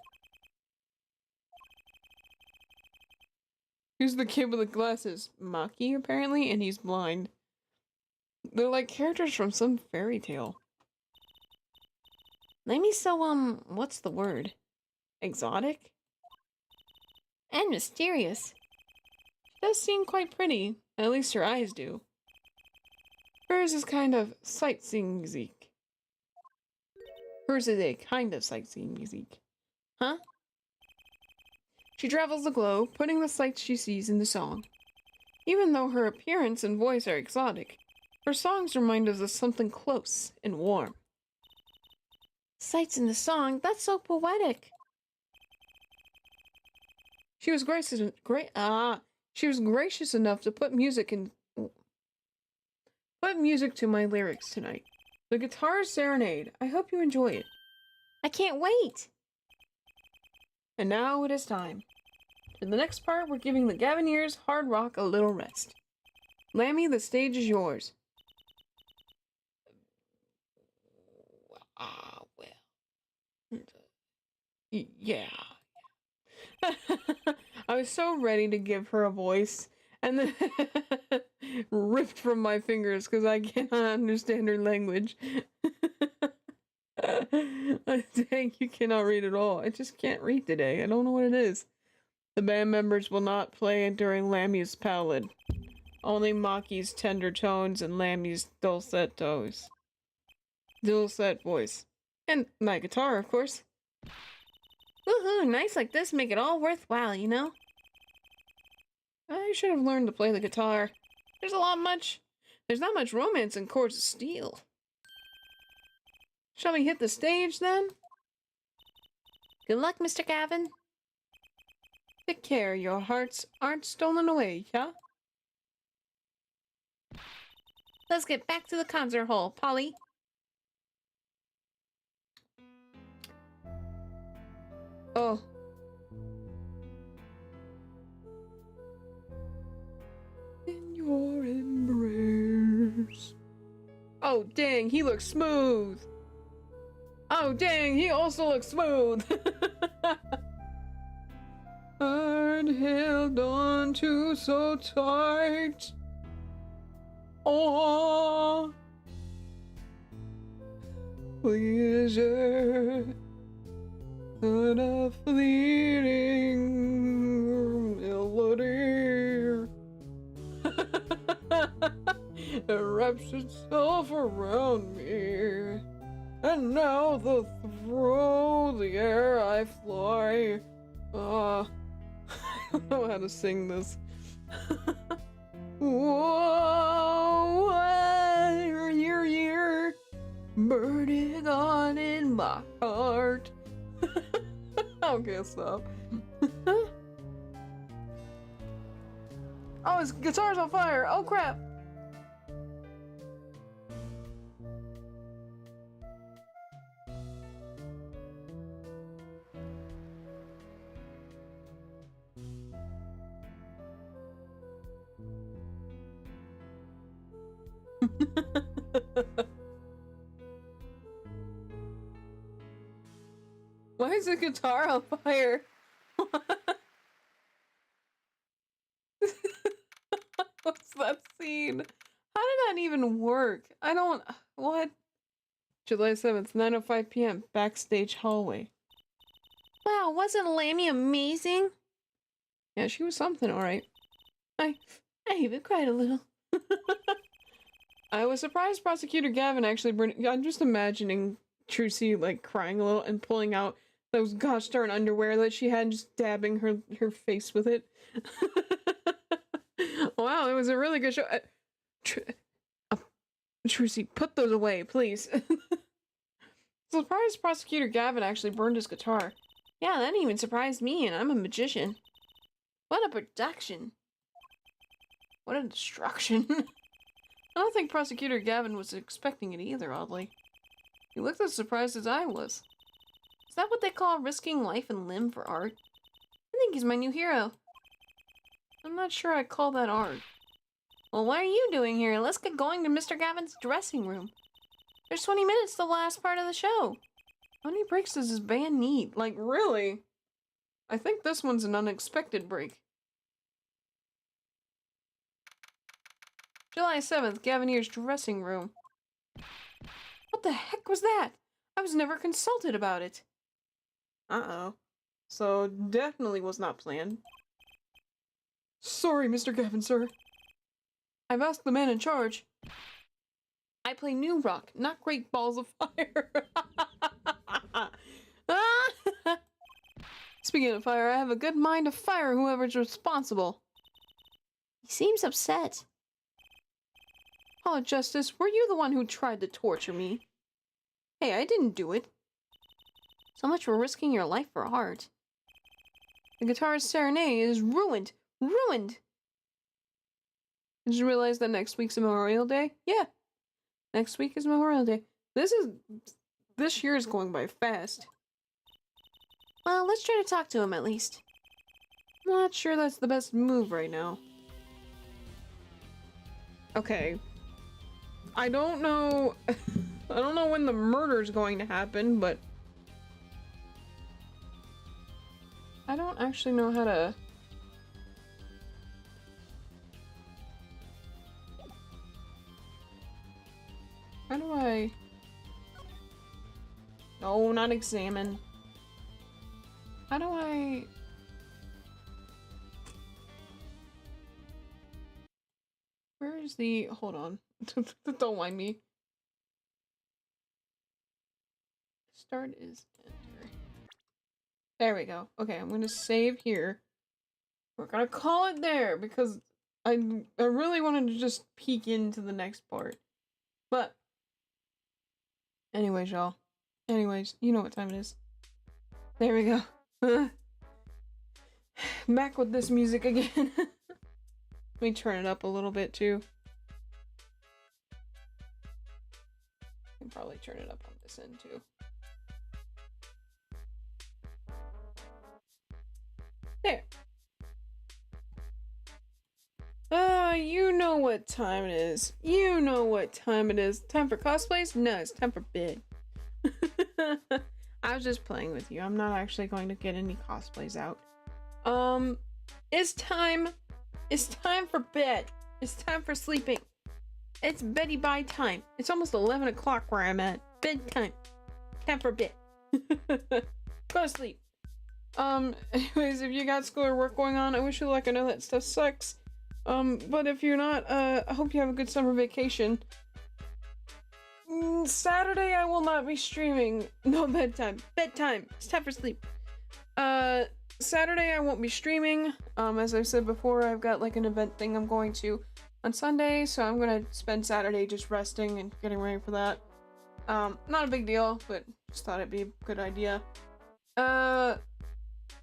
Who's the kid with the glasses? Maki, apparently, and he's blind. They're like characters from some fairy tale. Lammy's so, what's the word? Exotic? And mysterious. She does seem quite pretty. At least her eyes do. Hers is kind of sightseeing music. Hers is a kind of sightseeing music. Huh? She travels the globe, putting the sights she sees in the song. Even though her appearance and voice are exotic, her songs remind us of something close and warm. Sights in the song? That's so poetic. She was gracious enough to put music to my lyrics tonight. The Guitar Serenade. I hope you enjoy it. I can't wait. And now it is time. In the next part, we're giving the Gavineers hard rock a little rest. Lammy, the stage is yours. Well. Yeah. I was so ready to give her a voice, and then ripped from my fingers because I cannot understand her language. Dang, you cannot read at all. I just can't read today. I don't know what it is. The band members will not play during Lammy's ballad. Only Maki's tender tones and Lammy's dulcet voice. And my guitar, of course. Woohoo, nights like this make it all worthwhile, you know? I should have learned to play the guitar. There's not much romance in Chords of Steel. Shall we hit the stage, then? Good luck, Mr. Gavin. Take care, your hearts aren't stolen away, yeah? Let's get back to the concert hall, Polly. Oh. In your embrace. Oh, dang, he looks smooth. Oh, dang, he also looks smooth. I'd held on to so tight. Oh, pleasure. And a fleeting melody. It wraps itself around me. And now through the air I fly. I don't know how to sing this. Whoa, year, burning on in my heart. Okay, stop. Oh, his guitar's on fire! Oh crap! Why is the guitar on fire? What's that scene? How did that even work? I don't. What? July 7th, 9:05 p.m. Backstage hallway. Wow, wasn't Lammy amazing? Yeah, she was something, alright. I even cried a little. I was surprised Prosecutor Gavin actually burned. I'm just imagining Trucy like crying a little and pulling out those gosh darn underwear that she had and just dabbing her face with it. Wow, it was a really good show. Trucy, put those away, please. Surprised Prosecutor Gavin actually burned his guitar. Yeah, that even surprised me, and I'm a magician. What a production. What a destruction. I don't think Prosecutor Gavin was expecting it either, oddly. He looked as surprised as I was. Is that what they call risking life and limb for art? I think he's my new hero. I'm not sure I'd call that art. Well, what are you doing here? Let's get going to Mr. Gavin's dressing room. There's 20 minutes to the last part of the show. How many breaks does this band need? Like, really? I think this one's an unexpected break. July 7th, Gavinier's dressing room. What the heck was that? I was never consulted about it. Uh-oh. So, definitely was not planned. Sorry, Mr. Gavin, sir. I've asked the man in charge. I play new rock, not Great Balls of Fire. Speaking of fire, I have a good mind to fire whoever's responsible. He seems upset. Oh, Justice, were you the one who tried to torture me? Hey, I didn't do it. So much for risking your life for art. The guitarist serenade is ruined. Ruined! Did you realize that next week's Memorial Day? Yeah. Next week is Memorial Day. This year is going by fast. Well, let's try to talk to him at least. Not sure that's the best move right now. Okay. I don't know... I don't know when the murder's going to happen, but... I don't actually know how to... How do I... No, not examine. How do I... Where is the... Hold on. Don't mind me. Start is enter. There we go. Okay, I'm gonna save here. We're gonna call it there because I really wanted to just peek into the next part. But anyways, y'all. Anyways, you know what time it is. There we go. Back with this music again. Let me turn it up a little bit too. I can probably turn it up on this end too. There. You know what time it is. You know what time it is. Time for cosplays? No, it's time for bed. I was just playing with you. I'm not actually going to get any cosplays out. It's time. It's time for bed. It's time for sleeping. It's Betty bye time. It's almost 11 o'clock where I'm at. Bedtime. Time for bed. Go to sleep. Anyways, if you got school or work going on, I wish you luck. I know that stuff sucks. But if you're not, I hope you have a good summer vacation. Saturday I will not be streaming. No, bedtime. Bedtime. It's time for sleep. Saturday I won't be streaming. As I've said before, I've got like an event thing I'm going to on Sunday, so I'm gonna spend Saturday just resting and getting ready for that. Not a big deal, but just thought it'd be a good idea. Uh,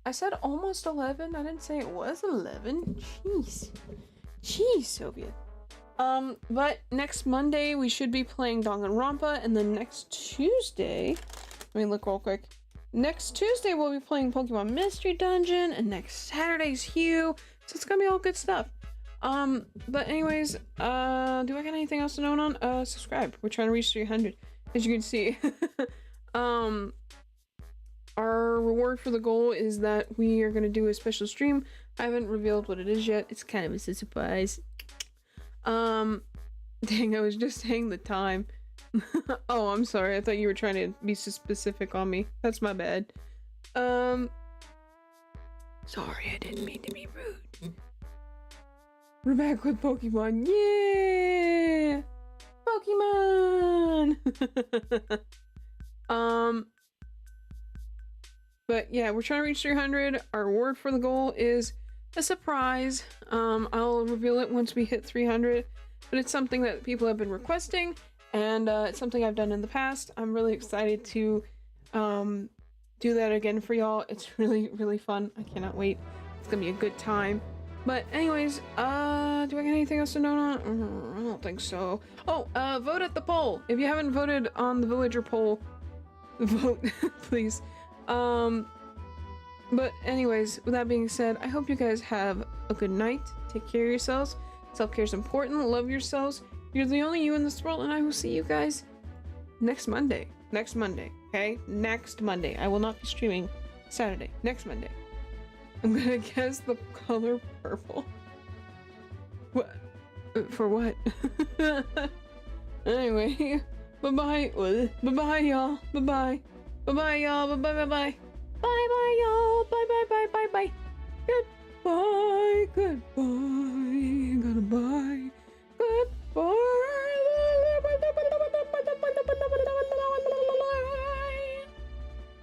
I said almost 11. I didn't say it was 11. Jeez, Soviet. But next Monday we should be playing Danganronpa, and then next Tuesday, let me look real quick. Next Tuesday we'll be playing Pokemon Mystery Dungeon, and next Saturday's Hue, so it's gonna be all good stuff. But anyways, do I got anything else to note on? Subscribe. We're trying to reach 300, as you can see. Our reward for the goal is that we are gonna do a special stream. I haven't revealed what it is yet. It's kind of a surprise. Dang, I was just saying the time. Oh, I'm sorry. I thought you were trying to be so specific on me. That's my bad. Sorry, I didn't mean to be rude. We're back with Pokemon. Yeah! Pokemon! But yeah, we're trying to reach 300. Our reward for the goal is a surprise. I'll reveal it once we hit 300, but it's something that people have been requesting, and it's something I've done in the past. I'm really excited to do that again for y'all. It's really fun. I cannot wait. It's gonna be a good time. But anyways, do I got anything else to note on? I don't think so. Oh, vote at the poll. If you haven't voted on the villager poll, vote, please. But anyways, with that being said, I hope you guys have a good night. Take care of yourselves. Self-care is important. Love yourselves. You're the only you in this world, and I will see you guys next Monday. Next Monday, okay? Next Monday. I will not be streaming Saturday. Next Monday. I'm gonna guess the color purple. What? For what? Anyway, bye-bye. Bye-bye, y'all. Bye-bye. Bye-bye, y'all. Bye-bye, bye-bye. Bye-bye, y'all. Bye-bye, bye-bye, bye. Goodbye, goodbye.